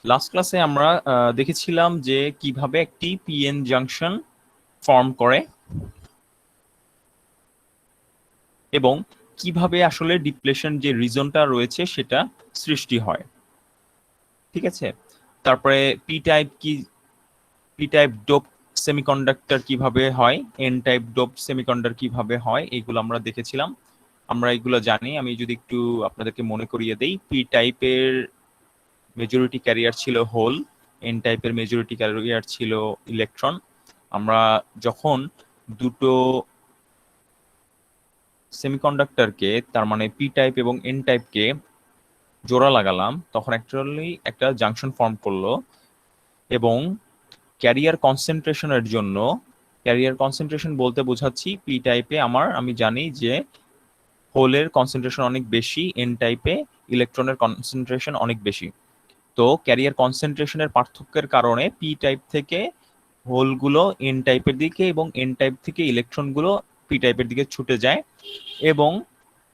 Last ক্লাসে আমরা দেখেছিলাম যে কিভাবে একটি পিএন জাংশন ফর্ম করে এবং কিভাবে আসলে ডিপ্লেশন যে রিজনটা রয়েছে সেটা সৃষ্টি হয়। ঠিক আছে, তারপরে পি টাইপ কি, পি টাইপ ডোপ সেমিকন্ডাক্টর কিভাবে হয়, এন টাইপ ডোপ সেমিকন্ডাক্টর কিভাবে হয়, এগুলো আমরা দেখেছিলাম। আমরা এগুলো জানি। আমি যদি একটু আপনাদেরকে মনে করিয়ে দেই, পি টাইপের মেজরিটি ক্যারিয়ার ছিল হোল, এন টাইপের মেজরিটি ক্যারিয়ার ছিল ইলেকট্রন। আমরা যখন দুটো সেমিকন্ডাক্টরকে, তার মানে পি টাইপ এবং এন টাইপকে জোড়া লাগালাম, তখন অ্যাকচুয়ালি একটা জাংশন ফর্ম করলো। এবং ক্যারিয়ার কনসেন্ট্রেশনের জন্য, ক্যারিয়ার কনসেন্ট্রেশন বলতে বোঝাচ্ছি পি টাইপে আমি জানি যে হোলের কনসেন্ট্রেশন অনেক বেশি, এন টাইপে ইলেকট্রনের কনসেন্ট্রেশন অনেক বেশি। তো ক্যারিয়ার কনসেন্ট্রেশনের পার্থক্যের কারণে পি টাইপ থেকে হোলগুলো এন টাইপের দিকে এবং এন টাইপ থেকে ইলেকট্রনগুলো পি টাইপের দিকে ছুটে যায়। এবং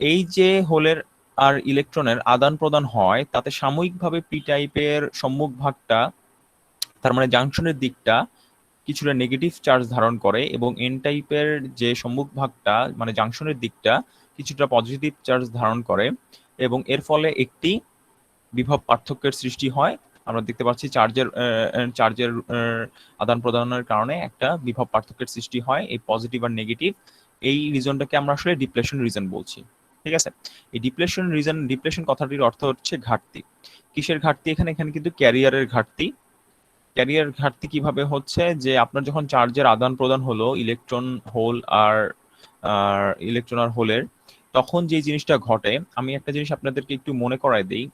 এই যে হোলের আর ইলেকট্রনের আদান প্রদান হয়, তাতে সাময়িকভাবে পি টাইপের সম্মুখ ভাগটা, তার মানে জাংশনের দিকটা কিছুটা নেগেটিভ চার্জ ধারণ করে, এবং এন টাইপের যে সম্মুখ ভাগটা মানে জাংশনের দিকটা কিছুটা পজিটিভ চার্জ ধারণ করে। এবং এর ফলে একটি বিভব পার্থক্যের সৃষ্টি হয়। আমরা দেখতে পাচ্ছি চার্জের আদান প্রদানের কারণে একটা বিভব পার্থক্যের সৃষ্টি হয়, এই পজিটিভ আর নেগেটিভ। এই রিজনটাকে আমরা আসলে ডিপ্লেশন রিজন বলছি। ঠিক আছে, এই ডিপ্লেশন কথাটির অর্থ হচ্ছে ঘাটতি। কিসের ঘাটতি? এখানে এখানে কিন্তু ক্যারিয়ারের ঘাটতি। ক্যারিয়ার ঘাটতি কিভাবে হচ্ছে, যে আপনার যখন চার্জের আদান প্রদান হলো ইলেকট্রন হোল আর ইলেকট্রন আর হোলের, তখন যে জিনিসটা ঘটে, আমি একটা জিনিস আপনাদেরকে একটু মনে করায় দিই।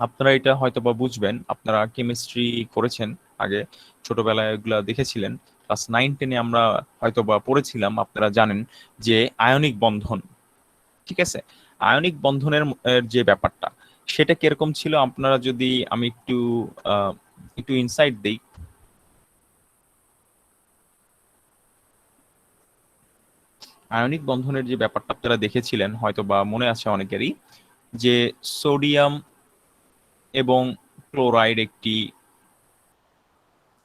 আপনারা এটা হয়তো বা বুঝবেন, আপনারা কেমিস্ট্রি করেছেন আগে, ছোটবেলায় এগুলা দেখেছিলেন, ক্লাস 9-10-এ আমরা হয়তো বা পড়েছিলাম। আপনারা জানেন যে আয়নিক বন্ধন, ঠিক আছে, আয়নিক বন্ধনের যে ব্যাপারটা, সেটা কিরকম ছিল, আপনারা যদি আমি একটু ইনসাইট দেই। আয়নিক বন্ধনের যে ব্যাপারটা আপনারা দেখেছিলেন হয়তো বা মনে আছে অনেকেরই, যে সোডিয়াম এবং ক্লোরাইড একটি,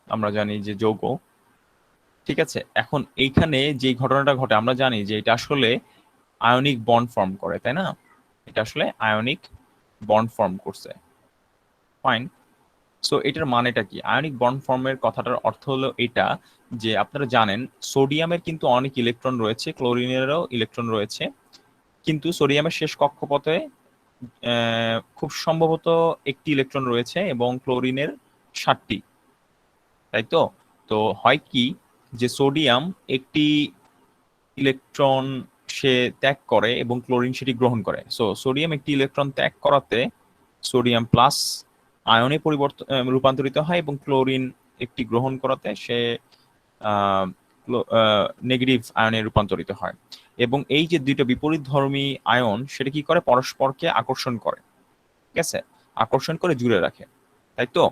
আমরা জানি যে যৌগ। ঠিক আছে, এখন এইখানে যে ঘটনাটা ঘটে, আমরা জানি যে এটা আসলে আয়নিক বন্ড ফর্ম করে, তাই না? এটা আসলে আয়নিক বন্ড ফর্ম করছে। ফাইন। সো এটার মানেটা কি? আয়নিক বন্ড ফর্মের কথাটার অর্থ হলো এটা, যে আপনারা জানেন সোডিয়ামের কিন্তু অনেক ইলেকট্রন রয়েছে, ক্লোরিনেরও ইলেকট্রন রয়েছে, কিন্তু সোডিয়ামের শেষ কক্ষপথে খুব সম্ভবত একটি ইলেকট্রন রয়েছে এবং ক্লোরিনের 7টি। তাই তো? তো হয় কি, যে সোডিয়াম একটি ইলেকট্রন সে ত্যাগ করে এবং ক্লোরিন সেটি গ্রহণ করে। সো সোডিয়াম একটি ইলেকট্রন ত্যাগ করাতে সোডিয়াম প্লাস আয়নে রূপান্তরিত হয়, এবং ক্লোরিন একটি গ্রহণ করাতে সে নেগেটিভ আয়নে রূপান্তরিত হয়। এবং এই যে দুইটা বিপরীতধর্মী আয়ন, সেটা কি করে? পরস্পরকে আকর্ষণ করে। ঠিক আছে, আকর্ষণ করে জুড়ে রাখে। তাই তো?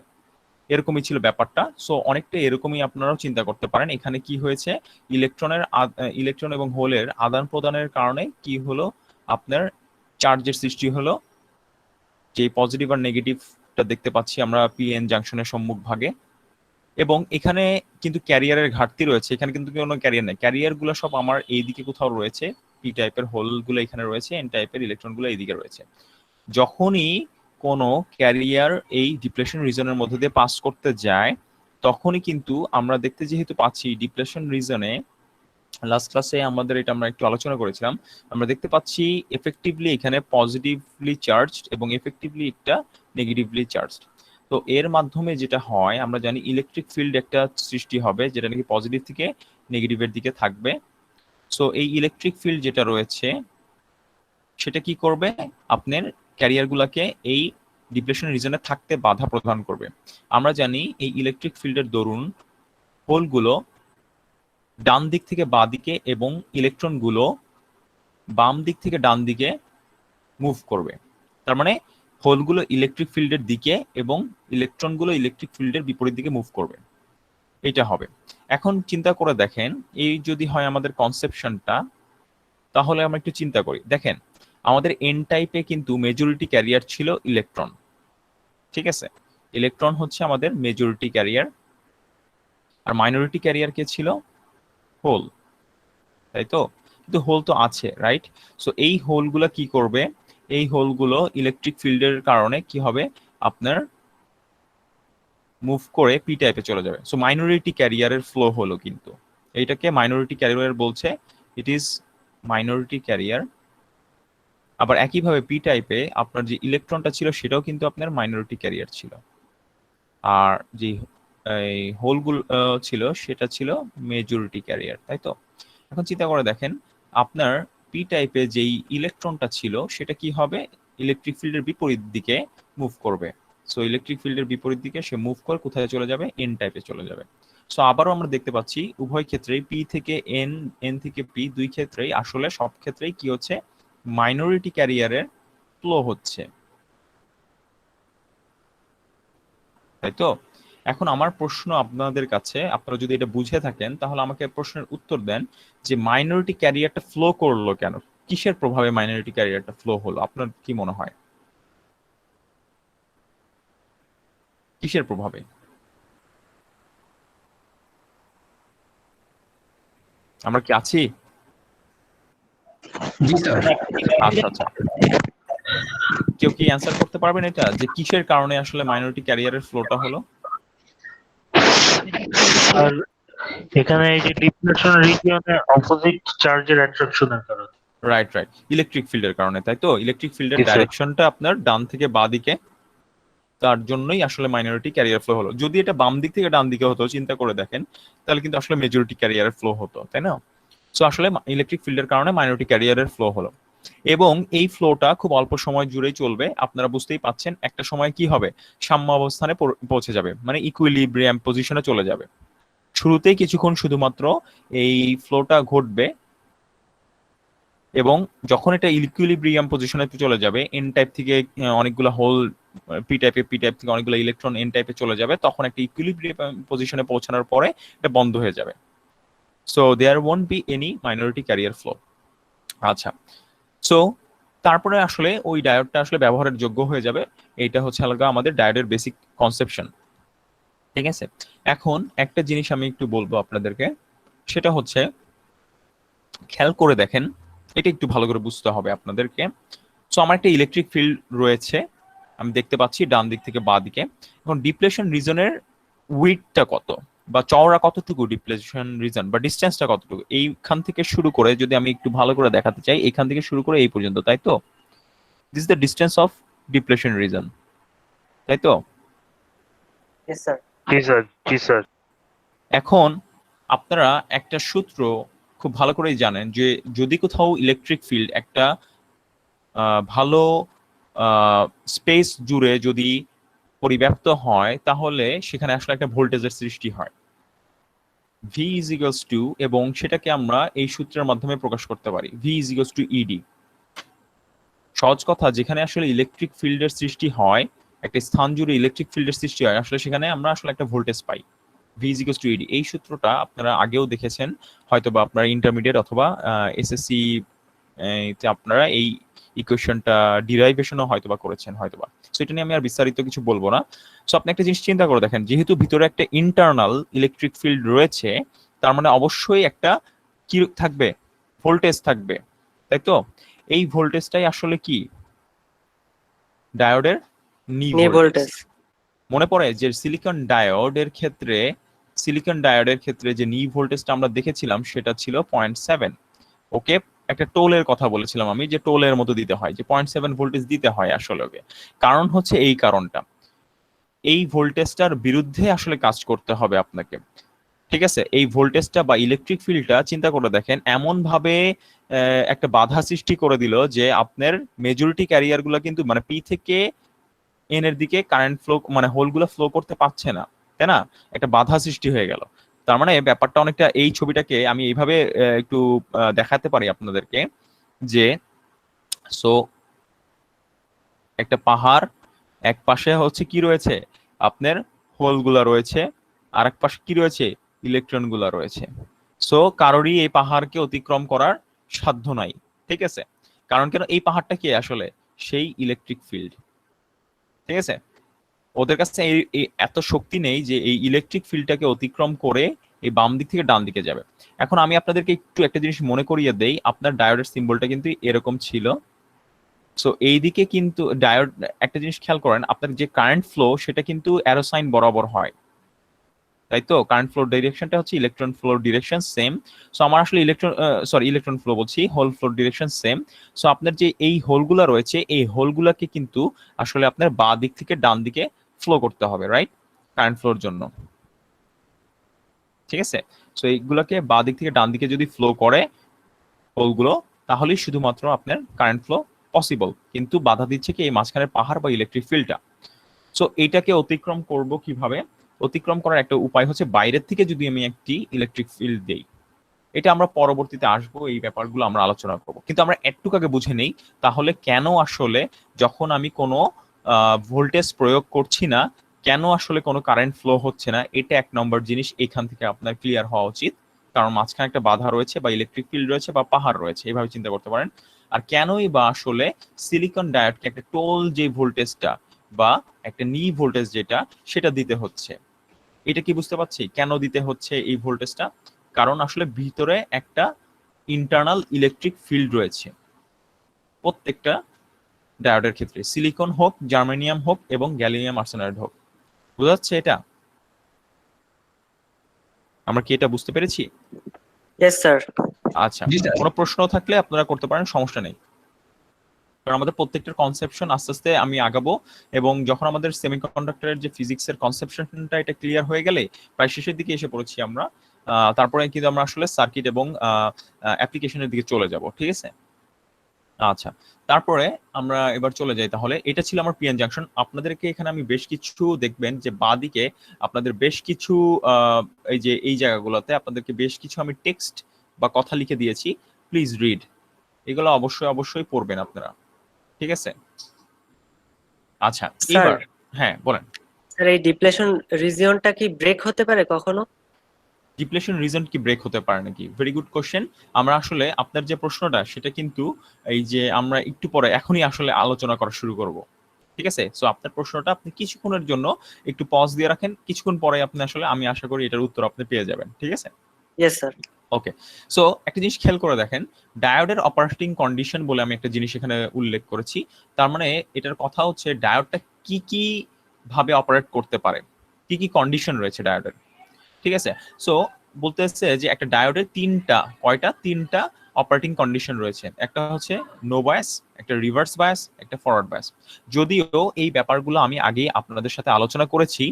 এরকমই ছিল ব্যাপারটা। সো অনেকটা এরকমই আপনারাও চিন্তা করতে পারেন। এখানে কি হয়েছে, ইলেকট্রন এবং হোলের আদান প্রদানের কারণে কি হলো, আপনার চার্জের সৃষ্টি হলো, যে পজিটিভ আর নেগেটিভটা দেখতে পাচ্ছি আমরা পিএন জাংশনের সম্মুখ ভাগে। এবং এখানে কিন্তু ক্যারিয়ারের ঘাটতি রয়েছে, এখানে কিন্তু কোনো ক্যারিয়ার নেই, ক্যারিয়ার গুলো সব আমার এইদিকে কোথাও রয়েছে, পি টাইপের হোল গুলো এখানে রয়েছে, এন টাইপের ইলেকট্রন গুলো এইদিকে রয়েছে। যখনই কোনো ক্যারিয়ার এই ডিপ্লেশন রিজনের মধ্যে দিয়ে পাস করতে যায়, তখনই কিন্তু আমরা দেখতে যেহেতু পাচ্ছি ডিপ্লেশন রিজনে, লাস্ট ক্লাসে আমাদের এটা আমরা একটু আলোচনা করেছিলাম, আমরা দেখতে পাচ্ছি এফেক্টিভলি এখানে পজিটিভলি চার্জড এবং এফেক্টিভলি একটা নেগেটিভলি চার্জড। তো এর মাধ্যমে যেটা হয়, আমরা জানি ইলেকট্রিক ফিল্ড একটা সৃষ্টি হবে, যেটা নাকি পজিটিভ থেকে নেগেটিভের দিকে থাকবে। সো এই ইলেকট্রিক ফিল্ড যেটা রয়েছে, সেটা কি করবে, আপনার ক্যারিয়ার গুলাকে এই ডিপ্লেশন রিজনে থাকতে বাধা প্রদান করবে। আমরা জানি এই ইলেকট্রিক ফিল্ডের দরুন হোলগুলো ডান দিক থেকে বাঁ দিকে এবং ইলেকট্রনগুলো বাম দিক থেকে ডান দিকে মুভ করবে। তার মানে হোলগুলো ইলেকট্রিক ফিল্ডের দিকে এবং ইলেকট্রনগুলো ইলেকট্রিক ফিল্ডের বিপরীত দিকে মুভ করবে। এটা হবে। এখন চিন্তা করে দেখেন, এই যদি হয় আমাদের কনসেপশনটা, তাহলে আমরা একটু চিন্তা করি। দেখেন, আমাদের এন টাইপে কিন্তু মেজরিটি ক্যারিয়ার ছিল ইলেকট্রন। ঠিক আছে, ইলেকট্রন হচ্ছে আমাদের মেজরিটি ক্যারিয়ার, আর মাইনরিটি ক্যারিয়ার কে ছিল? হোল, তাই তো? কিন্তু হোল তো আছে, রাইট? সো এই হোলগুলো কি করবে? এই হোলগুলো ইলেকট্রিক ফিল্ডের কারণে কি হবে? আপনার মুভ করে পি টাইপে চলে যাবে। সো মাইনরিটি ক্যারিয়ারের ফ্লো হলো, কিন্তু এইটাকে মাইনরিটি ক্যারিয়ার বলছে, ইট ইজ মাইনরিটি ক্যারিয়ার। আবার একইভাবে পি টাইপে আপনার যে ইলেকট্রনটা ছিল সেটাও কিন্তু আপনার মাইনরিটি ক্যারিয়ার ছিল, আর যে এই হোলগুলো ছিল সেটা ছিল মেজরিটি ক্যারিয়ার, তাই তো? এখন চিন্তা করে দেখেন, আপনার পি টাইপে যেই ইলেকট্রনটা ছিল সেটা কি হবে? ইলেকট্রিক ফিল্ডের বিপরীত দিকে মুভ করবে। সো ইলেকট্রিক ফিল্ডের বিপরীত দিকে সে মুভ করে কোথায় চলে যাবে? এন টাইপে চলে যাবে। সো আবারও আমরা দেখতে পাচ্ছি উভয় ক্ষেত্রেই পি থেকে এন, এন থেকে পি, দুই ক্ষেত্রেই আসলে সব ক্ষেত্রেই কি হচ্ছে? মাইনরিটি ক্যারিয়ারের ফ্লো হচ্ছে, তাই তো? এখন আমার প্রশ্ন আপনাদের কাছে, আপনারা যদি এটা বুঝে থাকেন তাহলে আমাকে প্রশ্নের উত্তর দেন যে মাইনরিটি ক্যারিয়ারটা ফ্লো করলো কেন? কিসের প্রভাবে মাইনরিটি ক্যারিয়ারটা ফ্লো হলো? আপনার কি মনে হয় কিসের প্রভাবে? আমরা কি আছি? জি স্যার। আচ্ছা আচ্ছা, কেউ কি অ্যান্সার করতে পারবেন এটা, যে কিসের কারণে আসলে মাইনরিটি ক্যারিয়ারের ফ্লোটা হলো? আর এখানে এই যে ডিপ্লেশন রিজিয়নে অপোজিট চার্জের অ্যাট্রাকশনের কারণে। রাইট রাইট, ইলেকট্রিক ফিল্ডের কারণে, তাই তো? ইলেকট্রিক ফিল্ডের জি স্যার। ডাইরেকশনটা আপনার ডান থেকে বাঁ দিকে, তার জন্যই আসলে মাইনরিটি ক্যারিয়ার ফ্লো হলো। যদি এটা বাম দিক থেকে ডান দিকে হতো, চিন্তা করে দেখেন, তাহলে কিন্তু আসলে মেজরিটি ক্যারিয়ারের ফ্লো হতো, তাই না? সো আসলে ইলেকট্রিক ফিল্ডের কারণে মাইনরিটি ক্যারিয়ারের ফ্লো হলো, এবং এই ফ্লোটা খুব অল্প সময় জুড়েই চলবে। আপনারা বুঝতেই পাচ্ছেন একটা সময় কি হবে? সাম্য অবস্থানে পৌঁছে যাবে, মানে ইকুইলিব্রিয়াম পজিশনে চলে যাবে। শুরুতেই কিছুক্ষণ শুধুমাত্র এই ফ্লোটা ঘটবে, এবং যখন এটা ইকুইলিব্রিয়াম পজিশনে চলে যাবে, এন টাইপ থেকে অনেকগুলো হোল পি টাইপ থেকে অনেকগুলো ইলেকট্রন এন টাইপে চলে যাবে, তখন একটা ইকুইলিব্রিয়াম পজিশনে পৌঁছানোর পরে এটা বন্ধ হয়ে যাবে। So there won't be any minority carrier flow. আচ্ছা, সো তারপরে আসলে ওই ডায়োডটা আসলে ব্যবহারের যোগ্য হয়ে যাবে। এইটা হচ্ছে আলাদা আমাদের ডায়োডের বেসিক কনসেপশন, ঠিক আছে? এখন একটা জিনিস আমি একটু বলবো আপনাদেরকে, সেটা হচ্ছে খেয়াল করে দেখেন, এটা একটু ভালো করে বুঝতে হবে আপনাদেরকে। সো আমার একটা ইলেকট্রিক ফিল্ড রয়েছে, আমি দেখতে পাচ্ছি ডান দিক থেকে বাঁ দিকে। এখন ডিপ্লেশন রিজনের উইডথটা কত, বা চওড়া কতটুকু ডিপ্লেশন রিজন, বা ডিস্টেন্সটা কতটুকু, এইখান থেকে শুরু করে যদি আমি একটু ভালো করে দেখাতে চাই, এখান থেকে শুরু করে এই পর্যন্ত, তাই তো? This is the distance of depletion reason, তাই তো? জি স্যার। জি স্যার। এখন আপনারা একটা সূত্র খুব ভালো করেই জানেন, যে যদি কোথাও ইলেকট্রিক ফিল্ড একটা ভালো স্পেস জুড়ে যদি পরিব্যাপ্ত হয়, তাহলে সেখানে আসলে একটা ভোল্টেজের সৃষ্টি হয়, ভি ইজ ইকুয়ালস টু, এবং সেটাকে আমরা এই সূত্রের মাধ্যমে প্রকাশ করতে পারি, V is equals to ED. সহজ কথা, যেখানে আসলে ইলেকট্রিক ফিল্ডের সৃষ্টি হয়, একটা স্থান জুড়ে ইলেকট্রিক ফিল্ডের সৃষ্টি হয়, আসলে সেখানে আমরা আসলে একটা ভোল্টেজ পাই, V is equals to ED. এই সূত্রটা আপনারা আগেও দেখেছেন, হয়তো বা আপনারা ইন্টারমিডিয়েট অথবা এসএসসি তে আপনারা এই ইকুয়েশনটা ডিরাইভেশনও হয়তোবা করেছেন হয়তোবা। সো এটা নিয়ে আমি আর বিস্তারিত কিছু বলবো না। সো আপনি একটা জিনিস চিন্তা করে দেখেন, যেহেতু ভিতরে একটা ইন্টারনাল ইলেকট্রিক ফিল্ড রয়েছে, তার মানে অবশ্যই একটা কি থাকবে? ভোল্টেজ থাকবে, তাই তো? এই ভোল্টেজটাই আসলে কি? ডায়োডের নি ভোল্টেজ। মনে পড়ে যে সিলিকন ডায়োডের ক্ষেত্রে যে নি ভোল্টেজটা আমরা দেখেছিলাম সেটা ছিল 0.7। ওকে, একটা টোলের কথা বলেছিলাম আমি, যে টোলের মতো দিতে হয়, যে 0.7 ভোল্টেজ দিতে হয় আসলে। ওকে, কারণ হচ্ছে এই কারণটা, এই ভোল্টেজটার বিরুদ্ধে আসলে কাজ করতে হবে আপনাকে, ঠিক আছে? এই ভোল্টেজটা বা ইলেকট্রিক ফিল্ডটা চিন্তা করে দেখেন, এমন ভাবে একটা বাধা সৃষ্টি করে দিল যে আপনার মেজরিটি ক্যারিয়ার গুলো কিন্তু, মানে পি থেকে এন এর দিকে কারেন্ট ফ্লো, মানে হোলগুলো ফ্লো করতে পারছে না, তাই না? একটা বাধা সৃষ্টি হয়ে গেল। তার মানে ব্যাপারটা অনেকটা, এই ছবিটাকে আমি এইভাবে একটু দেখাতে পারি আপনাদেরকে, যে সো একটা পাহাড়, এক পাশে হচ্ছে কি রয়েছে? আপনার হোলগুলা রয়েছে, আর এক পাশে কি রয়েছে? ইলেকট্রন গুলা রয়েছে। সো কারোরই এই পাহাড়কে অতিক্রম করার সাধ্য নাই, ঠিক আছে? কারণ কেন? এই পাহাড়টা কি আসলে সেই ইলেকট্রিক ফিল্ড, ঠিক আছে? ওদের কাছে এত শক্তি নেই যে এই ইলেকট্রিক ফিল্ডটাকে অতিক্রম করে এই বাম দিক থেকে ডান দিকে যাবে। এখন আমি আপনাদেরকে একটু একটা জিনিস মনে করিয়ে দেই, আপনার ডায়োডের সিম্বলটা কিন্তু এরকম ছিল। সো এইদিকে কিন্তু ডায়োড, একটা জিনিস খেয়াল করেন, আপনার যে কারেন্ট ফ্লো সেটা কিন্তু অ্যারো সাইন বরাবর হয়, তাই তো? কারেন্ট ফ্লোর ডিরেকশনটা হচ্ছে ইলেকট্রন ফ্লোর ডিরেকশন সেম। সো আমার আসলে ইলেকট্রন ফ্লো বলছি, হোল ফ্লোর ডিরেকশন সেম। সো আপনার যে এই হোলগুলা রয়েছে, এই হোলগুলাকে কিন্তু আসলে আপনার বাঁ দিক থেকে ডান দিকে ফ্লো করতে হবে, রাইট? কারেন্ট ফ্লোর জন্য, ঠিক আছে? সো এইগুলোকে বাঁ দিক থেকে ডান দিকে যদি ফ্লো করে হোলগুলো, তাহলেই শুধুমাত্র আপনার কারেন্ট ফ্লো পসিবল। কিন্তু বাধা দিচ্ছে কি এই মাঝখানের পাহাড় বা ইলেকট্রিক ফিল্ডটা। সো এইটাকে অতিক্রম করব কিভাবে? অতিক্রম করার একটা উপায় হচ্ছে বাইরের থেকে যদি আমি একটি ইলেকট্রিক ফিল্ড দেই। এটা আমরা পরবর্তীতে আসবো, এই ব্যাপারগুলো আমরা আলোচনা করব। কিন্তু আমরা একটু আগে বুঝে নেই তাহলে কেন আসলে যখন আমি কোনো ভোল্টেজ প্রয়োগ করছি না, কেন আসলে কোনো কারেন্ট ফ্লো হচ্ছে না। এটা এক নম্বর জিনিস এখান থেকে আপনার ক্লিয়ার হওয়া উচিত। কারণ মাঝখানে একটা বাধা রয়েছে বা ইলেকট্রিক ফিল্ড রয়েছে বা পাহাড় রয়েছে, এইভাবে চিন্তা করতে পারেন। আর কেনই বা আসলে সিলিকন ডায়োডকে একটা টোল যে ভোল্টেজটা বা একটা নি ভোল্টেজ যেটা, সেটা দিতে হচ্ছে। এটা কি বুঝতে পারছি কেন দিতে হচ্ছে এই ভোল্টেজটা? কারণ আসলে ভিতরে একটা ইন্টারনাল ইলেকট্রিক ফিল্ড রয়েছে প্রত্যেকটা ডায়োডের ক্ষেত্রে, সিলিকন হোক, জার্মেনিয়াম হোক এবং গ্যালিয়াম আর্সেনাইড হোক। বোঝা যাচ্ছে এটা? আমরা কি এটা বুঝতে পেরেছি? Yes sir. আচ্ছা, কোনো প্রশ্ন থাকলে আপনারা করতে পারেন, সমস্যা নেই। কারণ আমাদের প্রত্যেকটার কনসেপশন আস্তে আস্তে আমি আগাবো, এবং যখন আমাদের সেমিকন্ডাক্টরের যে ফিজিক্সের কনসেপশনটা এটা ক্লিয়ার হয়ে গেলে প্রায় শেষের দিকে এসে পড়েছি আমরা, তারপরে কিন্তু আমরা আসলে সার্কিট এবং অ্যাপ্লিকেশনের দিকে চলে যাব, ঠিক আছে? আচ্ছা, তারপরে আমরা এবার চলে যাই। তাহলে এটা ছিল আমার পিএন জাংশন। আপনাদেরকে এখানে আমি বেশ কিছু দেখবেন যে বাঁদিকে আপনাদের বেশ কিছু এই যে এই জায়গাগুলোতে আপনাদেরকে বেশ কিছু আমি টেক্সট বা কথা লিখে দিয়েছি, প্লিজ রিড। এগুলো অবশ্যই অবশ্যই পড়বেন আপনারা, ঠিক আছে? আচ্ছা, স্যার, এবার হ্যাঁ বলেন। স্যার এই ডিপ্লেশন রিজিয়নটা কি ব্রেক হতে পারে কখনো? ডিপ্লেশন রিজন কি ব্রেক হতে পারে নাকি? Very good question. আমরা আসলে আপনার যে প্রশ্নটা সেটা কিন্তু এই যে আমরা একটু পরে এখনই আসলে আলোচনা করা শুরু করব, ঠিক আছে? সো আপনার প্রশ্নটা আপনি কিছুক্ষণের জন্য একটু পজ দিয়ে রাখেন, কিছুক্ষণ পরে আপনি আসলে আমি আশা করি এটার উত্তর আপনি পেয়ে যাবেন, ঠিক আছে? Yes sir. ওকে, সো একটা জিনিস খেয়াল করে দেখেন, ডায়োডের অপারেটিং কন্ডিশন বলে আমি একটা জিনিস এখানে উল্লেখ করেছি। তার মানে এটার কথা হচ্ছে ডায়োডটা কি কি ভাবে অপারেট করতে পারে, কি কি কন্ডিশন রয়েছে ডায়োডের, ঠিক আছে? সো বলতেছে যে একটা ডায়োডের তিনটা অপারেটিং কন্ডিশন রয়েছে। একটা হচ্ছে নো বায়াস, একটা রিভার্স বায়াস, একটা ফরওয়ার্ড বায়াস। যদিও এই ব্যাপারগুলো আমি আগেই আপনাদের সাথে আলোচনা করেছি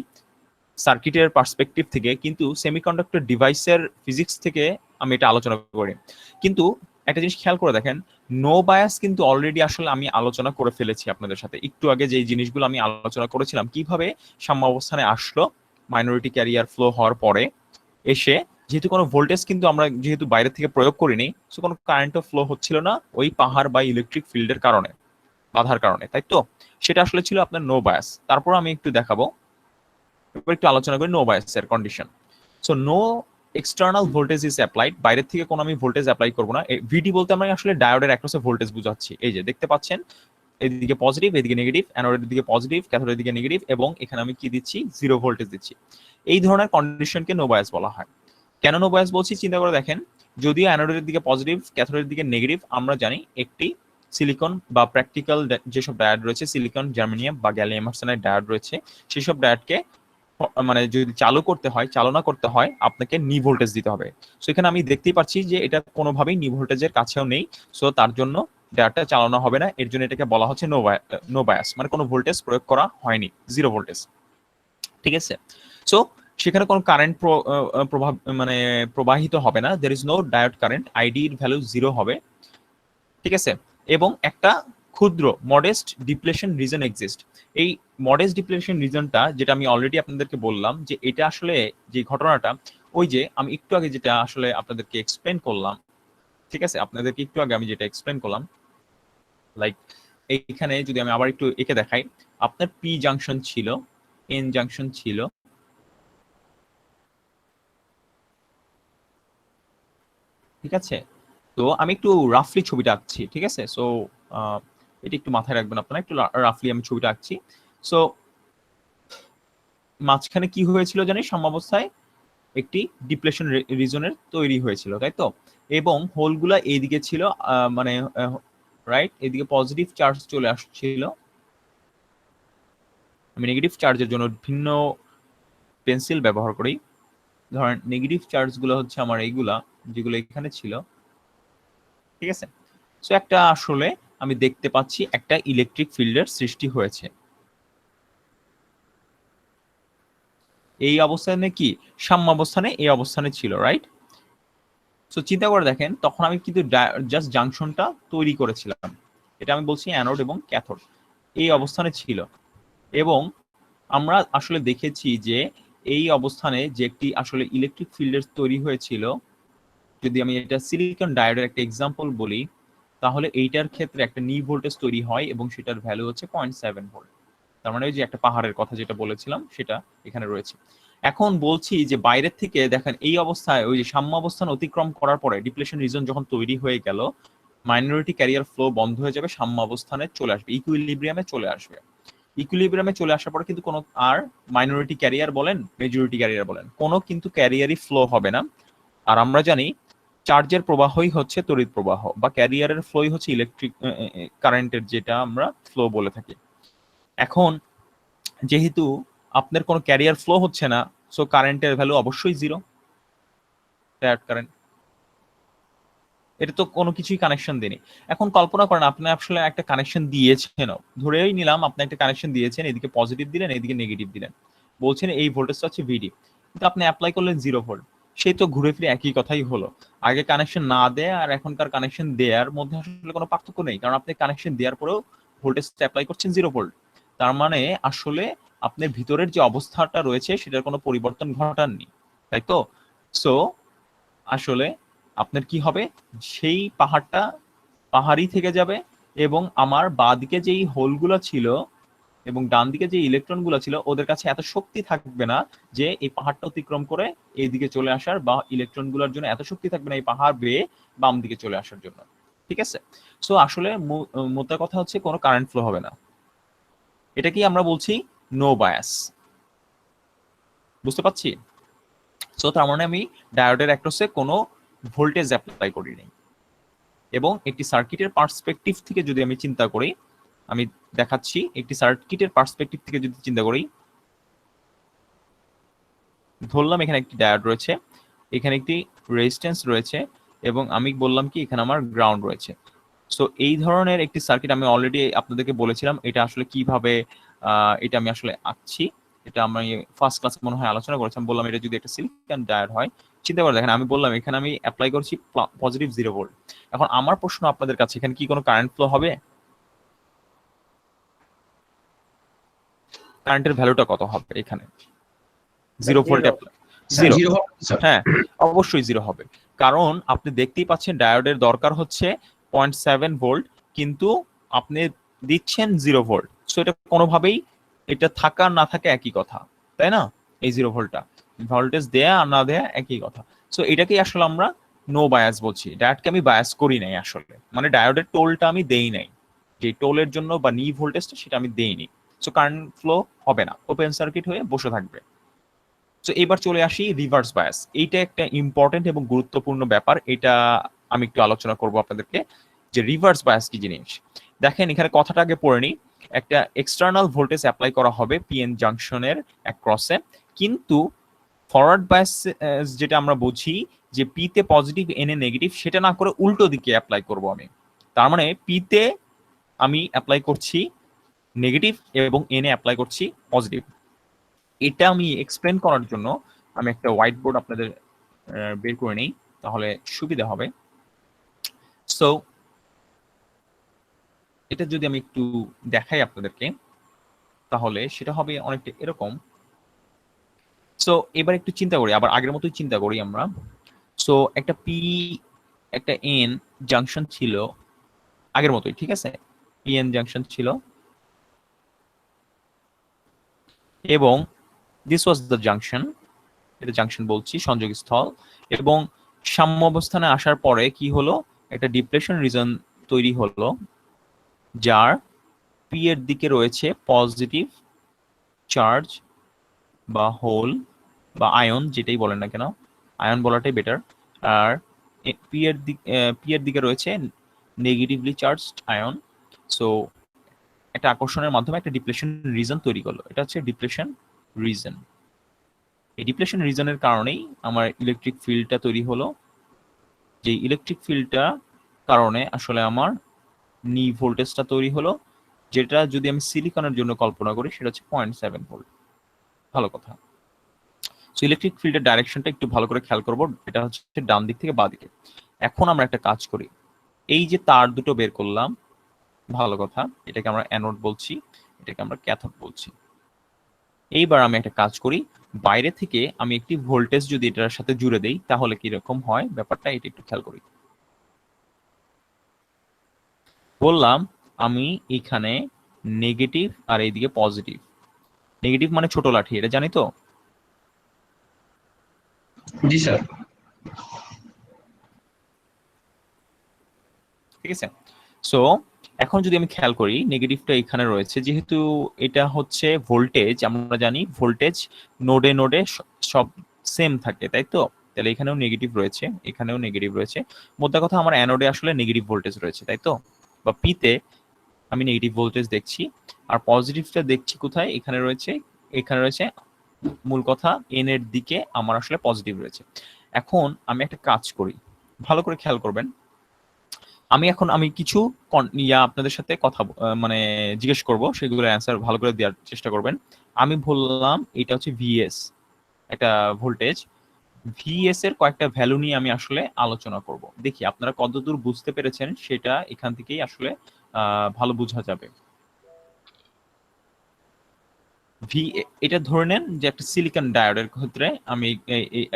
সার্কিটের পার্সপেক্টিভ থেকে, কিন্তু সেমিকন্ডাক্টর ডিভাইসের ফিজিক্স থেকে আমি এটা আলোচনা করি। কিন্তু একটা জিনিস খেয়াল করে দেখেন, নো বায়াস কিন্তু অলরেডি আসলে আমি আলোচনা করে ফেলেছি আপনাদের সাথে একটু আগে। যে জিনিসগুলো আমি আলোচনা করেছিলাম কিভাবে সাম্য অবস্থানে আসলো মাইনরিটি ক্যারিয়ার ফ্লো হওয়ার পরে এসে, যেহেতু কোনো ভোল্টেজ কিন্তু আমরা যেহেতু বাইরে থেকে প্রয়োগ করিনি, সো কোনো কারেন্টও ফ্লো হচ্ছিল না ওই পাহাড় বা ইলেকট্রিক ফিল্ডের কারণে, বাধার কারণে, তাই তো? সেটা আসলে ছিল আপনার নো বায়াস। তারপর আমি একটু দেখাবো, এবার একটু আলোচনা করি নো বায়াসের condition. So no external voltage is applied, বাইরের থেকে কোনো আমি ভোল্টেজ অ্যাপ্লাই করবো না। ভিডি বলতে আমরা আসলে ডায়োডের অ্যাক্রসে ভোল্টেজ বুঝাচ্ছি। এই যে দেখতে পাচ্ছেন, এদিকে পজিটিভ, এদিকে নেগেটিভ, অ্যানোডের দিকে পজিটিভ, ক্যাথোডের দিকে নেগেটিভ, এবং এখানে আমি কি দিচ্ছি, জিরো ভোল্টেজ দিচ্ছি। এই ধরনের কন্ডিশনকে নো বায়াস বলা হয়। কেন নো বায়াস বলছি চিন্তা করে দেখেন, যদিও অ্যানোডের দিকে পজিটিভ, ক্যাথোডের দিকে নেগেটিভ, আমরা জানি একটি সিলিকন বা প্র্যাকটিক্যাল যেসব ডায়োড রয়েছে, সিলিকন, জার্মেনিয়াম বা গ্যালিয়াম আর্সেনাইড ডায়োড রয়েছে, সেসব ডায়োডকে মানে যদি চালনা করতে হয় আপনাকে নি ভোল্টেজ দিতে হবে। সো এখানে আমি দেখতেই পাচ্ছি যে এটা কোনোভাবেই নি ভোল্টেজের কাছেও নেই। সো তার জন্য ডায়োডটা চালানো হবে না, এর জন্য এটাকে বলা হচ্ছে নো বায়াস, মানে কোনো ভোল্টেজ প্রয়োগ করা হয়নি, জিরো ভোল্টেজ, ঠিক আছে? সো সেখানে কোনো কারেন্ট প্রভাব মানে প্রবাহিত হবে না, there is no diode current, আইডির ভ্যালু জিরো হবে, ঠিক আছে? এবং একটা ক্ষুদ্র মডেস্ট ডিপ্লেশন রিজন এক্সিস্ট। এই মডেস্ট ডিপ্লেশন রিজনটা যেটা আমি অলরেডি আপনাদেরকে বললাম যে এটা আসলে যে ঘটনাটা, ওই যে আমি একটু আগে যেটা আসলে আপনাদেরকে এক্সপ্লেন করলাম, ঠিক আছে? আপনাদেরকে একটু আগে আমি যেটা এক্সপ্লেন করলাম, লাইক এইখানে যদি আমি আবার একটু একে দেখাই, আপনার পি জাংশন ছিল, এন জাংশন ছিল, ঠিক আছে? তো আমি একটু রাফলি ছবিটা আঁকছি, ঠিক আছে? সো এটা একটু মাথায় রাখবেন আপনারা, একটু রাফলি আমি ছবিটা আঁকছি। সো মাঝখানে কি হয়েছিল জানি, সাম্যাবস্থায় একটি ডিপ্লেশন রিজনের তৈরি হয়েছিল, তাই তো? এবং হোলগুলা এইদিকে ছিল, মানে রাইট, এদিকে পজিটিভ চার্জ চলে আসছিল। আমি নেগেটিভ চার্জের জন্য ভিন্ন পেন্সিল ব্যবহার করি। ধরেন নেগেটিভ চার্জগুলো হচ্ছে আমার এইগুলা, যেগুলো এখানে ছিল, ঠিক আছে? সো একটা আসলে আমি দেখতে পাচ্ছি একটা ইলেকট্রিক ফিল্ডের সৃষ্টি হয়েছে। এই অবস্থানে কি সাম্যাবস্থানে এই অবস্থানে ছিল, রাইট? সো চিন্তা করে দেখেন, তখন আমি কিন্তু জাস্ট জাংশনটা তৈরি করেছিলাম। এটা আমি বলছি অ্যানোড এবং ক্যাথোড এই অবস্থানে ছিল। এবং আমরা আসলে দেখেছি যে এই অবস্থানে যে একটি আসলে ইলেকট্রিক ফিল্ডের তৈরি হয়েছিল, যদি আমি এটা সিলিকন ডায়োডের একটা এক্সাম্পল বলি, তাহলে এইটার ক্ষেত্রে একটা নি ভোল্টেজ তৈরি হয় এবং সেটার ভ্যালু হচ্ছে 0.7 ভোল্ট। তার মানে ওই যে একটা পাহাড়ের কথা যেটা বলেছিলাম সেটা এখানে রয়েছে। এখন বলছি যে বাইরের থেকে দেখেন এই অবস্থায় ওই যে সাম্য অবস্থান অতিক্রম করার পরে ডিপ্লেশন রিজন যখন তৈরি হয়ে গেল, মাইনরিটি ক্যারিয়ার ফ্লো বন্ধ হয়ে যাবে, সাম্য অবস্থানে চলে আসবে, ইকুইলিব্রিয়ামে চলে আসবে। ইকুইলিব্রিয়ামে চলে আসার পরে কিন্তু কোনো আর মাইনরিটি ক্যারিয়ার বলেন মেজরিটি ক্যারিয়ার বলেন কোনো কিন্তু ক্যারিয়ারই ফ্লো হবে না। আর আমরা জানি চার্জের প্রবাহই হচ্ছে তড়িৎ প্রবাহ, বা ক্যারিয়ারের ফ্লোই হচ্ছে ইলেকট্রিক কারেন্টের, যেটা আমরা ফ্লো বলে থাকি। এখন যেহেতু আপনার কোনো ক্যারিয়ার ফ্লো হচ্ছে না, সো কারেন্টের ভ্যালু অবশ্যই জিরো, ডায়োড কারেন্ট। এটা তো কোনো কিছুই কানেকশন দেয়নি। এখন কল্পনা করেন আপনি আসলে একটা কানেকশন দিয়েছেন, ধরেই নিলাম আপনি একটা কানেকশন দিয়েছেন, এদিকে পজিটিভ দিলেন, এদিকে নেগেটিভ দিলেন, বলছেন এই ভোল্টেজটা হচ্ছে ভিডি, কিন্তু আপনি অ্যাপ্লাই করলেন 0 ভোল্ট। সেই তো ঘুরে ফিরে একই কথাই হলো। আগে কানেকশন না দেয়া আর এখনকার কানেকশন দেওয়ার মধ্যে আসলে কোনো পার্থক্য নেই, কারণ আপনি কানেকশন দেওয়ার পরেও ভোল্টেজটা অ্যাপ্লাই করছেন 0 ভোল্ট। তার মানে আসলে আপনার ভিতরের যে অবস্থাটা রয়েছে সেটার কোনো পরিবর্তন ঘটাননি, তাই তো? সো আসলে আপনার কি হবে, সেই পাহাড়টা পাহাড়ই থেকে যাবে, এবং আমার বাঁদিকে যেই হোলগুলো ছিল এবং ডান দিকে যে ইলেকট্রনগুলো ছিল ওদের কাছে এত শক্তি থাকবে না যে এই পাহাড়টা অতিক্রম করে এইদিকে চলে আসার, বা ইলেকট্রনগুলোর জন্য এত শক্তি থাকবে না এই পাহাড় বেয়ে বাম দিকে চলে আসার জন্য, ঠিক আছে? সো আসলে মোদ্দা কথা হচ্ছে কোনো কারেন্ট ফ্লো হবে না। এটা কি আমরা বলছি নো বায়াস, বুঝতে পারছি? সো তার মানে আমি ডায়োডের অ্যাক্রসে কোনো ভোল্টেজ অ্যাপ্লাই করি নাই। এবং একটি সার্কিটের পার্সপেক্টিভ থেকে যদি আমি চিন্তা করি, আমি দেখাচ্ছি, একটি সার্কিটের পার্সপেক্টিভ থেকে যদি চিন্তা করি, ধরলাম এখানে একটি ডায়োড রয়েছে, এখানে একটি রেজিস্ট্যান্স রয়েছে, এবং আমি বললাম কি এখানে আমার গ্রাউন্ড রয়েছে। সো এই ধরনের একটি সার্কিট আমি অলরেডি আপনাদেরকে বলেছিলাম এটা আসলে কিভাবে এটা আমি আসলে আঁকছি, এটা আমি ফার্স্ট ক্লাসে মনে হয় আলোচনা করেছিলাম। বললাম এটা যদি একটা সিলিকন ডায়োড হয়, চিন্তা করে দেখেন আমি বললাম এখানে আমি অ্যাপ্লাই করছি পজিটিভ 0 ভোল্ট। এখন আমার প্রশ্ন আপনাদের কাছে, এখানে কি কোনো কারেন্ট ফ্লো হবে? কারেন্টের ভ্যালুটা কত হবে এখানে? 0 ভোল্ট অ্যাপ্লাই, জিরো। হ্যাঁ, অবশ্যই 0 হবে, কারণ আপনি দেখতেই পাচ্ছেন ডায়োডের দরকার হচ্ছে 0.7 ভোল্ট, কিন্তু আপনি দিচ্ছেন 0 ভোল্ট। সো এটা কোনোভাবেই, এটা থাকা আর না থাকা একই কথা, তাই না? এই 0 ভোল্টটা ভোল্টেজ দেয়া আর না দেয়া একই কথা। সো এটাকেই আসলে আমরা নো বায়াস বলছি। ডায়োডকে আমি বায়াস করি নাই আসলে, মানে ডায়োডের টোলটা আমি দেই নাই, যে টোলের জন্য বা নি ভোল্টেজটা সেটা আমি দেইনি। সো কারেন্ট ফ্লো হবে না, ওপেন সার্কিট হয়ে বসে থাকবে। তো এবার চলে আসি রিভার্স বায়াস। এইটা একটা ইম্পর্টেন্ট এবং গুরুত্বপূর্ণ ব্যাপার, এটা আমি একটু আলোচনা করব আপনাদেরকে, যে রিভার্স বায়াস কি জিনিস। দেখেন এখানে কথাটা আগে পড়ে নিই। একটা এক্সটার্নাল ভোল্টেজ অ্যাপ্লাই করা হবে পিএন জাংশনের অ্যাক্রসে, কিন্তু ফরওয়ার্ড বায়াস যেটা আমরা বুঝি যে পি তে পজিটিভ এন এ নেগেটিভ, সেটা না করে উল্টো দিকে অ্যাপ্লাই করব আমি। তার মানে পি তে আমি অ্যাপ্লাই করছি নেগেটিভ এবং এন এ অ্যাপ্লাই করছি পজিটিভ। এটা আমি এক্সপ্লেন করার জন্য আমি একটা হোয়াইট বোর্ড আপনাদের বের করে নেই, তাহলে সুবিধা হবে। সো এটা যদি আমি একটু দেখাই আপনাদেরকে, তাহলে সেটা হবে অনেকটা এরকম। সো এবার একটু চিন্তা করি, আবার আগের মতোই চিন্তা করি আমরা। সো একটা পি একটা এন জাংশন ছিল আগের মতোই, ঠিক আছে? পি এন জাংশন ছিল এবং দিস ওয়াজ দ্য জাংশন, এটা জাংশন বলছি, সংযোগস্থল। এবং সাম্য অবস্থানে আসার পরে কি হলো, একটা ডিপ্লেশন রিজন তৈরি হলো, যার পি এর দিকে রয়েছে পজিটিভ চার্জ বা হোল বা আয়ন, যেটাই বলেন না কেন, আয়ন বলাটাই বেটার। আর পি এর দিকে রয়েছে নেগেটিভলি চার্জড আয়ন। সো একটা আকর্ষণের মাধ্যমে একটা ডিপ্লেশন রিজন তৈরি করলো, এটা হচ্ছে ডিপ্লেশন রিজন। এই ডিপ্লেশন রিজনের কারণেই আমার ইলেকট্রিক ফিল্ডটা তৈরি হলো, যে ইলেকট্রিক ফিল্ডটা কারণে আসলে আমার নি ভোল্টেজটা তৈরি হলো, যেটা যদি আমি সিলিকনের জন্য কল্পনা করি সেটা হচ্ছে 0.7 ভোল্ট। ভালো কথা। সো ইলেকট্রিক ফিল্ডের ডাইরেকশনটা একটু ভালো করে খেয়াল করবো, এটা হচ্ছে ডান দিক থেকে বাঁ দিকে। এখন আমরা একটা কাজ করি, এই যে তার দুটো বের করলাম, ভালো কথা, এটাকে আমরা অ্যানোড বলছি, এটাকে আমরা ক্যাথোড বলছি। এইবার আমি একটা কাজ করি, বাইরে থেকে আমি একটি ভোল্টেজ যদি এটার সাথে জুড়ে দেই তাহলে কি রকম হয় ব্যাপারটা, এটা একটু খেয়াল করি। বললাম আমি এখানে নেগেটিভ আর এইদিকে পজিটিভ। নেগেটিভ মানে ছোট লাঠি, এটা জানি তো। জি স্যার। ঠিক আছে। সো এখন যদি আমি খেয়াল করি, নেগেটিভটা এখানে রয়েছে, যেহেতু এটা হচ্ছে ভোল্টেজ, আমরা জানি ভোল্টেজ নোডে নোডে সব সেম থাকে, তাই তো। তাহলে এখানেও নেগেটিভ রয়েছে, এখানেও নেগেটিভ রয়েছে। মোদ্দা কথা আমার অ্যানোডে আসলে নেগেটিভ ভোল্টেজ রয়েছে, তাই তো, বা পিতে আমি নেগেটিভ ভোল্টেজ দেখছি। আর পজিটিভটা দেখছি কোথায়, এখানে রয়েছে, এখানে রয়েছে। মূল কথা এন এর দিকে আমার আসলে পজিটিভ রয়েছে। এখন আমি একটা কাজ করি, ভালো করে খেয়াল করবেন। আমি কিছু আপনাদের সাথে কথা মানে জিজ্ঞেস করব, সেগুলোর অ্যান্সার ভালো করে দেওয়ার চেষ্টা করবেন। আমি বললাম এটা হচ্ছে ভিএস, একটা ভোল্টেজ। ভিএস এর কয়েকটা ভ্যালু নিয়ে আমি আসলে আলোচনা করব, দেখি আপনারা কতদূর বুঝতে পেরেছেন, সেটা এখান থেকেই আসলে ভালো বোঝা যাবে। এটা ধরে নেন যে একটা সিলিকন ডায়োডের ক্ষেত্রে আমি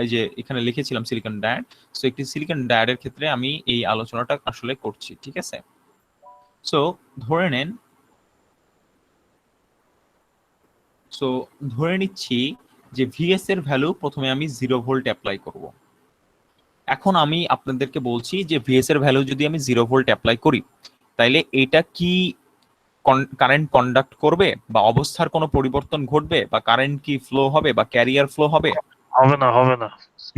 এই যে এখানে লিখেছিলাম সিলিকন ডায়োড। সো একটি সিলিকন ডায়োডের ক্ষেত্রে আমি এই আলোচনাটা আসলে করছি, ঠিক আছে। সো ধরে নেন, ধরে নিচ্ছি যে ভিএস এর ভ্যালু প্রথমে আমি 0 ভোল্ট অ্যাপ্লাই করব। এখন আমি আপনাদেরকে বলছি যে ভিএস এর ভ্যালু যদি আমি 0 ভোল্ট অ্যাপ্লাই করি, তাইলে এটা কি কারেন্ট কন্ডাক্ট করবে, বা অবস্থার কোনো পরিবর্তন ঘটবে, বা কারেন্ট কি ফ্লো হবে, বা ক্যারিয়ার ফ্লো হবে? হবে না, হবে না,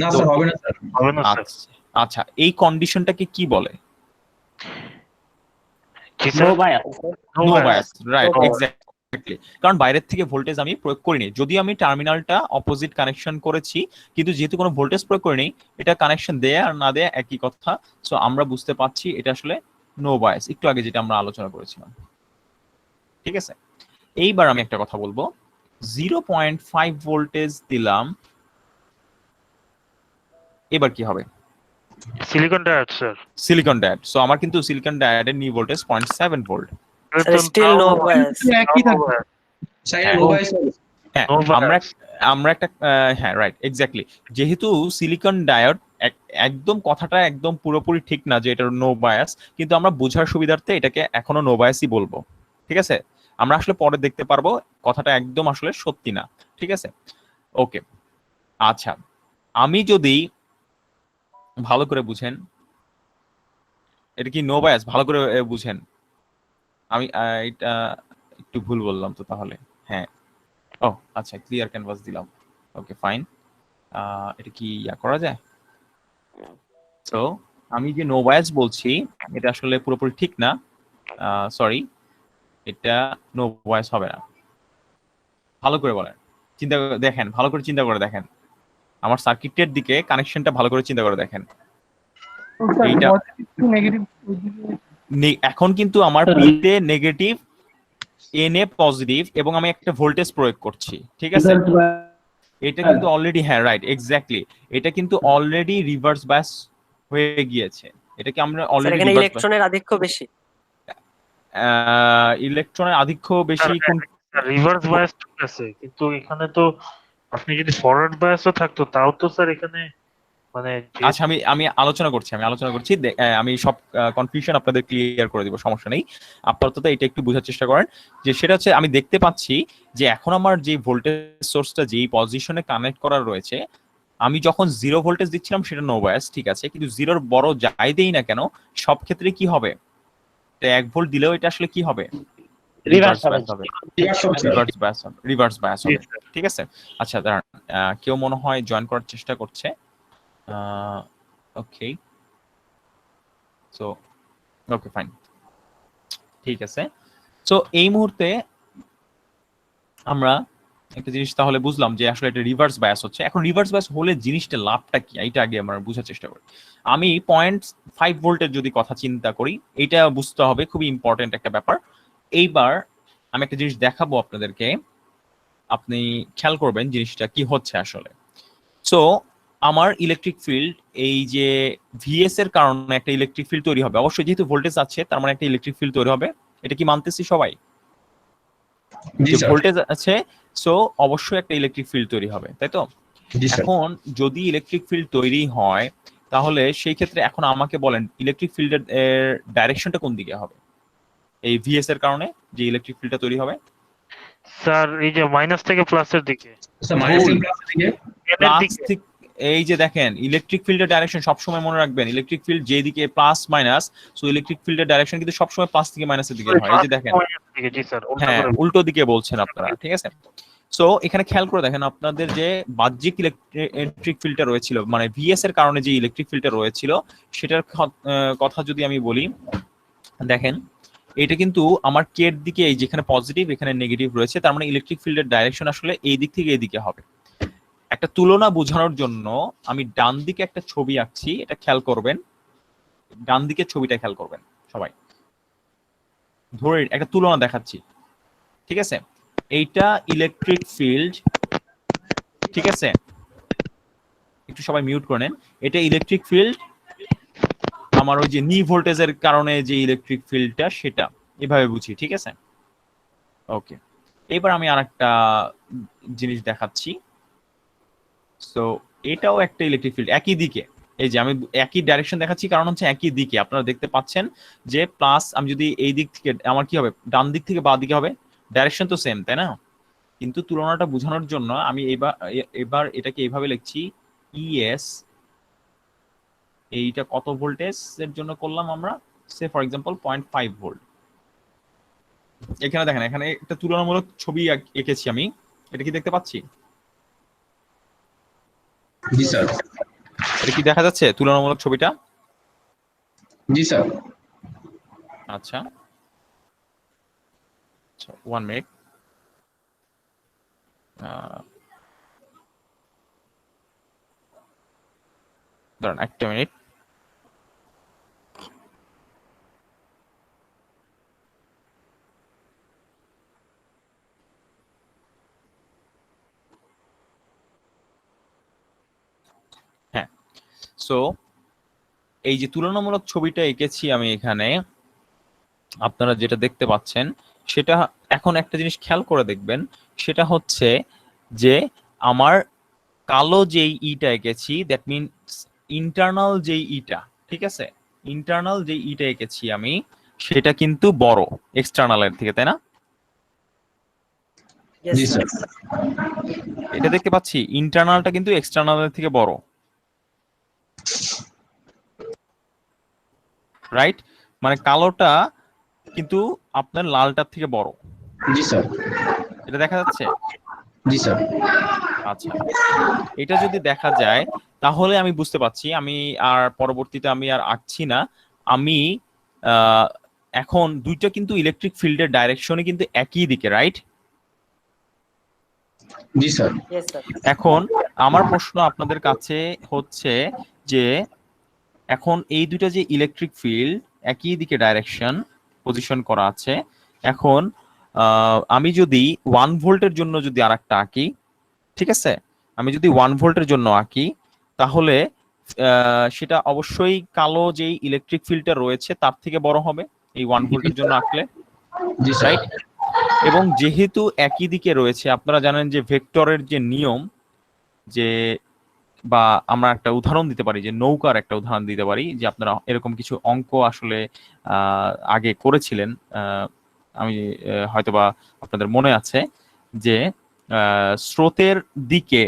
না তো স্যার, হবে না স্যার। হবে না স্যার। আচ্ছা, এই কন্ডিশনটাকে কি বলে? জি sir. No bias. No bias। Bias, right, No bias। Exactly. কারণ বাইরের থেকে ভোল্টেজ আমি প্রয়োগ করিনি, যদি আমি টার্মিনালটা অপোজিট কানেকশন করেছি, কিন্তু যেহেতু কোনো ভোল্টেজ প্রয়োগ করিনি, এটা কানেকশন দেয়া আর না দেয়া একই কথা। সো আমরা বুঝতে পারছি এটা আসলে নো বায়াস, একটু আগে যেটা আমরা আলোচনা করেছিলাম, ঠিক আছে। এইবার আমি একটা কথা বলবো, 0.5 ভোল্টেজ দিলাম, এবার কি হবে? Silicon diode sir. Silicon diode. So আমার কিন্তু সিলিকন ডায়োডের knee voltage 0.7 volt. Still no bias. একই থাকবে স্যার, হ্যাঁ। No bias. হ্যাঁ, No bias। আমরা একটা হ্যাঁ, রাইট, এক্স্যাক্টলি। যেহেতু সিলিকন ডায়োড, একদম কথাটা একদম পুরোপুরি ঠিক না যে এটা নো বায়াস, কিন্তু আমরা বোঝার সুবিধার্থে এটাকে এখনো নো বায়াসই বলবো, ঠিক আছে। আমরা আসলে পরে দেখতে পারবো কথাটা একদম আসলে সত্যি না, ঠিক আছে। ওকে, আচ্ছা, আমি যদি ভালো করে বুঝেন, এটা কি নো বায়াস, ভালো করে বুঝেন। আমি এটা একটু ভুল বললাম তো তাহলে। হ্যাঁ, ও আচ্ছা, ক্লিয়ার ক্যানভাস দিলাম। ওকে, ফাইন। এটা কি করা যায়? তো আমি যে নো বায়াস বলছি, এটা আসলে পুরোপুরি ঠিক না, সরি, এটা নো বায়াস হবে না। ভালো করে বলেন, চিন্তা করে দেখেন, ভালো করে চিন্তা করে দেখেন, আমার সার্কিটের দিকে কানেকশনটা ভালো করে চিন্তা করে দেখেন। এইটা এখন কিন্তু আমার পিতে নেগেটিভ, এনে পজিটিভ, এবং আমি একটা ভোল্টেজ প্রয়োগ করছি, ঠিক আছে। এটা কিন্তু অলরেডি, হ্যাঁ রাইট, এক্স্যাক্টলি, এটা কিন্তু অলরেডি রিভার্স বায়াস হয়ে গিয়েছে। এটাকে আমরা স্যার অলরেডি এখানে রিভার্স, ইলেকট্রনের আধিক্য বেশি। ইলেকট্রনের আধিক্য বেশি কোন? রিভার্স বায়াস ঠিক আছে, কিন্তু এখানে তো আপনি যদি ফরওয়ার্ড বায়াসও থাকতো তাও তো স্যার এখানে মানে আচ্ছা, আমি আলোচনা করছি, আমি সব কনফিউশন আপনাদের ক্লিয়ার করে দিব, সমস্যা নেই। আপাতত এটা একটু বোঝার চেষ্টা করেন, যে সেটা হচ্ছে আমি দেখতে পাচ্ছি যে এখন আমার যে ভোল্টেজ সোর্সটা যেই পজিশনে কানেক্ট করা রয়েছে, আমি যখন 0 ভোল্টেজ দিচ্ছিলাম সেটা নো বায়াস, ঠিক আছে, কিন্তু 0-র বড় যাই দেই না কেন, সব ক্ষেত্রে কি হবে? 1 ভোল্ট দিলেও এটা আসলে কি হবে? রিভার্স হবে। বায়াস হবে, রিভার্স হবে স্যার। রিভার্স বায়াস জি হবে। স্যার। ঠিক আছে, আচ্ছা দাঁড়ান, কেউ মনে হয় জয়েন করার চেষ্টা করছে। ওকে, সো ওকে ফাইন, ঠিক আছে। সো এই মুহূর্তে আমরা একটা জিনিস তাহলে বুঝলাম যে আসলে এটা রিভার্স বায়াস হচ্ছে। এখন রিভার্স বায়াস হলে জিনিসটা লাভটা কি, এইটা আগে আমরা বোঝার চেষ্টা করি। আমি 0.5 ভোল্টের যদি কথা চিন্তা করি, এটা বুঝতে হবে, খুবই ইম্পর্টেন্ট একটা ব্যাপার। এইবার আমি একটা জিনিস দেখাবো আপনাদেরকে, আপনি খেয়াল করবেন জিনিসটা কি হচ্ছে আসলে। সো আমার ইলেকট্রিক ফিল্ড, এই যে ভিএস এর কারণে একটা ইলেকট্রিক ফিল্ড তৈরি হবে, অবশ্যই যেহেতু ভোল্টেজ আছে তার মানে একটা ইলেকট্রিক ফিল্ড তৈরি হবে, এটা কি মানতেছি সবাই? জি যে স্যার। ভোল্টেজ আছে, সো অবশ্যই একটা ইলেকট্রিক ফিল্ড তৈরি হবে, তাই তো? জি স্যার। এখন যদি ইলেকট্রিক ফিল্ড তৈরি হয়, তাহলে সেই ক্ষেত্রে এখন আমাকে বলেন ইলেকট্রিক ফিল্ডের ডাইরেকশনটা কোন দিকে হবে? এই ভিএস এর কারণে যে ইলেকট্রিক ফিল্ডটা তৈরি হবে, স্যার এই যে মাইনাস থেকে প্লাসের দিকে, স্যার মাইনাস থেকে প্লাস দিকে। এর প্লাস দিকে। থেকে, এই যে দেখেন ইলেকট্রিক ফিল্ডের ডাইরেকশন সবসময় মনে রাখবেন, ইলেকট্রিক ফিল্ড যেদিকে প্লাস মাইনাস, সো ইলেকট্রিক ফিল্ডের ডাইরেকশন কিন্তু সবসময় প্লাস থেকে মাইনাসের দিকে হয়। এই যে দেখেন, মাইনাসের দিকে, জি স্যার, উল্টা হ্যাঁ করে। উল্টো দিকে বলছেন আপনারা, ঠিক আছে। সো এখানে খেয়াল করে দেখেন, আপনাদের যে বাহ্যিক ইলেকট্রিক ফিল্ডটা রয়েছিল, মানে ভিএস এর কারণে যে ইলেকট্রিক ফিল্ডটা রয়েছিল, সেটার কথা যদি আমি বলি, দেখেন এটা কিন্তু আমার কে এর দিকে, এই যেখানে পজিটিভ এখানে নেগেটিভ রয়েছে, তার মানে ইলেকট্রিক ফিল্ডের ডাইরেকশন আসলে এই দিক থেকে এই দিকে হবে। একটা তুলনা বোঝানোর জন্য আমি ডান দিকে একটা ছবি আঁকছি, এটা খেয়াল করবেন, ডান দিকের ছবিটা খেয়াল করবেন সবাই, ধরে একটা তুলনা দেখাচ্ছি, ঠিক আছে। এইটা ইলেকট্রিক ফিল্ড, ঠিক আছে, একটু সবাই মিউট করে নেন। এটা ইলেকট্রিক ফিল্ড, আমার ওই যে নি ভোল্টেজের কারণে যে ইলেকট্রিক ফিল্ডটা, সেটা এভাবে বুঝি, ঠিক আছে। ওকে, এবার আমি আরেকটা জিনিস দেখাচ্ছি। সো এটাও একটা ইলেকট্রিক ফিল্ড, একই দিকে, এই যে আমি একই ডাইরেকশন দেখাচ্ছি, কারণ হচ্ছে একই দিকে আপনারা দেখতে পাচ্ছেন যে প্লাস, আমি যদি এই দিক থেকে, আমার কি হবে, ডান দিক থেকে বাঁ দিকে হবে, ডাইরেকশন তো সেম, তাই না? কিন্তু তুলনাটা বোঝানোর জন্য আমি এবার এটাকে এইভাবে লিখছি, ইএস, এইটা কত ভোল্টেজ এর জন্য করলাম আমরা, সে ফর এক্সাম্পল 0.5 ভোল্ট। এখানে দেখেন, এখানে একটা তুলনামূলক ছবি এঁকেছি আমি, এটা কি দেখতে পাচ্ছি? জি স্যার। এটা কি দেখা যাচ্ছে তুলনামূলক ছবিটা? জি স্যার। আচ্ছা, 1 মিনিট, দাঁড়ান একটা মিনিট। হ্যাঁ, সো এই যে তুলনামূলক ছবিটা এঁকেছি আমি এখানে, আপনারা যেটা দেখতে পাচ্ছেন সেটা, এখন একটা জিনিস খেয়াল করে দেখবেন, সেটা হচ্ছে যে আমার কালো যেই ইটা এঁকেছি, দ্যাট মিনস ইন্টারনাল যেই ইটা, ঠিক আছে, ইন্টারনাল যেই ইটা এঁকেছি আমি, সেটা কিন্তু বড় এক্সটার্নালের থেকে, তাই না? Yes, জি sir. স্যার। এটা দেখতে পাচ্ছি ইন্টারনালটা কিন্তু এক্সটার্নালের থেকে বড়, রাইট? মানে কালোটা কিন্তু আপনার লালটার থেকে বড়, জি স্যার। এটা দেখা যাচ্ছে? জি স্যার। আচ্ছা, এটা যদি দেখা যায় তাহলে আমি বুঝতে পারছি, আমি আর পরবর্তীতে আমি আর আঁকছি না, আমি এখন দুইটা কিন্তু ইলেকট্রিক ফিল্ডের ডাইরেকশনে কিন্তু একই দিকে, রাইট? জি স্যার। Yes, sir. এখন আমার প্রশ্ন আপনাদের কাছে হচ্ছে যে, এখন এই দুইটা যে ইলেকট্রিক ফিল্ড একই দিকে ডাইরেকশন পজিশন করা আছে, এখন আমি যদি 1 ভোল্টের জন্য যদি আরেকটা আঁকি, ঠিক আছে, আমি যদি 1 ভোল্টের জন্য আঁকি, তাহলে সেটা অবশ্যই কালো যেই ইলেকট্রিক ফিল্ডটা রয়েছে তার থেকে বড় হবে এই 1 ভোল্টের জন্য আঁকলে, জি স্যার। রাইট? এবং যেহেতু একই দিকে রয়েছে, আপনারা জানেন যে ভেক্টরের যে নিয়ম, যে বা আমরা একটা উদাহরণ দিতে পারি, যে নৌকার একটা উদাহরণ দিতে পারি, যে আপনারা এরকম কিছু অঙ্ক আসলে আগে করেছিলেন, আমি হয়তোবা আপনাদের মনে আছে, যে স্রোতের দিকে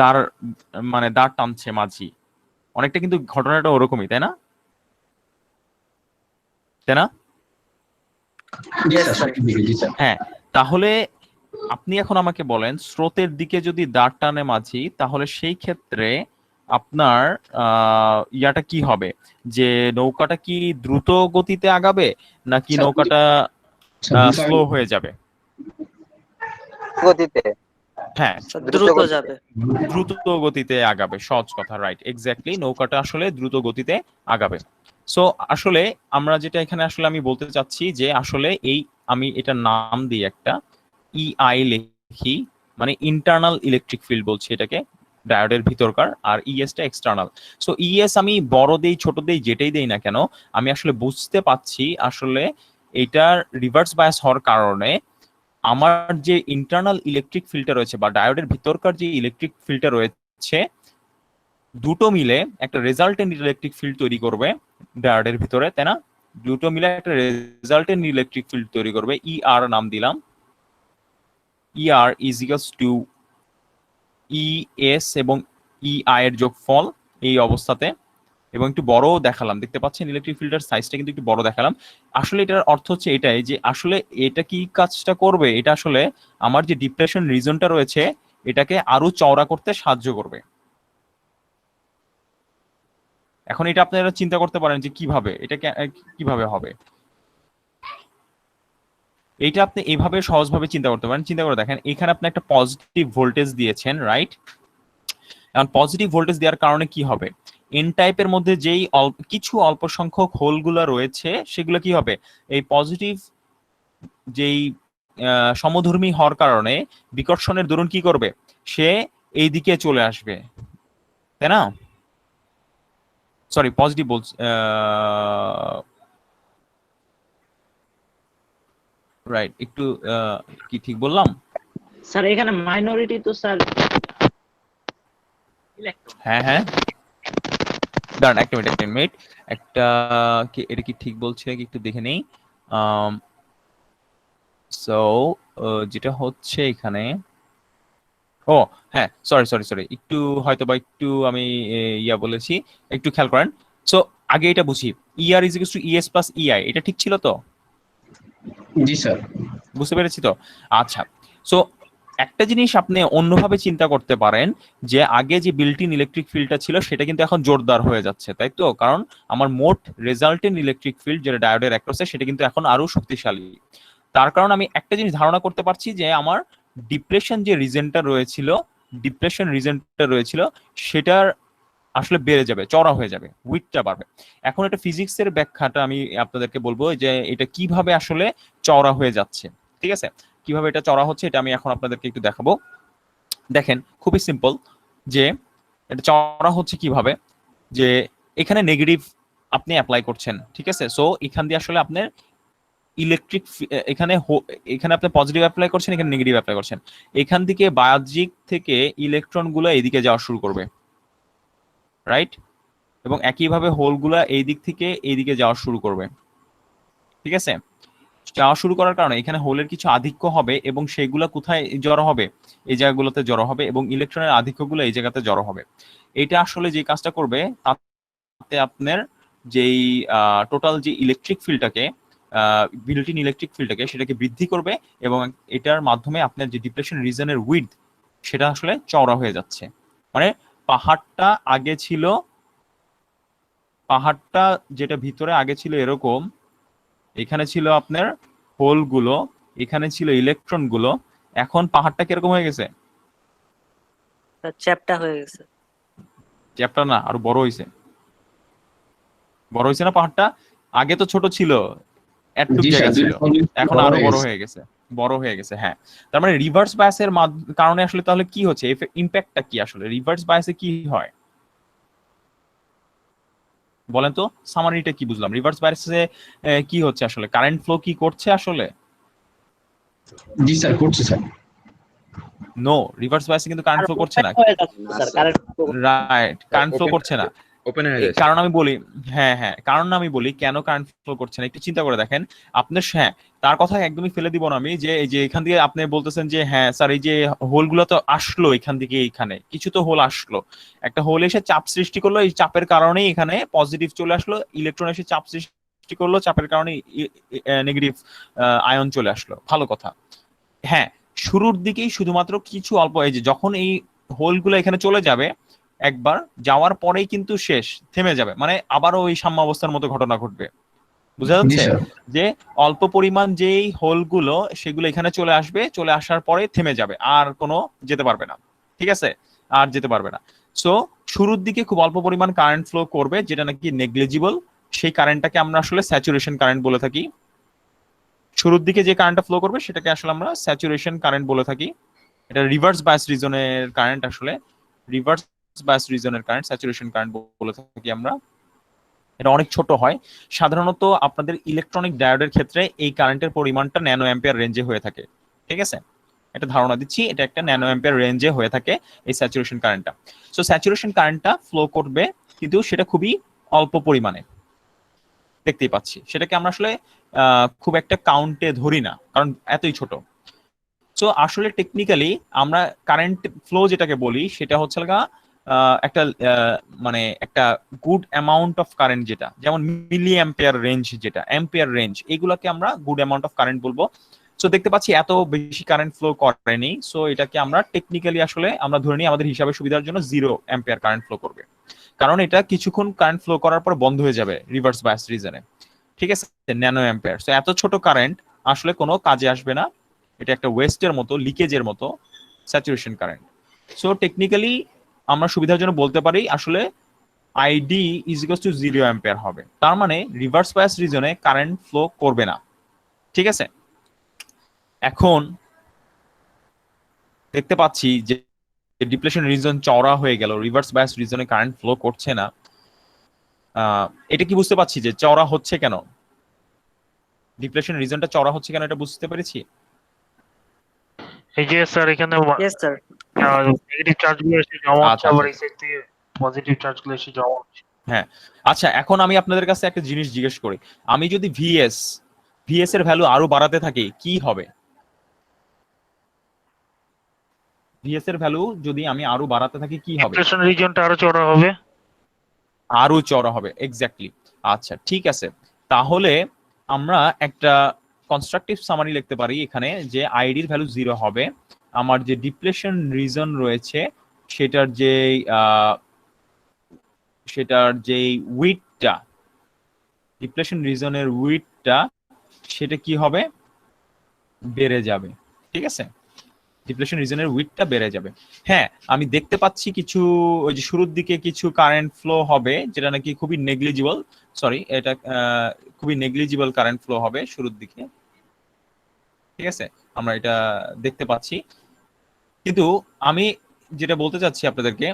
দাঁড়, মানে দাঁড় টানছে মাঝি, অনেকটা কিন্তু ঘটনাটা ওরকমই, তাই না? তাই না? জি Yes, স্যার sir. সঠিক দিকে জি স্যার হ্যাঁ, তাহলে আপনি এখন আমাকে বলেন স্রোতের দিকে যদি দাঁড় টানে মাঝি তাহলে সেই ক্ষেত্রে আপনার ইয়াটা কি হবে, যে নৌকাটা কি দ্রুত গতিতে আগাবে নাকি স্যার, নৌকাটা স্যার স্লো হয়ে যাবে? গতিতে হ্যাঁ, Sir, দ্রুত দ্রুত গতিতে। যাবে। দ্রুত গতিতে আগাবে, সহজ কথা, রাইট, এক্স্যাক্টলি, নৌকাটা আসলে দ্রুত গতিতে আগাবে। সো আসলে আমরা যেটা এখানে আসলে আমি বলতে চাচ্ছি যে আসলে আমি এটার নাম দিই একটা ইআই লিখি, মানে ইন্টারনাল ইলেকট্রিক ফিল্ড বলছি এটাকে, ডায়োডের ভিতরকার, আর ইএসটা এক্সটার্নাল। সো ইএস আমি বড় দেই ছোট দেই যেটাই দেই না কেন, আমি আসলে বুঝতে পাচ্ছি আসলে এটার রিভার্স বায়াস হওয়ার কারণে আমার যে ইন্টারনাল ইলেকট্রিক ফিল্ডটা রয়েছে বা ডায়োডের ভিতরকার যে ইলেকট্রিক ফিল্ডটা রয়েছে, দুটো মিলে একটা রেজাল্টেন্ট ইলেকট্রিক ফিল্ড তৈরি করবে ডায়োডের ভিতরে, তাই না? দুটো মিলে একটা রেজাল্টেন্ট ইলেকট্রিক ফিল্ড তৈরি করবে, ইআর নাম দিলাম। ER is equals to ES এবং ইআই এর যোগফল এই অবস্থাতে, এবং একটু বড় দেখালাম, দেখতে পাচ্ছেন ইলেকট্রিক ফিল্ডের সাইজটা কিন্তু একটু বড় দেখালাম। আসলে এটার অর্থ হচ্ছে এটাই যে আসলে এটা কি কাজটা করবে, এটা আসলে আমার যে ডিপ্রেশন রিজনটা রয়েছে এটাকে আরো চওড়া করতে সাহায্য করবে। এখন এটা আপনারা চিন্তা করতে পারেন যে কিভাবে এটা কিভাবে হবে। এইটা আপনি এইভাবে সহজভাবে চিন্তা করতে পারেন। চিন্তা করে দেখেন, এখানে আপনি একটা পজিটিভ ভোল্টেজ দিয়েছেন, রাইট? এখন পজিটিভ ভোল্টেজ দেওয়ার কারণে কি হবে, এন টাইপের মধ্যে যেই কিছু অল্প সংখ্যক হোলগুলো রয়েছে সেগুলো কি হবে, এই পজিটিভ যেই সমধর্মী হওয়ার কারণে বিকর্ষণের দরুন কি করবে, সে এই দিকে চলে আসবে, তাই না? সরি, পজিটিভ বলছি, রাইট, একটু কি ঠিক বললাম? স্যার এখানে মাইনরিটি তো স্যার হ্যাঁ হ্যাঁ, দাঁড়ান একটা মিনিট একটা, এটা কি ঠিক বলছে নাকি একটু দেখে নেই। সো যেটা হচ্ছে এখানে, ও হ্যাঁ, সরি একটু হয়তো বা একটু আমি ইয়া বলেছি, একটু খেয়াল করেন। সো আগে এটা বুঝি, ER is equals to ES plus EI, এটা ঠিক ছিল তো? জি স্যার বুঝতে পেরেছি তো? আচ্ছা, সো একটা জিনিস আপনি অন্যভাবে চিন্তা করতে পারেন যে আগে যে বিল্ট ইন ইলেকট্রিক ফিল্ডটা ছিল সেটা কিন্তু এখন জোরদার হয়ে যাচ্ছে, তাই তো? কারণ আমার মোট রেজাল্টেন্ট ইলেকট্রিক ফিল্ড যেটা ডায়োডের অ্যাক্রসে সেটা কিন্তু এখন আরো শক্তিশালী। তার কারণ আমি একটা জিনিস ধারণা করতে পারছি যে আমার ডিপ্রেশন রিজনটা রয়েছিল সেটার আসলে বেড়ে যাবে, চড়া হয়ে যাবে, উইডটা বাড়বে। এখন এটা ফিজিক্সের ব্যাখ্যাটা আমি আপনাদেরকে বলবো যে এটা কিভাবে আসলে চওড়া হয়ে যাচ্ছে, ঠিক আছে? কিভাবে এটা চড়া হচ্ছে এটা আমি এখন আপনাদেরকে একটু দেখাবো। দেখেন, খুবই সিম্পল, যে এটা চড়া হচ্ছে কিভাবে, যে এখানে নেগেটিভ আপনি অ্যাপ্লাই করছেন, ঠিক আছে? সো এখান দিয়ে আসলে আপনার ইলেকট্রিক, এখানে আপনি পজিটিভ অ্যাপ্লাই করছেন, এখানে নেগেটিভ অ্যাপ্লাই করছেন, এখান থেকে বাহ্যিক থেকে ইলেকট্রন গুলো এইদিকে যাওয়া শুরু করবে, রাইট? এবং একইভাবে হোলগুলা এই দিক থেকে এইদিকে যাওয়া শুরু করবে, ঠিক আছে? যাওয়া শুরু করার কারণে এখানে হোলের কিছু আধিক্য হবে এবং সেগুলো কোথায় জড়ো হবে, এই জায়গাগুলোতে জড়ো হবে, এবং ইলেকট্রনের আধিক্যগুলো এই জায়গাতে জড়ো হবে। এটা আসলে যে কাজটা করবে তাতে আপনার যেই টোটাল যে ইলেকট্রিক ফিল্ডটাকে, বিল্ট ইন ইলেকট্রিক ফিল্ডটাকে, সেটাকে বৃদ্ধি করবে, এবং এটার মাধ্যমে আপনার যে ডিপ্রেশন রিজনের উইডথ সেটা আসলে চওড়া হয়ে যাচ্ছে। মানে পাহাড়টা যেটা ভিতরে আগে ছিল এরকম, এখানে ছিল আপনার হোলগুলো, এখানে ছিল ইলেকট্রন গুলো, এখন পাহাড়টা কিরকম হয়ে গেছে? চ্যাপ্টা হয়ে গেছে। চ্যাপ্টার না, আরো বড় হয়েছে না পাহাড়টা? আগে তো ছোট ছিল, এতটুক জি জায়গা স্যার ছিল, এখন আরো বড় হয়ে গেছে। হ্যাঁ, তার মানে রিভার্স বায়াসের কারণে আসলে তাহলে কি হচ্ছে, ইম্প্যাক্টটা কি আসলে, রিভার্স বায়াসে কি হয় বলেন তো? সামারিটা কি বুঝলাম, রিভার্স বায়াসে কি হচ্ছে আসলে, কারেন্ট ফ্লো কি করছে আসলে? জি স্যার করছি স্যার নো, রিভার্স বায়াসে কিন্তু কারেন্ট ফ্লো করছে না, হয়ে যাচ্ছে sir current right, current flow করছে না। ওপেন হয়ে গেছে। কারণ আমি বলি, হ্যাঁ, কারণ আমি বলি কেন কারেন্ট ফ্লো করছে না, একটু চিন্তা করে দেখেন আপনার। হ্যাঁ, তার কথা একদমই ফেলে দিব না আমি, যে এই যে এখান থেকে আপনি বলতেছেন যে হ্যাঁ স্যার এই যে হোলগুলো তো আসলো এখান থেকে, এইখানে কিছু তো হোল আসলো, একটা হোল এসে চাপ সৃষ্টি করলো, এই চাপের কারণেই এখানে পজিটিভ চলে আসলো, ইলেকট্রন এসে চাপ সৃষ্টি সৃষ্টি করলো, চাপের কারণে নেগেটিভ আয়ন চলে আসলো, ভালো কথা। হ্যাঁ, শুরুর দিকেই শুধুমাত্র কিছু অল্প, এই যে যখন এই হোলগুলো এখানে চলে যাবে, একবার যাওয়ার পরেই কিন্তু শেষ, থেমে যাবে, মানে আবারও ওই সাম্যাবস্থার মতো ঘটনা ঘটবে। বুঝা জি যাচ্ছে স্যার। যে অল্প পরিমাণ যেই হোলগুলো সেগুলো এখানে চলে আসবে, চলে আসার পরে থেমে যাবে, আর কোনো যেতে পারবে না। ঠিক আছে, আর যেতে পারবে না। সো শুরুর দিকে খুব অল্প পরিমাণ কারেন্ট ফ্লো করবে, যেটা নাকি নেগলিজিবল, সেই কারেন্টটাকে আমরা আসলে স্যাচুরেশন কারেন্ট বলে থাকি। শুরুর দিকে যে কারেন্টটা ফ্লো করবে সেটাকে আসলে আমরা স্যাচুরেশন কারেন্ট বলে থাকি। এটা রিভার্স বায়াস রিজনের কারেন্ট, আসলে রিভার্স বায়াস রিজনের কারেন্ট স্যাচুরেশন কারেন্ট বলে থাকি আমরা। এটা অনেক ছোট হয়, সাধারণত আপনাদের ইলেকট্রনিক ডায়োডের ক্ষেত্রে এই কারেন্টের পরিমাণটা ন্যানো অ্যাম্পিয়ার রেঞ্জে হয়ে থাকে। ঠিক আছে, এটা ধারণা দিচ্ছি, এটা একটা ন্যানো অ্যাম্পিয়ার রেঞ্জে হয়ে থাকে এই স্যাচুরেশন কারেন্টটা। সো স্যাচুরেশন কারেন্টটা ফ্লো করবে, কিন্তু সেটা খুবই অল্প পরিমাণে, দেখতেই পাচ্ছি। সেটাকে আমরা আসলে খুব একটা কাউন্টে ধরি না, কারণ এতই ছোট। সো আসলে টেকনিক্যালি আমরা কারেন্ট ফ্লো যেটাকে বলি সেটা হচ্ছে একটা মানে একটা গুড অ্যামাউন্ট অফ কারেন্ট, যেটা যেমন মিলি অ্যাম্পিয়ার রেঞ্জ, যেটা অ্যাম্পিয়ার রেঞ্জ, এগুলোকে আমরা গুড অ্যামাউন্ট অফ কারেন্ট বলবো। সো দেখতে পাচ্ছি এত বেশি কারেন্ট ফ্লো করেনি, সো এটাকে আমরা টেকনিক্যালি আসলে আমরা ধরে নিই আমাদের হিসাবে সুবিধার জন্য 0 অ্যাম্পিয়ার কারেন্ট ফ্লো করবে, কারণ এটা কিছুক্ষণ কারেন্ট ফ্লো করার পর বন্ধ হয়ে যাবে রিভার্স বায়াস রিজনে। ঠিক আছে, ন্যানো অ্যাম্পিয়ার। সো এত ছোট কারেন্ট আসলে কোনো কাজে আসবে না, এটা একটা ওয়েস্টের মতো, লিকেজের মতো স্যাচুরেশন কারেন্ট। সো টেকনিক্যালি আমরা সুবিধার জন্য বলতে পারি আসলে ID is equals two 0 ampere হবে, তার মানে রিভার্স বায়াস রিজনে কারেন্ট ফ্লো করবে না। ঠিক আছে, এখন দেখতে পাচ্ছি যে ডিপ্লেশন রিজন চওড়া হয়ে গেল, রিভার্স বায়াস রিজনে কারেন্ট ফ্লো করছে না। এটা কি বুঝতে পাচ্ছি যে চওড়া হচ্ছে কেন, ডিপ্লেশন রিজনটা চওড়া হচ্ছে কেন, এটা বুঝতে পেরেছি। এই যে স্যার এখানে ইয়েস স্যার। নেগেটিভ চার্জগুলো এসে জমা হচ্ছে, আচ্ছা আবার আচ্ছা, এই সাইড থেকে পজিটিভ চার্জগুলো এসে জমা হচ্ছে। হ্যাঁ। আচ্ছা, এখন আমি আপনাদের কাছে একটা জিনিস জিজ্ঞেস করি, আমি যদি ভিএস এর ভ্যালু আরো বাড়াতে থাকি কি হবে? ভিএস এর ভ্যালু যদি আমি আরো বাড়াতে থাকি কি হবে? ডিপ্রেশন রিজিয়নটা আরো চড়া হবে। আরো চড়া হবে, এক্স্যাক্টলি। আচ্ছা ঠিক আছে, তাহলে আমরা একটা কনস্ট্রাকটিভ সামারি লিখতে পারি এখানে, যে আইডির ভ্যালু 0 হবে, আমার যে ডিপ্লেশন রিজন রয়েছে সেটার যেই উইডটা, ডিপ্লেশন রিজনের উইডটা, সেটা কি হবে? বেড়ে যাবে। ঠিক আছে, ডিপ্লেশন রিজনের উইডটা বেড়ে যাবে। হ্যাঁ, আমি দেখতে পাচ্ছি কিছু ওই যে শুরুর দিকে কিছু কারেন্ট ফ্লো হবে, যেটা নাকি খুবই নেগলিজিবল, সরি এটা খুবই নেগলিজিবল কারেন্ট ফ্লো হবে শুরুর দিকে। ঠিক আছে, আমরা এটা দেখতে পাচ্ছি, কিন্তু আমি যেটা বলতে চাচ্ছি আপনাদেরকে,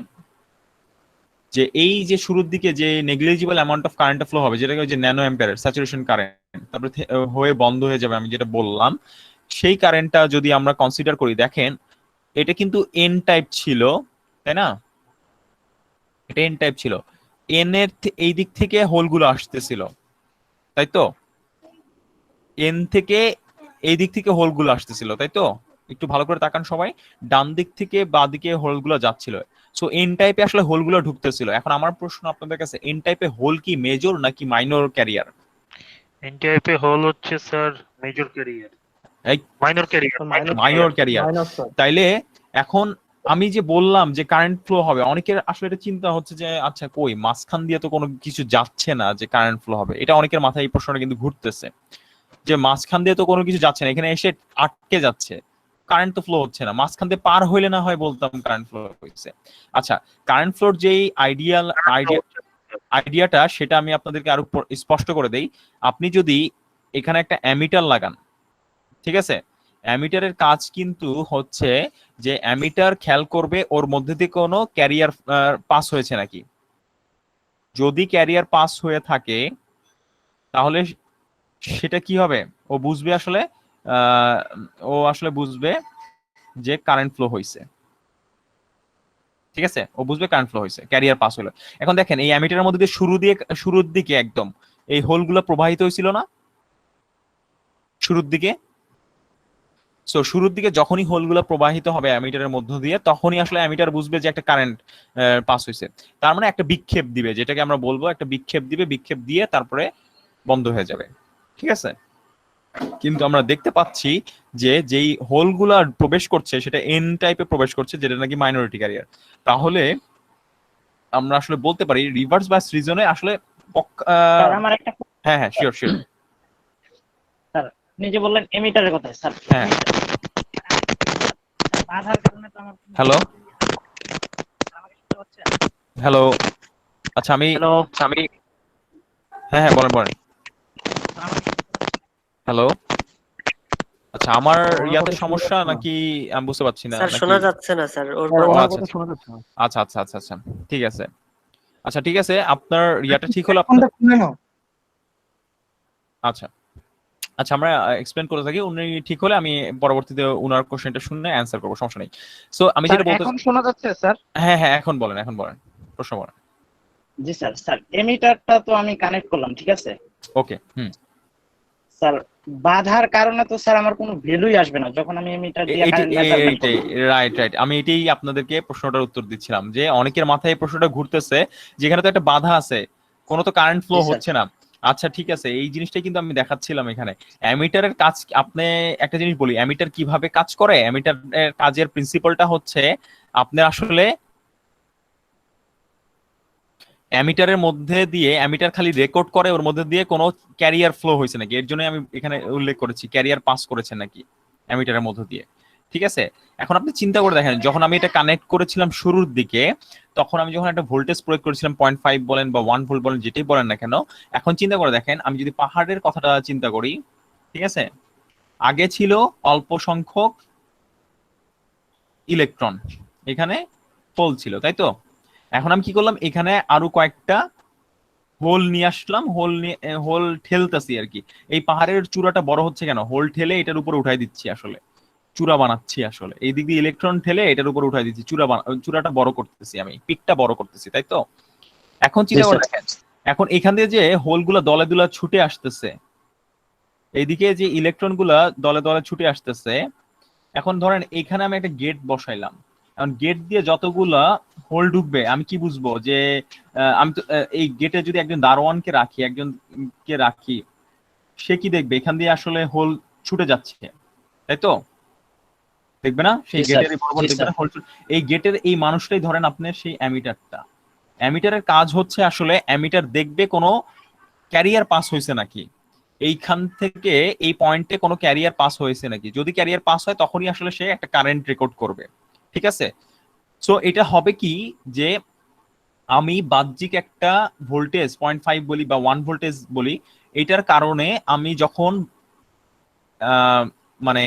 যে এই যে শুরুর দিকে যে negligible amount of current flow হবে, যেটাকে ওই যে ন্যানো অ্যাম্পিয়ার স্যাচুরেশন কারেন্ট, তারপরে হয়ে বন্ধ হয়ে যাবে, আমি যেটা বললাম, সেই কারেন্টটা যদি আমরা কনসিডার করি, দেখেন এটা কিন্তু এন টাইপ ছিল, তাই না? এটা এন টাইপ ছিল, এন এর এই দিক থেকে হোলগুলো আসতেছিল, তাই তো? এন থেকে এই দিক থেকে হোলগুলো আসতেছিল, তাই তো? একটু ভালো করে তাকান সবাই, ডান দিক থেকে বা দিকে হোলগুলো যাচ্ছিল। সো এন টাইপে আসলে হোলগুলো ঢুকতেছিল। এখন আমার প্রশ্ন আপনাদের কাছে, এন টাইপে হোল কি মেজর নাকি মাইনর ক্যারিয়ার? এন টাইপে হোল হচ্ছে sir major career, minor career, minor career. তাইলে এখন আমি যে বললাম যে কারেন্ট ফ্লো হবে, অনেকের আসলে এটা চিন্তা হচ্ছে যে আচ্ছা কই মাঝখান দিয়ে তো কোনো কিছু যাচ্ছে না যে কারেন্ট ফ্লো হবে, এটা অনেকের মাথায় এই প্রশ্নটা কিন্তু ঘুরতেছে যে মাঝখান দিয়ে তো কোনো কিছু যাচ্ছে না, এখানে এসে আটকে যাচ্ছে, কারেন্ট তো ফ্লো হচ্ছে না, মাঝখান দিয়ে পার হইলে না হয় বলতাম কারেন্ট ফ্লো হয়েছে। আচ্ছা, কারেন্ট ফ্লোর যেই আইডিয়াটা সেটা আমি আপনাদেরকে আরো স্পষ্ট করে দেই। আপনি যদি এখানে একটা অ্যামিটার লাগান, ঠিক আছে, অ্যামিটারের কাজ কিন্তু হচ্ছে যে অ্যামিটার খেয়াল করবে ওর মধ্যে দিয়ে কোনো ক্যারিয়ার পাস হয়েছে নাকি। যদি ক্যারিয়ার পাস হয়ে থাকে তাহলে সেটা কি হবে, ও বুঝবে আসলে বুঝবে যে কারেন্ট ফ্লো হয়েছে। ঠিক আছে, ও বুঝবে কারেন্ট ফ্লো হয়েছে, ক্যারিয়ার পাস হলো। এখন দেখেন এই অ্যামিটারের মধ্যে দিয়ে শুরুর দিকে একদম এই হোলগুলো প্রবাহিত হয়েছিল না শুরুর দিকে? সো শুরুর দিকে যখনই হোলগুলো প্রবাহিত হবে অ্যামিটারের মধ্য দিয়ে, তখনই আসলে অ্যামিটার বুঝবে যে একটা কারেন্ট পাস হয়েছে। তার মানে একটা বিক্ষেপ দিবে, যেটাকে আমরা বলবো একটা বিক্ষেপ দিবে, বিক্ষেপ দিয়ে তারপরে বন্ধ হয়ে যাবে, ঠিক আছে। কিন্তু আমরা দেখতে পাচ্ছি যে যেই হোলগুলা প্রবেশ করছে সেটা এন টাইপে প্রবেশ করছে, যেটা নাকি মাইনরিটি ক্যারিয়ার। তাহলে আমরা আসলে বলতে পারি রিভার্স বায়াস রিজনে আসলে স্যার আমার একটা হ্যাঁ হ্যাঁ শিওর শিওর স্যার আপনি যে বললেন এমিটারের কথা স্যার, হ্যাঁ বাধার কারণে তো আমার হ্যালো আমাকে শুনতে পাচ্ছেন? হ্যালো আচ্ছা আমি হ্যালো হ্যাঁ হ্যাঁ বলেন বলেন হ্যালো আচ্ছা আমার ইয়াতে সমস্যা নাকি আমি বুঝতে পারছি না স্যার নাকি শোনা যাচ্ছে না স্যার, ওর ও, কথা আচ্ছা শোনা যাচ্ছে না। আচ্ছা আচ্ছা আচ্ছা আচ্ছা ঠিক আছে। আচ্ছা ঠিক আছে আপনার ইয়াটা ঠিক হলো আচ্ছা আচ্ছা আমরা এক্সপ্লেন করে থাকি, উনি ঠিক হলে আমি পরবর্তীতে উনার কোশ্চেনটা শুনে অ্যান্সার করবো, সমস্যা নেই। সো আমি যেটা বলতে এখন শোনা যাচ্ছে স্যার? হ্যাঁ হ্যাঁ এখন বলেন প্রশ্ন করেন। জি স্যার, স্যার এমিটারটা তো আমি কানেক্ট করলাম, ঠিক আছে ওকে স্যার। বাধার কারণে তো স্যার আমার কোনো ভ্যালুই আসবে না যখন আমি এমিটার দিয়ে কারেন্ট মেজারমেন্ট করব। রাইট রাইট আমি এটাই আপনাদেরকে প্রশ্নটার উত্তর দিচ্ছিলাম যে অনেকের মাথায় এই প্রশ্নটা ঘুরতেছে যেখানে তো একটা বাধা আছে, কোনো তো কারেন্ট ফ্লো জি, স্যার। হচ্ছে না। আচ্ছা ঠিক আছে এই জিনিসটাই কিন্তু আমি দেখাচ্ছিলাম এখানে। অ্যামিটারের কাজ আপনি একটা জিনিস বলি, অ্যামিটার কিভাবে কাজ করে, অ্যামিটারের কাজের প্রিন্সিপালটা হচ্ছে আপনার আসলে অ্যামিটারের মধ্যে দিয়ে অ্যামিটার খালি রেকর্ড করে ওর মধ্যে দিয়ে কোনো ক্যারিয়ার ফ্লো হয়েছে নাকি, এর জন্য আমি এখানে উল্লেখ করেছি ক্যারিয়ার পাস করেছে নাকি অ্যামিটারের মধ্য দিয়ে, ঠিক আছে। এখন আপনি চিন্তা করে দেখেন যখন আমি এটা কানেক্ট করেছিলাম শুরুর দিকে, তখন আমি যখন একটা ভোল্টেজ প্রয়োগ করেছিলাম 0.5 বলেন বা 1 ভোল্ট বলেন যেটাই বলেন না কেন, এখন চিন্তা করে দেখেন আমি যদি পাহাড়ের কথাটা চিন্তা করি, ঠিক আছে, আগে ছিল অল্প সংখ্যক ইলেকট্রন, এখানে হোল ছিল তাই তো। এখন আমি কি করলাম এখানে আরো কয়েকটা হোল নিয়ে আসলাম, হোল ঠেলতেছি আর কি। এই পাহাড়ের চূড়াটা বড় হচ্ছে কেন, হোল ঠেলে এটার উপরে উঠাই দিচ্ছি, আসলে চূড়া বানাচ্ছি, আসলে এই দিক দিয়ে ইলেকট্রন ঠেলে এটার উপরে উঠাই দিচ্ছি, চূড়াটা বড় করতেছি, আমি পিকটা বড় করতেছি তাই তো। এখন চিন্তা করে দেখেন এখন এখান দিয়ে যে হোলগুলা দলে দলে ছুটে আসতেছে, এইদিকে যে ইলেকট্রন গুলা দলে দলে ছুটে আসতেছে, এখন ধরেন এখানে আমি একটা গেট বসাইলাম, এখন গেট দিয়ে যতগুলা হোল ঢুকবে আমি কি বুঝবো যে আমি তো এই গেটে যদি একজন দারোয়ানকে রাখি, একজনকে রাখি, সে কি দেখবে এখান দিয়ে আসলে হোল ছুটে যাচ্ছে তাই তো, দেখবে না সেই জি, স্যার। গেটের বরাবর জি, দেখবে স্যার। না হোল এই গেটের এই মানুষটাই ধরেন আপনার সেই অ্যামিটারটা, অ্যামিটারের কাজ হচ্ছে আসলে অ্যামিটার দেখবে কোনো ক্যারিয়ার পাস হয়েছে নাকি, এইখান থেকে এই পয়েন্টে কোনো ক্যারিয়ার পাস হয়েছে নাকি, যদি ক্যারিয়ার পাস হয় তখনই আসলে সে একটা কারেন্ট রেকর্ড করবে, ঠিক আছে। সো এটা হবে কি যে আমি বাহ্যিক একটা ভোল্টেজ 0.5 বলি বা 1 ভোল্টেজ বলি, এটার কারণে আমি যখন মানে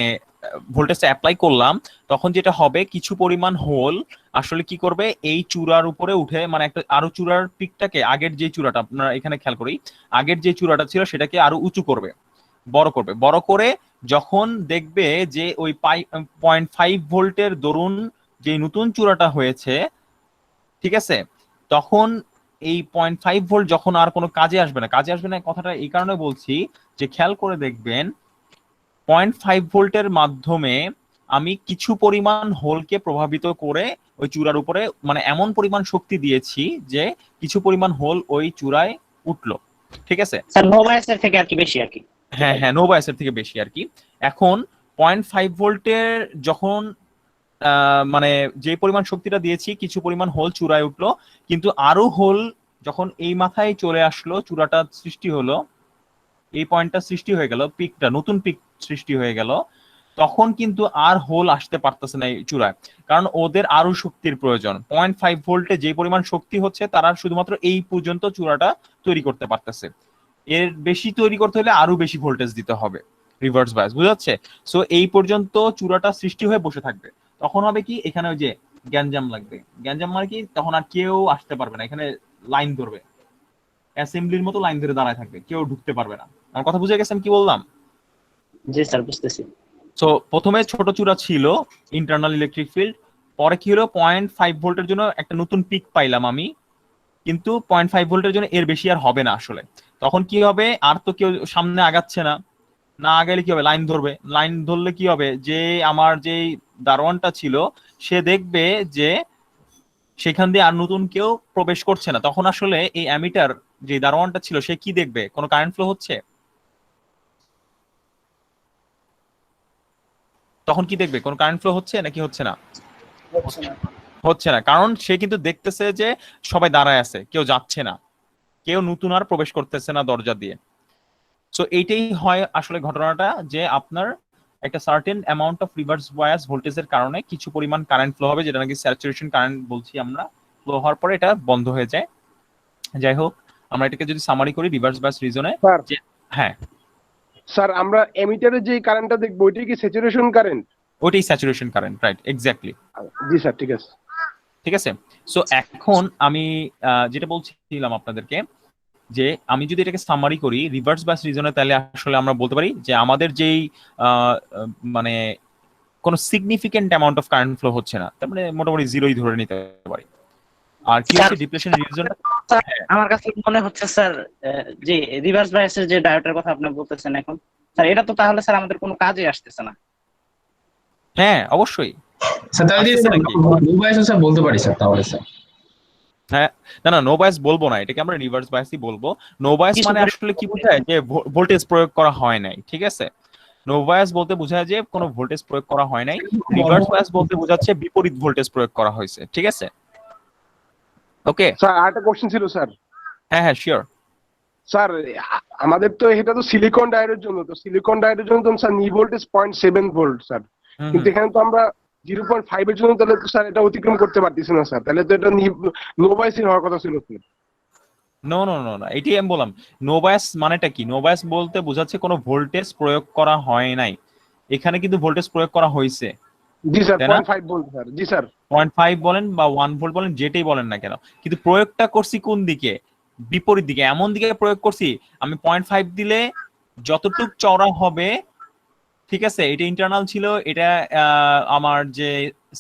ভোল্টেজটা অ্যাপ্লাই করলাম, তখন যেটা হবে কিছু পরিমাণ হোল আসলে কি করবে এই চূড়ার উপরে উঠে, মানে একটা আরো চূড়ার পিকটাকে, আগের যে চূড়াটা আপনারা এখানে খেয়াল করি, আগের যে চূড়াটা ছিল সেটাকে আরো উঁচু করবে, বড় করে যখন দেখবে যে ওই 0.5 ভোল্টের দরুন যে নতুন চূড়াটা হয়েছে, ঠিক আছে, তখন এই 0.5 ভোল্ট যখন আর কোনো কাজে আসবে না, কথাটা এই কারণে বলছি যে খেয়াল করে দেখবেন 0.5 ভোল্টের মাধ্যমে আমি কিছু পরিমাণ হোলকে প্রভাবিত করে ওই চূড়ার উপরে, মানে এমন পরিমাণ শক্তি দিয়েছি যে কিছু পরিমাণ হোল ওই চূড়ায় উঠলো, ঠিক আছে। স্যার নো বায়াসের থেকে আর কি বেশি আর কি। হ্যাঁ হ্যাঁ নো বায়াসের থেকে বেশি আর কি। এখন 0.5 ভোল্টের যখন মানে যে পরিমাণ শক্তিটা দিয়েছি কিছু পরিমাণ হোল চূড়ায় উঠলো, কিন্তু আরো হোল যখন এই মাথায় চলে আসলো, চূড়াটা সৃষ্টি হলো, এই পয়েন্টটা সৃষ্টি হয়ে গেল, পিকটা নতুন পিক সৃষ্টি হয়ে গেল, তখন কিন্তু আর হোল আসতে পারতেছে না এই চূড়ায়, কারণ ওদের আরো শক্তির প্রয়োজন। 0.5 ভোল্টে যে পরিমাণ শক্তি হচ্ছে তারা শুধুমাত্র এই পর্যন্ত চূড়াটা তৈরি করতে পারতেছে, এর বেশি তৈরি করতে হলে আরো বেশি ভোল্টেজ দিতে হবে, রিভার্স বায়াস, বুঝা যাচ্ছে। সো এই পর্যন্ত চূড়াটা সৃষ্টি হয়ে বসে থাকবে, তখন হবে কি এখানে ওই যে গ্যাঞ্জাম লাগবে, গ্যাঞ্জাম মানে কি তখন আর কেউ আসতে পারবে না, এখানে লাইন ধরবে, অ্যাসেম্বলির মতো লাইন ধরে দাঁড়ায় থাকবে, কেউ ঢুকতে পারবে না। আমার কথা বুঝে গেছে আমি কি বললাম? জি স্যার বুঝতেছি। সো প্রথমে ছোট চূড়া ছিল ইন্টারনাল ইলেকট্রিক ফিল্ড, পরে কি হলো 0.5 ভোল্টের জন্য একটা নতুন পিক পাইলাম আমি, কিন্তু 0.5 ভোল্টের জন্য এর বেশি আর হবে না আসলে, তখন কি হবে আর তো কেউ সামনে আগাচ্ছে না, না আগাইলে কি হবে লাইন ধরবে, লাইন ধরলে কি হবে যে আমার যে দারোয়ানটা ছিল সে দেখবে যে সেখান দিয়ে আর নতুন কেউ প্রবেশ করছে না, তখন আসলে এই অ্যামিটার যে দারোয়ানটা ছিল সে কি দেখবে? কোনো কারেন্ট ফ্লো হচ্ছে? তখন কি দেখবে? কোনো কারেন্ট ফ্লো হচ্ছে নাকি হচ্ছে না? হচ্ছে না, কারণ সে কিন্তু দেখতেছে যে সবাই দাঁড়ায় আছে, কেউ যাচ্ছে না, কেউ নতুন আর প্রবেশ করতেছে না দরজা দিয়ে। সো এইটাই হয় আসলে ঘটনাটা, যে আপনার একটা certain amount of reverse bias ভোল্টেজের কারণে কিছু পরিমাণ কারেন্ট ফ্লো হবে, যেটা নাকি স্যাচুরেশন কারেন্ট বলছি আমরা। ফ্লো হওয়ার পরে এটা বন্ধ হয়ে যায়। যাই হোক, আমরা এটাকে যদি সামারি করি রিভার্স বায়াস রিজনে, স্যার যে হ্যাঁ স্যার আমরা এমিটারে যে কারেন্টটা দেখবো ওইটা কি স্যাচুরেশন কারেন্ট? ওইটাই স্যাচুরেশন কারেন্ট, রাইট, এক্স্যাক্টলি। জি স্যার, ঠিক আছে। ঠিক আছে। সো এখন আমি যেটা বলছিলাম আপনাদেরকে, যে আমি যদি এটাকে সামারি করি রিভার্স বায়াস রিজনে, তাহলে আসলে আমরা বলতে পারি যে আমাদের যেই মানে কোনো significant amount of current flow হচ্ছে না, তার মানে মোটামুটি জিরোই ধরে নিতে পারি। আর কি হচ্ছে ডিপ্লেশন রিজন? আমার কাছে মনে হচ্ছে স্যার যে রিভার্স বায়াসের যে ডায়োডের কথা আপনি বলতেছেন এখন, স্যার এটা তো তাহলে স্যার আমাদের কোনো কাজে আসতেছে না। হ্যাঁ অবশ্যই। স্যার তাহলে আসতেছে নাকি? নো বায়াস স্যার বলতে পারি স্যার তাহলে স্যার। হ্যাঁ, না নো বায়াস বলবো না, এটাকে আমরা রিভার্স বায়াসই বলবো। নো বায়াস মানে আসলে কি বোঝায়? যে ভোল্টেজ প্রয়োগ করা হয় নাই, ঠিক আছে? নো বায়াস বলতে বোঝায় যে কোনো ভোল্টেজ প্রয়োগ করা হয় নাই। রিভার্স বায়াস বলতে বোঝাচ্ছে বিপরীত ভোল্টেজ প্রয়োগ করা হয়েছে, ঠিক আছে? ওকে স্যার আরেকটা কোশ্চেন ছিল স্যার। হ্যাঁ শিওর। স্যার আমাদের তো এটা তো সিলিকন ডায়োডের জন্য, তো সিলিকন ডায়োডের জন্য তো স্যার নি ভোল্টেজ 0.7 ভোল্ট স্যার, কিন্তু এখানে তো আমরা 0.5 এর জন্য, তাহলে তো স্যার এটা অতিক্রম করতে পারতেছি না স্যার, তাহলে তো এটা নো বায়াসই হওয়ার কথা ছিল স্যার। নো নো নো না, এটাই আমি বললাম। নো বায়াস মানেটা কি? নো বায়াস বলতে বোঝাচ্ছে কোনো ভোল্টেজ প্রয়োগ করা হয় নাই। এখানে কিন্তু ভোল্টেজ প্রয়োগ করা হয়েছে। জি স্যার, তাই না? 0.5 ভোল্ট স্যার। জি স্যার। 0.5 বলেন বা 1 ভোল্ট বলেন, যেটাই বলেন না কেন, কিন্তু প্রয়োগটা করছি কোন দিকে? বিপরীত দিকে, এমন দিকে প্রয়োগ করছি আমি 0.5 দিলে যতটুক চওড়া হবে, ঠিক আছে, এটা ইন্টারনাল ছিল, এটা আমার যে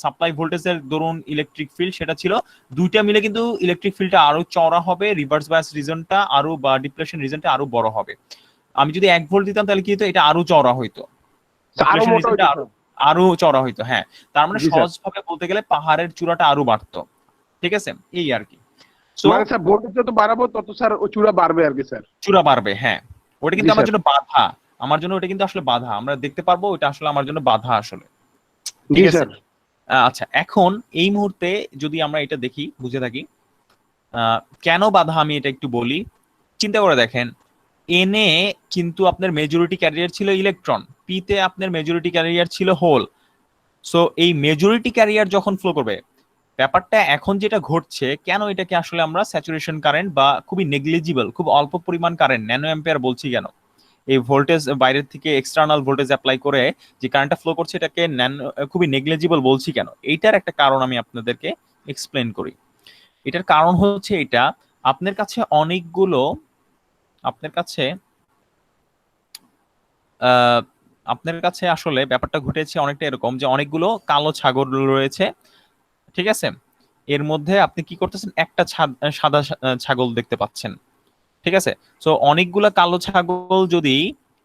সাপ্লাই ভোল্টেজের ধরুন ইলেকট্রিক ফিল্ড সেটা ছিল, দুইটা মিলে কিন্তু ইলেকট্রিক ফিল্ডটা আরো চওড়া হবে, রিভার্স বায়াস রিজনটা আরো বা ডিপ্লেশন রিজনটা আরো বড় হবে। আমি যদি 1 ভোল্ট দিতাম তাহলে কি হতো? এটা আরো চওড়া হইতো, আরো ডিপ্লেশন মোটা রিজনটা হইতো আরো চওড়া হইতো। হ্যাঁ, তার মানে জি স্যার। সহজভাবে বলতে গেলে পাহাড়ের চূড়াটা আরো বাড়তো, ঠিক আছে, এই আর কি। সো মানে স্যার ভোল্টেজ যত বাড়াবো তত স্যার ও চূড়া বাড়বে আর কি স্যার। চূড়া বাড়বে, হ্যাঁ। ওটা কিন্তু জি আমার স্যার। জন্য বাধা, আমার জন্য ওটা কিন্তু আসলে বাধা, আমরা দেখতে পারবো ওটা আসলে আমার জন্য বাধা আসলে, জি ঠিক আছে? স্যার। আচ্ছা, এখন এই মুহূর্তে যদি আমরা এটা দেখি, বুঝে থাকি কেন বাধা, আমি এটা একটু বলি। চিন্তা করে দেখেন, এনে কিন্তু আপনার মেজরিটি ক্যারিয়ার ছিল ইলেকট্রন, পিতে আপনার মেজরিটি ক্যারিয়ার ছিল হোল। সো এই মেজরিটি ক্যারিয়ার যখন ফ্লো করবে, ব্যাপারটা এখন যেটা ঘটছে, কেন এটাকে আসলে আমরা স্যাচুরেশন কারেন্ট বা খুবই নেগলিজিবল, খুব অল্প পরিমাণ কারেন্ট, ন্যানো অ্যাম্পিয়ার বলছি কেন? এই ভোল্টেজ বাইরের থেকে এক্সটার্নাল ভোল্টেজ অ্যাপ্লাই করে যে কারেন্টটা ফ্লো করছে, এটাকে খুবই নেগলিজিবল বলছি কেন? এইটার একটা কারণ আমি আপনাদেরকে এক্সপ্লেন করি। এটার কারণ হচ্ছে এটা, আপনার কাছে অনেকগুলো, আপনার কাছে আপনার কাছে আসলে ব্যাপারটা ঘটেছে অনেকটা এরকম, যে অনেকগুলো কালো ছাগল রয়েছে, ঠিক আছে? এর মধ্যে আপনি কি করতেছেন? একটা সাদা ছাগল দেখতে পাচ্ছেন, ঠিক আছে? সো অনেকগুলা কালো ছাগল যদি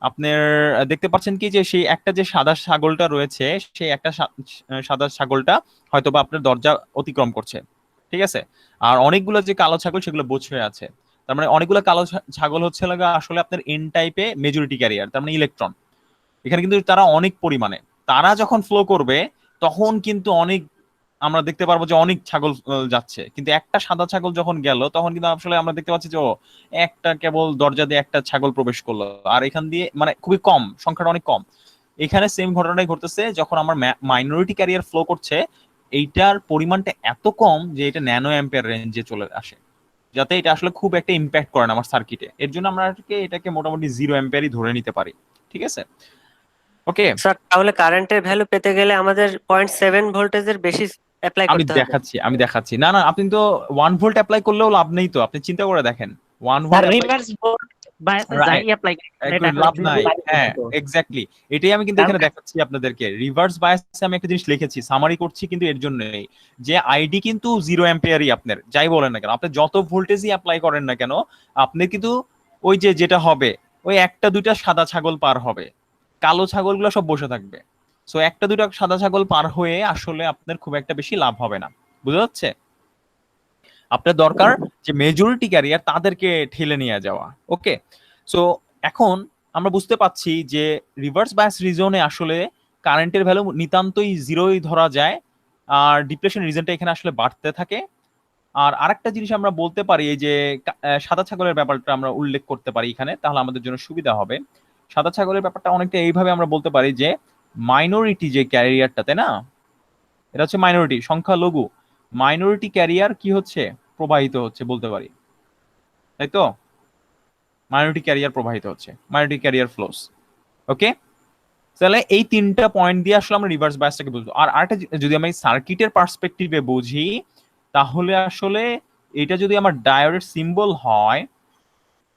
আপনার দেখতে পাচ্ছেন কি, যে সেই একটা যে সাদা ছাগলটা রয়েছে, সেই একটা সাদা ছাগলটা হয়তো বা আপনার দরজা অতিক্রম করছে, ঠিক আছে? আর অনেকগুলো যে কালো ছাগল সেগুলো বসে আছে, তার মানে অনেকগুলো কালো ছাগল হচ্ছে লাগা আসলে আপনার এন টাইপে মেজরিটি ক্যারিয়ার, তার মানে ইলেকট্রন। এখানে কিন্তু তারা অনেক পরিমাণে, তারা যখন ফ্লো করবে তখন কিন্তু অনেক, আমরা দেখতে পারবো যে অনেক ছাগল যাচ্ছে, কিন্তু একটা সাদা ছাগল যখন গেল তখন কিন্তু আসলে আমরা দেখতে পাচ্ছি যে ও একটা কেবল দরজা দিয়ে একটা ছাগল প্রবেশ করলো, আর এখান দিয়ে মানে খুবই কম, সংখ্যাটা অনেক কম। এখানে সেম ঘটনাটাই ঘটতেছে, যখন আমার মাইনরিটি ক্যারিয়ার ফ্লো করছে, এইটার পরিমাণটা এত কম যে এটা ন্যানো অ্যাম্পিয়ার রেঞ্জে চলে আসে, যাতে এটা আসলে খুব একটা ইম্প্যাক্ট করে না আমার সার্কিটে। এর জন্য আমরা এটাকে মোটামুটি 0 অ্যাম্পিয়ারই ধরে নিতে পারি, ঠিক আছে? ওকে, স্যার তাহলে কারেন্টের ভ্যালু পেতে গেলে আমাদের 0.7 ভোল্টেজের বেশি অ্যাপ্লাই আমি করতে হবে। দেখাচ্ছি। না না, আপনি তো 1 ভোল্ট অ্যাপ্লাই করলেও লাভ নেই, তো আপনি চিন্তা করে দেখেন 1 স্যার ভোল্ট রিভার্স ভোল্ট বায়াসে যাই অ্যাপ্লাই লাভ নাই। হ্যাঁ এক্স্যাক্টলি, এটাই আমি কিন্তু এখানে দেখাচ্ছি আপনাদেরকে। রিভার্স বায়াসে আমি একটা জিনিস লিখেছি, সামারি করছি কিন্তু এর জন্যই, যে আইডি কিন্তু 0 অ্যাম্পিয়ারই আপনার, যাই বলেন না কেন, আপনি যত ভোল্টেজই অ্যাপ্লাই করেন না কেন, আপনি কিন্তু ওই যে যেটা হবে, ওই একটা দুইটা সাদা ছাগল পার হবে, কালো ছাগলগুলো সব বসে থাকবে। সো একটা দুইটা সাদা ছাগল পার হয়ে আসলে আপনার খুব একটা বেশি লাভ হবে না, বুঝা যাচ্ছে? আপনার দরকার যে মেজরিটি ক্যারিয়ার তাদেরকে ঠেলে নিয়ে যাওয়া। ওকে, সো এখন আমরা বুঝতে পাচ্ছি যে রিভার্স বায়াস রিজনে আসলে কারেন্টের ভ্যালু নিতান্তই জিরোই ধরা যায়, আর ডিপ্লেশন রিজনটা এখানে আসলে বাড়তে থাকে। আর আরেকটা জিনিস আমরা বলতে পারি, এই যে সাদা ছাগলের ব্যাপারটা আমরা উল্লেখ করতে পারি এখানে, তাহলে আমাদের জন্য সুবিধা হবে। সাদা ছাগলের ব্যাপারটা অনেকটা এইভাবে আমরা বলতে পারি যে মাইনরিটি যে ক্যারিয়ারটা, তাই না, এটা হচ্ছে মাইনরিটি, সংখ্যালঘু মাইনরিটি ক্যারিয়ার কি হচ্ছে, প্রবাহিত হচ্ছে বলতে পারি, তাই তো? মাইনরিটি ক্যারিয়ার প্রবাহিত হচ্ছে, মাইনরিটি ক্যারিয়ার ফ্লোস। ওকে, তাহলে এই তিনটা পয়েন্ট দিয়ে আসলে আমরা রিভার্স বায়াসটাকে বুঝবো। আর আরেকটা যদি আমি সার্কিটের পার্সপেক্টিভে বুঝি, তাহলে আসলে এটা যদি আমার ডায়োডের সিম্বল হয়,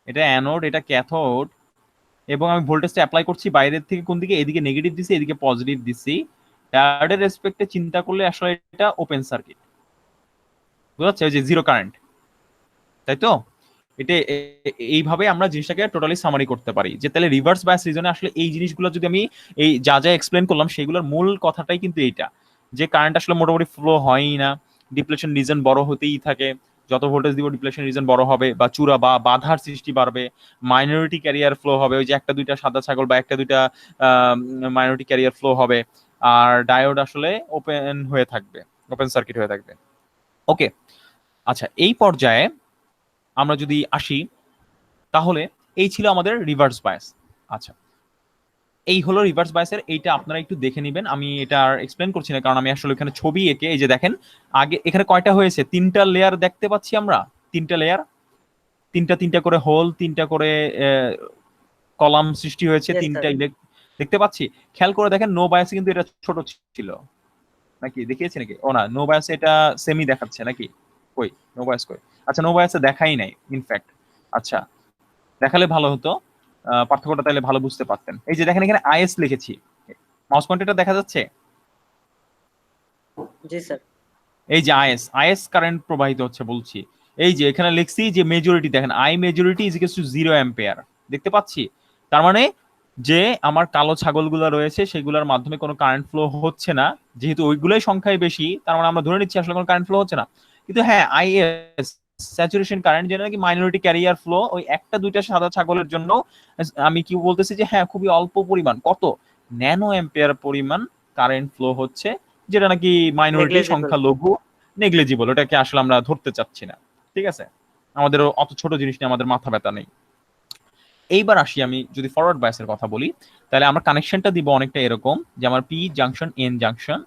এটা অ্যানোড, এটা ক্যাথোড, এবং আমি ভোল্টেজটা অ্যাপ্লাই করছি বাইরের থেকে কোন দিকে, এদিকে নেগেটিভ দিছি, এদিকে পজিটিভ দিছি, ডায়োডের রেসপেক্টে চিন্তা করলে আসলে এটা ওপেন সার্কিট, বুঝা যাচ্ছে, ওই যে জিরো কারেন্ট, তাই তো? এটা এইভাবে আমরা জিনিসটাকে টোটালি সামারি করতে পারি যে তাহলে রিভার্স বায়াস রিজনে আসলে এই জিনিসগুলো যদি আমি এই যা যা এক্সপ্লেন করলাম সেগুলোর মূল কথাটাই কিন্তু এইটা, যে কারেন্ট আসলে মোটামুটি ফ্লো হয়ই না, ডিপ্লেশন রিজন বড় হতেই থাকে, যত ভোল্টেজ দিব ডিপ্লেশন রিজন বড় হবে বা চূড়া বা বাধার সৃষ্টি বাড়বে, মাইনরিটি ক্যারিয়ার ফ্লো হবে, ওই যে একটা দুইটা সাদা ছাগল বা একটা দুইটা মাইনরিটি ক্যারিয়ার ফ্লো হবে, আর ডায়োড আসলে ওপেন হয়ে থাকবে, ওপেন সার্কিট হয়ে থাকবে। ওকে, আচ্ছা, এই পর্যায়ে আমরা যদি আসি, তাহলে এই ছিল আমাদের রিভার্স বায়াস। আচ্ছা, এই হলো রিভার্স বায়াসের, এইটা আপনারা একটু দেখে নেবেন, আমি এটা আর এক্সপ্লেন করছি না, কারণ আমি আসলে এখানে ছবি এঁকে, এই যে দেখেন আগে এখানে কয়টা হয়েছে, তিনটা লেয়ার দেখতে পাচ্ছি আমরা, তিনটা লেয়ার, তিনটা করে হোল, তিনটা করে কলাম সৃষ্টি হয়েছে, Yes, তিনটা sir. দেখতে পাচ্ছি। খেয়াল করে দেখেন নো বায়াসে কিন্তু এটা ছোট ছিল নাকি, দেখিয়েছে নাকি? ও না, নো বায়াসে এটা সেমি দেখাচ্ছে নাকি, কই নো বায়াস কই? আচ্ছা, নো বায়াসে দেখাই নাই ইনফ্যাক্ট। আচ্ছা, দেখালে ভালো হতো, পার্থক্যটা তাহলে ভালো বুঝতে পারতেন। এই যে দেখেন এখানে আইএস লিখেছি, মাউস পয়েন্টারটা দেখা যাচ্ছে, জি স্যার। এই যে আইএস কারেন্ট প্রবাহিত হচ্ছে বলছি। এই যে এখানে লিখছি যে মেজরিটি, দেখেন I majority is equal to 0 ampere, দেখতে পাচ্ছি। তার মানে যে আমার কালো ছাগলগুলো রয়েছে সেগুলোর মাধ্যমে কোনো কারেন্ট ফ্লো হচ্ছে না, যেহেতু ওইগুলোই সংখ্যায় বেশি, তার মানে আমরা ধরে নিচ্ছি আসলে কোনো কারেন্ট ফ্লো হচ্ছে না। কিন্তু হ্যাঁ, আইএস স্যাচুরেশন কারেন্ট, যেটা নাকি মাইনরিটি ক্যারিয়ার ফ্লো, ওই একটা দুইটা সাদা ছাগলের জন্য আমি কি বলতেছি যে হ্যাঁ খুবই অল্প পরিমাণ, কত ন্যানো অ্যাম্পিয়ার পরিমাণ কারেন্ট ফ্লো হচ্ছে, যেটা নাকি মাইনরিটি Negligible. সংখ্যালঘু, নেগলিজিবল, ওটাকে আসলে আমরা ধরতে চাচ্ছি না। ঠিক আছে, আমাদের অত ছোট জিনিস নিয়ে আমাদের মাথা ব্যথা নেই। এইবার আসি, আমি যদি ফরওয়ার্ড বায়াসের কথা বলি, তাহলে আমরা কানেকশনটা দিব অনেকটা এরকম, যে আমার পি জাংশন এন জাংশন,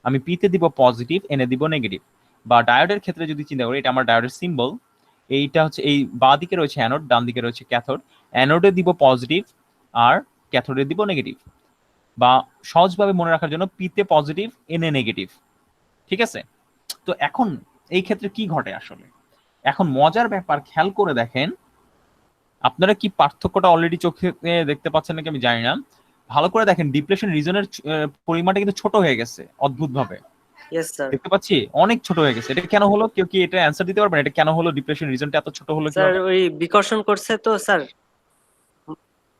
আমি পি তে দিব পজিটিভ, এন এ দিব নেগেটিভ। বা ডায়োডের ক্ষেত্রে যদি চিন্তা করি, এটা আমার ডায়োডের সিম্বল, এইটা হচ্ছে এই বাঁ দিকে রয়েছে অ্যানোড, ডান দিকে রয়েছে ক্যাথোড, অ্যানোডে দিব পজিটিভ আর ক্যাথোডে দিব নেগেটিভ, বা সহজভাবে মনে রাখার জন্য পি তে পজিটিভ, এন এ নেগেটিভ। ঠিক আছে, তো এখন এই ক্ষেত্রে কি ঘটে আসলে, এখন মজার ব্যাপার, খেয়াল করে দেখেন, আপনারা কি পার্থক্যটা অলরেডি চোখে দেখতে পাচ্ছেন নাকি আমি জানি না, ভালো করে দেখেন ডিপ্লেশন রিজনের পরিমাণটা কিন্তু ছোট হয়ে গেছে অদ্ভুত ভাবে, ইয়েস স্যার। দেখতে পাচ্ছি অনেক ছোট হয়ে গেছে। এটা কেন হলো, কেউ কি এটা অ্যান্সার দিতে পারবেন, এটা কেন হলো, ডিপ্লেশন রিজনটা এত ছোট হলো স্যার কিভাবে? ওই বিকর্ষণ করছে তো স্যার,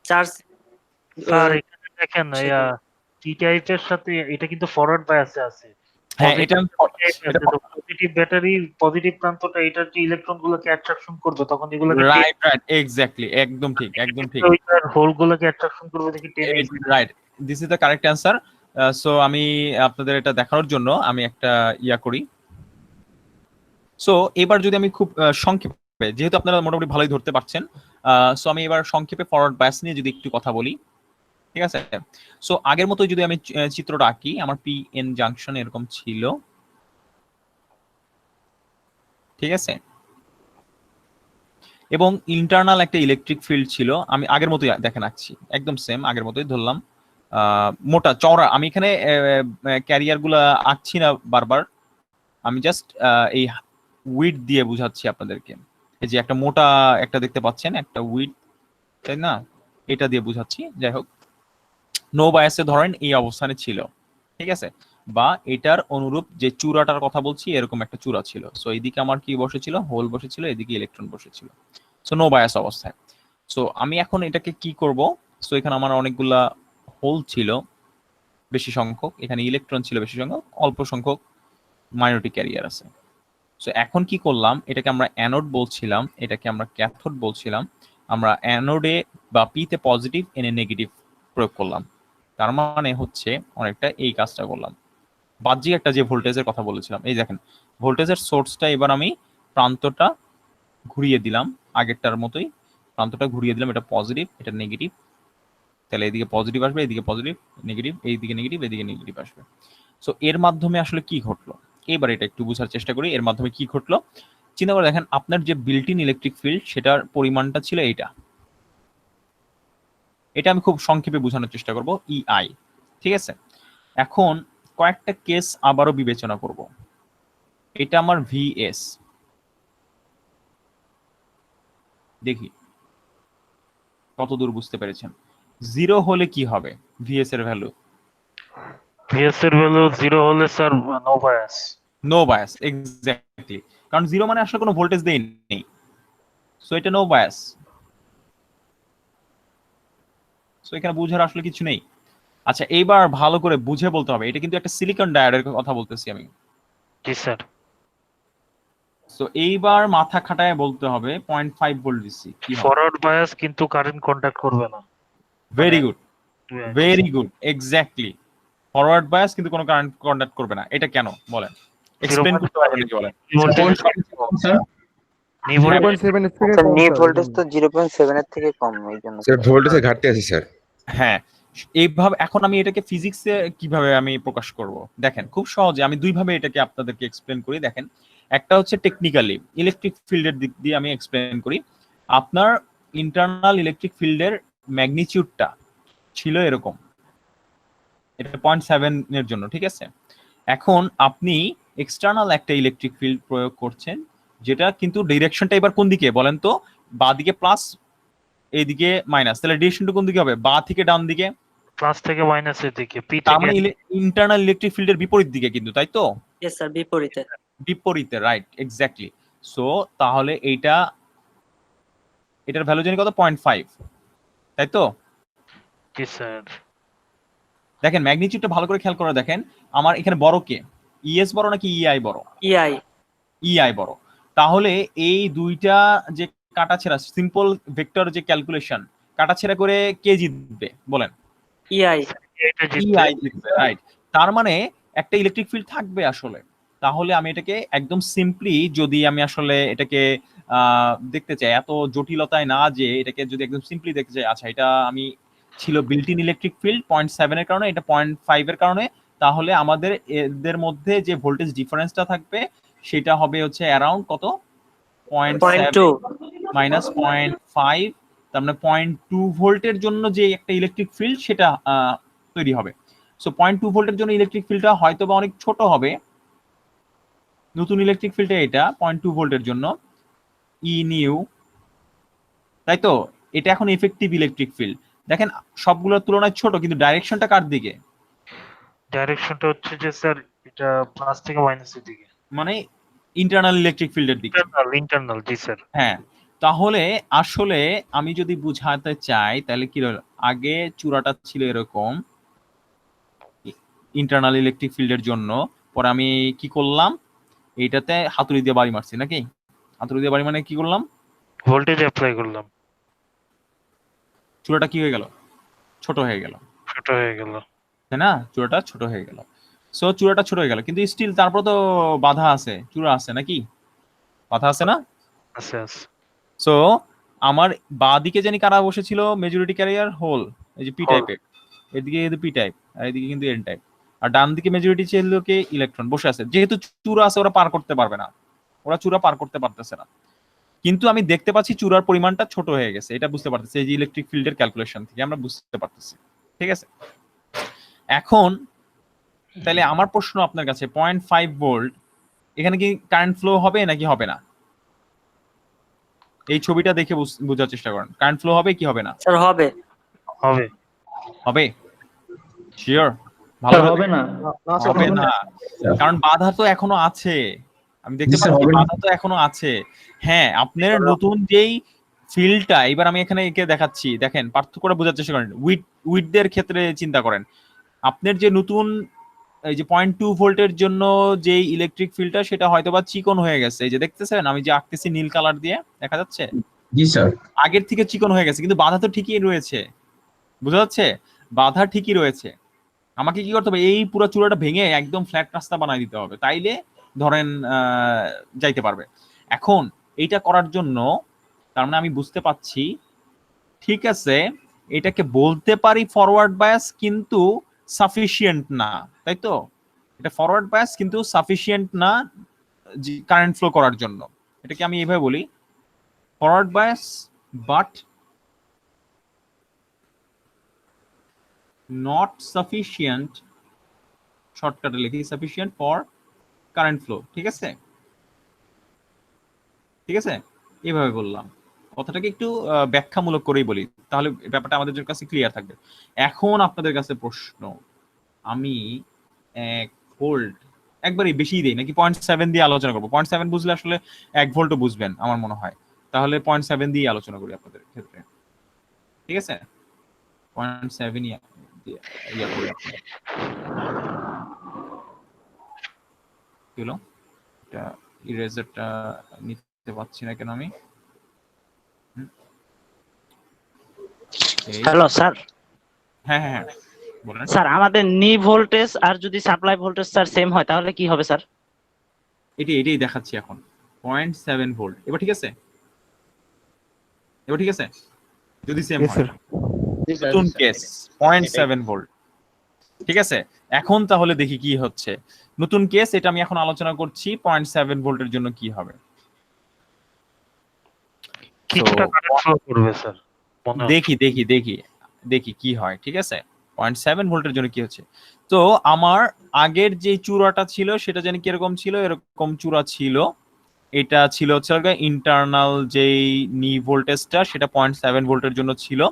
চার্জ। স্যার এখানে দেখেন সেটা। টি টাইপের সাথে এটা কিন্তু ফরওয়ার্ড বায়াসে আছে। হ্যাঁ, এটা পজিটিভ ব্যাটারি পজিটিভ প্রান্তটা এটার যে ইলেকট্রন গুলোকে অ্যাট্রাকশন করবে, তখন এগুলোকে রাইট এক্স্যাক্টলি, একদম ঠিক, একদম ঠিক, ওইটার হোল গুলোকে অ্যাট্রাকশন করবে দেখি টেনে right, this is the correct answer. So আমি আপনাদের এটা দেখানোর জন্য আমি একটা ইয়া করি। সো এবার যদি আমি খুব সংক্ষেপে, যেহেতু আপনারা মোটামুটি ভালোই ধরতে পারছেন, সো আমি এবার সংক্ষেপে ফরওয়ার্ড বায়াস নিয়ে যদি একটু কথা বলি, ঠিক আছে? সো আগের মতো যদি আমি চিত্রটা আঁকি, আমার পি এন জাংশন এরকম ছিল, ঠিক আছে, এবং ইন্টারনাল একটা ইলেকট্রিক ফিল্ড ছিল, আমি আগের মতোই দেখেন আঁকছি, একদম সেম আগের মতোই ধরলাম, মোটা চওড়া, আমি এখানে ক্যারিয়ার গুলা আঁকছি না বারবার, আমি জাস্ট এই উইড দিয়ে বুঝাচ্ছি আপনাদেরকে। এই যে একটা মোটা একটা দেখতে পাচ্ছেন, একটা উইড, তাই না, এটা দিয়ে বুঝাচ্ছি। যাই হোক, নো বায়াসে ধরেন এই অবস্থানে ছিল, ঠিক আছে, বা এটার অনুরূপ যে চূড়াটার কথা বলছি, এরকম একটা চূড়া ছিল। সো এইদিকে আমার কি বসেছিল, হোল বসেছিল, এদিকে ইলেকট্রন বসেছিল, সো নো বায়াস অবস্থায়। সো আমি এখন এটাকে কি করব, সো এখানে আমার অনেকগুলা হোল ছিল বেশি সংখ্যক, এখানে ইলেকট্রন ছিল বেশি সংখ্যক, অল্প সংখ্যক মাইনরিটি ক্যারিয়ার আছে। সো এখন কি করলাম, এটাকে আমরা অ্যানোড বলছিলাম, এটাকে আমরা ক্যাথোড বলছিলাম। আমরা অ্যানোডে বা পিতে পজিটিভ, এনে নেগেটিভ প্রয়োগ করলাম। তার মানে হচ্ছে অনেকটা এই কাজটা করলাম। বাহ্যিক একটা যে ভোল্টেজের কথা বলেছিলাম, এই দেখেন ভোল্টেজের সোর্সটা এবার আমি প্রান্তটা ঘুরিয়ে দিলাম আগেরটার মতোই, প্রান্তটা ঘুরিয়ে দিলাম, এটা পজিটিভ এটা নেগেটিভ, তাহলে এদিকে পজিটিভ আসবে, এদিকে পজিটিভ নেগেটিভ, এইদিকে নেগেটিভ এদিকে নেগেটিভ আসবে। সো এর মাধ্যমে আসলে কি ঘটলো, এবার এটা একটু বোঝার চেষ্টা করি এর মাধ্যমে কি ঘটলো। চিন্তা করে দেখেন, আপনার যে বিল্ট ইন ইলেকট্রিক ফিল্ড সেটার পরিমাণটা ছিল এইটা, এটা আমি খুব সংক্ষেপে বোঝানোর চেষ্টা করব, ইআই। ঠিক আছে, এখন কয়েকটা কেস আবারও বিবেচনা করব। এটা আমার ভিএস, দেখি কতদূর বুঝতে পেরেছেন। 0 হলে কি হবে ভিএস এর ভ্যালু? ভিএস এর ভ্যালু 0 হলে sir no bias. No bias, exactly, কারণ 0 মানে আসলে কোনো ভোল্টেজ দেই নেই, সো এটা নো বায়াস। সো এখানে বুঝার আসলে কিছু নেই। আচ্ছা এইবার ভালো করে বুঝে বলতে হবে, এটা কিন্তু একটা সিলিকন ডায়োডের কথা বলতেছি আমি। জি স্যার। সো এইবার মাথা খাটায় বলতে হবে 0.5 ভোল্ট দিচ্ছি কি হবে? ফরওয়ার্ড বায়াস কিন্তু কারেন্ট কন্ট্যাক্ট করবে না। ভেরি গুড, হ্যাঁ, very good, exactly. Forward bias কিন্তু কোনো কারেন্ট কন্ডাক্ট করবে না, এটা কেন বলেন, এক্সপ্লেইন করতে পারবেন কি বলেন? স্যার নি ভোল্টেজ 0.7 এর থেকে স্যার কম নিট স্যার, ভোল্টেজ তো 0.7 এর থেকে কম, এই জন্য স্যার ভোল্টেজে ঘাটতি আছে স্যার। হ্যাঁ, এইভাবে এখন আমি এটাকে ফিজিক্সে কিভাবে আমি প্রকাশ করব, দেখেন খুব সহজে আমি দুইভাবে এটাকে আপনাদেরকে এক্সপ্লেন করি। দেখেন, একটা হচ্ছে টেকনিক্যালি ইলেকট্রিক ফিল্ডের দিক দিয়ে আমি এক্সপ্লেন করি। আপনার ইন্টারনাল ইলেকট্রিক ফিল্ডের ম্যাগনিটিউডটা ছিল এরকম, এটা 0.7 এর জন্য, ঠিক আছে। এখন আপনি এক্সটার্নাল একটা ইলেকট্রিক ফিল্ড প্রয়োগ করছেন, যেটা কিন্তু ডিরেকশনটা এবার কোন দিকে বলেন তো? বাঁ দিকে প্লাস, এইদিকে মাইনাস, তাহলে ডিরেকশনটা কোন দিকে হবে? বাঁ থেকে ডান দিকে, প্লাস থেকে মাইনাসের দিকে, পি তার থেকে মানে ইন্টারনাল ইলেকট্রিক ফিল্ডের বিপরীত দিকে কিন্তু, তাই তো? ইয়েস স্যার, বিপরীতে। বিপরীতে, রাইট, এক্স্যাক্টলি। সো তাহলে এটার ভ্যালু জানি কত? 0.5, তাই তো? জি স্যার। দেখেন ম্যাগনিটিউডটা ভালো করে খেয়াল করে দেখেন, আমার এখানে বড় কে? ইএস বড় নাকি ইআই বড়? ইআই। ইআই বড়। তাহলে এই দুইটা যে কাটাছেড়া, সিম্পল ভেক্টর যে ক্যালকুলেশন, কাটাছেড়া করে কে জিতবে বলেন? ইআই। এটা জিতবে। ইআই জিতবে, রাইট। তার মানে একটা ইলেকট্রিক ফিল্ড থাকবে আসলে। তাহলে আমি এটাকে একদম সিম্পলি, যদি আমি আসলে এটাকে দেখতে চাই এত জটিলতায় না, যে এটাকে যদি একদম সিম্পলি দেখতে চাই, আচ্ছা এটা আমি ছিল বিল্ট ইন ইলেকট্রিক ফিল্ড 0.7 এর কারণে, এটা 0.5 এর কারণে, তাহলে আমাদের এদের মধ্যে যে ভোল্টেজ ডিফারেন্সটা থাকবে সেটা হবে হচ্ছে অ্যারাউন্ড কত? 0.7 0.2। মাইনাস 0.5, তার মানে 0.2 ভোল্টের জন্য যে একটা ইলেকট্রিক ফিল্ড সেটা তৈরি হবে। সো 0.2 ভোল্টের জন্য ইলেকট্রিক ফিল্ডটা হয়তো বা অনেক ছোট হবে, নতুন ইলেকট্রিক ফিল্ডে এটা 0.2 ভোল্টের জন্য ই নিউ, তাই তো? এটা এখন এফেক্টিভ ইলেকট্রিক ফিল্ড। দেখেন সবগুলোর তুলনায় ছোট, কিন্তু ডাইরেকশনটা কার দিকে? ডাইরেকশনটা হচ্ছে যে স্যার এটা প্লাস থেকে মাইনাসের দিকে, মানে ইন্টারনাল ইলেকট্রিক ফিল্ডের দিকে। ইন্টারনাল। জি স্যার। হ্যাঁ, তাহলে আসলে আমি যদি বুঝাতে চাই তাহলে কি হলো, আগে চূড়াটা ছিল এরকম ইন্টারনাল ইলেকট্রিক ফিল্ডের জন্য, পরে আমি কি করলাম, এইটাতে হাতুড়ি দিয়ে বাড়ি মারছি নাকি? হাতুড়ি দিয়ে বাড়ি মানে কি করলাম? ভোল্টেজ অ্যাপ্লাই করলাম, চূড়াটা কি হয়ে গেল? ছোট হয়ে গেল, ছোট হয়ে গেল। তাই না? চূড়াটা ছোট হয়ে গেল। সো চূড়াটা ছোট হয়ে গেল, কিন্তু স্টিল তারপর তো বাধা আছে, চূড়া আছে নাকি? বাধা আছে না? আচ্ছা আচ্ছা। সো আমার বাঁ দিকে জানি কারা বসেছিল, মেজরিটি ক্যারিয়ার হোল, এই যে পি Hole. টাইপের, এদিকে কিন্তু পি টাইপ আর এদিকে কিন্তু এন টাইপ, আর ডান দিকে মেজরিটি ছিল কে? ইলেকট্রন বসে আছে। যেহেতু চূড়া আছে ওরা পার করতে পারবে না, ওরা চূড়া পার করতে পারতেছে না, কিন্তু আমি দেখতে পাচ্ছি চূড়ার পরিমাণটা ছোট হয়ে গেছে, এটা বুঝতে পারতেছি এই যে ইলেকট্রিক ফিল্ডের ক্যালকুলেশন থেকে আমরা বুঝতে পারতেছি, ঠিক আছে। এখন তাহলে আমার প্রশ্ন আপনার কাছে, 0.5 ভোল্ট এখানে কি কারেন্ট ফ্লো হবে নাকি হবে না? এই ছবিটা দেখে বোঝার চেষ্টা করেন, কারেন্ট ফ্লো হবে কি হবে না? স্যার হবে। হবে। হবে শিওর? ভালো হবে না। হবে না, কারণ বাধা তো এখনো আছে, আমি দেখতে জি স্যার, পাচ্ছি হবে না। বাধা তো এখনো আছে। হ্যাঁ, আপনার নতুন যেই ফিল্ডটা, এবার আমি এখানে একে দেখাচ্ছি, দেখেন পার্থক্যটা বোঝার চেষ্টা করেন। উইডদের ক্ষেত্রে চিন্তা করেন, আপনার যে নতুন এই যে 0.2 ভোল্টের জন্য যে ইলেকট্রিক ফিল্ডটা সেটা হয়তোবা চিকন হয়ে গেছে, এই যে দেখতেছেন আমি যে আঁকতেছি নীল কালার দিয়ে, দেখা যাচ্ছে জি স্যার। আগের থেকে চিকন হয়ে গেছে, কিন্তু বাধা তো ঠিকই রয়েছে, বুঝা যাচ্ছে, বাধা ঠিকই রয়েছে। আমাকে কি করতে হবে, এই পুরো চূড়াটা ভেঙে একদম ফ্ল্যাট রাস্তা বানাই দিতে হবে, তাইলে ধরেন যাইতে পারবে। এখন এইটা করার জন্য তার মানে আমি বুঝতে পাচ্ছি, ঠিক আছে, এটাকে বলতে পারি ফরওয়ার্ড বায়াস কিন্তু সাফিসিয়েন্ট না, তাই তো? এটা ফরওয়ার্ড বায়াস কিন্তু সাফিসিয়েন্ট না কারেন্ট ফ্লো করার জন্য। এটাকে আমি এইভাবে বলি, forward bias but not sufficient, শর্টকাটে লিখি sufficient for current flow, ঠিক আছে, ঠিক আছে, এইভাবে বললাম। কথাটাকে একটু ব্যাখ্যামূলক করেই বলি, তাহলে ব্যাপারটা আমাদের কাছে ক্লিয়ার থাকবে। এখন আপনাদের কাছে প্রশ্ন, আমি 1 ভোল্ট একবারই বেশি দেই নাকি 0.7 দিয়ে আলোচনা করবো? 0.7 বুঝলে আসলে 1 ভোল্টও বুঝবেন আমার মনে হয়, তাহলে 0.7 দিয়ে আলোচনা করি আপনাদের ক্ষেত্রে, ঠিক আছে? 0.7 ইয়া করি আপনি। কি হলো, এটা ইরেজারটা নিতে পারছি না কেন আমি? Hello sir. হ্যাঁ হ্যাঁ হ্যাঁ বলেন। স্যার আমাদের নি ভোল্টেজ আর যদি সাপ্লাই ভোল্টেজ স্যার সেম হয় তাহলে কি হবে স্যার? এটাই দেখাচ্ছি এখন, 0.7 ভোল্ট। এবার ঠিক আছে, এবার ঠিক আছে, যদি সেম হয় নতুন কেস 0.7 ভোল্ট, ঠিক আছে। এখন তাহলে দেখি কি হচ্ছে নতুন কেস, এটা আমি এখন আলোচনা করছি 0.7 ভোল্টের জন্য কি হবে। কিছুটা কারেন্ট ফ্লো করবে স্যার, দেখি কি হয়, ঠিক আছে। 0.7 ভোল্টের জন্য কি হচ্ছে, তো আমার আগের যে চূড়াটা ছিল সেটা জানি কিরকম ছিল, এরকম চূড়া ছিল, এটা ছিল হচ্ছে ইন্টারনাল যেই নি ভোল্টেজটা সেটা 0.7 ভোল্টের জন্য ছিল,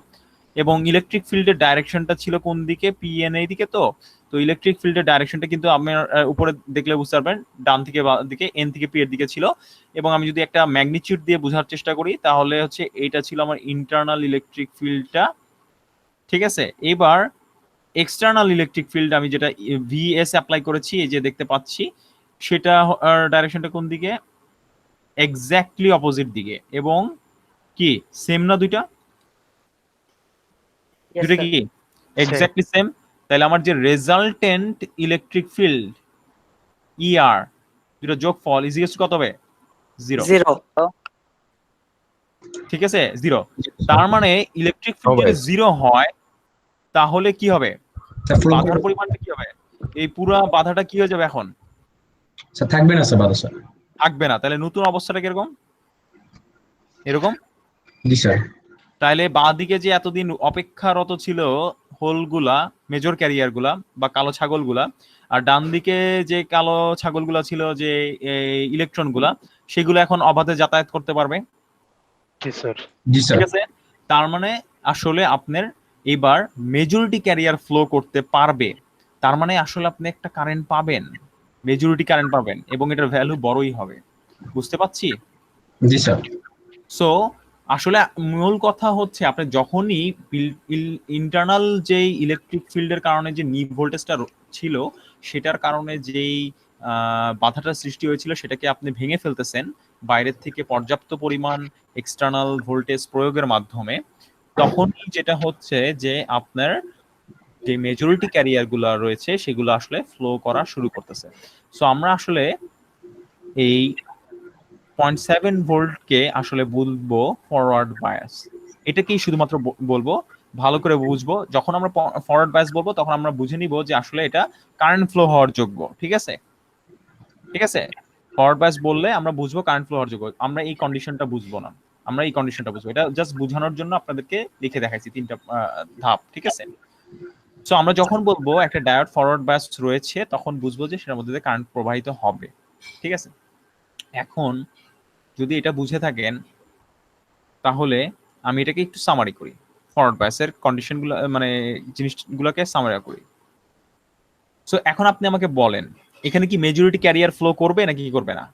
এবং ইলেকট্রিক ফিল্ডের ডাইরেকশনটা ছিল কোন দিকে, পিএন এই দিকে। তো ইলেকট্রিক ফিল্ডের ডাইরেকশনটা কিন্তু আপনার উপরে দেখলে বুঝতে পারবেন, ডান থেকে দিকে, এন থেকে পি এর দিকে ছিল। এবং আমি যদি একটা ম্যাগনিটিউড দিয়ে বোঝার চেষ্টা করি তাহলে হচ্ছে এইটা ছিল আমার ইন্টারনাল ইলেকট্রিক ফিল্ডটা, ঠিক আছে। এবার এক্সটার্নাল ইলেকট্রিক ফিল্ড আমি যেটা ভিএস অ্যাপ্লাই করেছি, এই যে দেখতে পাচ্ছি, সেটা ডাইরেকশনটা কোন দিকে, এক্স্যাক্টলি অপোজিট দিকে। এবং কি সেম না দুইটা কি এক্স্যাক্টলি সেম? তাহলে আমার যে রেজাল্টেন্ট ইলেকট্রিক ফিল্ড ইআর দুটো যোগফল ইজ ইকুয়াল টু কত হবে? 0, ঠিক আছে, 0। তার মানে ইলেকট্রিক ফিল্ড যদি 0 হয় তাহলে কি হবে, বাধার পরিমাণটা কি হবে, এই পুরো বাধাটা কি হয়ে যাবে এখন? স্যার থাকবে না স্যার, বাধা স্যার থাকবে না। তাহলে নতুন অবস্থাটা কিরকম, এরকম। জি স্যার। তাহলে বাঁ দিকে যে এতদিন অপেক্ষারত ছিল হোলগুলা, মেজর ক্যারিয়ারগুলা বা কালো ছাগলগুলা, আর ডান দিকে যে কালো ছাগলগুলা ছিল, যে ইলেকট্রনগুলা, সেগুলো এখন অবাধে যাতায়াত করতে পারবে, জি স্যার। ঠিক আছে। তার মানে আসলে আপনার এবার মেজরিটি ক্যারিয়ার ফ্লো করতে পারবে, তার মানে আসলে আপনি একটা কারেন্ট পাবেন, মেজরিটি কারেন্ট পাবেন, এবং এটার ভ্যালু বড়ই হবে, বুঝতে পাচ্ছি? জি স্যার। সো আসলে মূল কথা হচ্ছে, আপনি যখনই ইন্টারনাল যে ইলেকট্রিক ফিল্ডের কারণে যে নি ভোল্টেজটা ছিল সেটার কারণে যেই বাধাটা সৃষ্টি হয়েছিল সেটাকে আপনি ভেঙে ফেলতেছেন বাইরের থেকে পর্যাপ্ত পরিমাণ এক্সটার্নাল ভোল্টেজ প্রয়োগের মাধ্যমে, তখনই যেটা হচ্ছে যে আপনার যে মেজরিটি ক্যারিয়ার গুলো রয়েছে সেগুলো আসলে ফ্লো করা শুরু করতেছে। সো আমরা আসলে এই 0.7 ভোল্টকে আসলে বলবো ফরওয়ার্ড বায়াস। এটাকেই শুধুমাত্র বলবো, ভালো করে বুঝবো। যখন আমরা ফরওয়ার্ড বায়াস বলবো তখন আমরা বুঝে নিব যে আসলে এটা কারেন্ট ফ্লো হওয়ার যোগ্য, ঠিক আছে, ঠিক আছে। ফরওয়ার্ড বায়াস বললে আমরা বুঝবো কারেন্ট ফ্লো হওয়ার যোগ্য, আমরা এই কন্ডিশনটা বুঝবো না, আমরা এই কন্ডিশনটা বুঝবো। এটা জাস্ট বোঝানোর জন্য আপনাদেরকে লিখে দেখাইছি 3টা ধাপ, ঠিক আছে। সো আমরা যখন বলবো একটা ডায়োড ফরওয়ার্ড বায়াস রয়েছে তখন বুঝবো যে সেটার মধ্যে দিয়ে কারেন্ট প্রবাহিত হবে, ঠিক আছে। এখন যদি এটা বুঝে থাকেন তাহলে আমি এটাকে একটু সামারি করি, ফরওয়ার্ড বায়াসের কন্ডিশনগুলো মানে জিনিসগুলোকে সামারি করি। সো এখন আপনি আমাকে বলেন এখানে কি মেজরিটি ক্যারিয়ার ফ্লো করবে নাকি কি করবে না?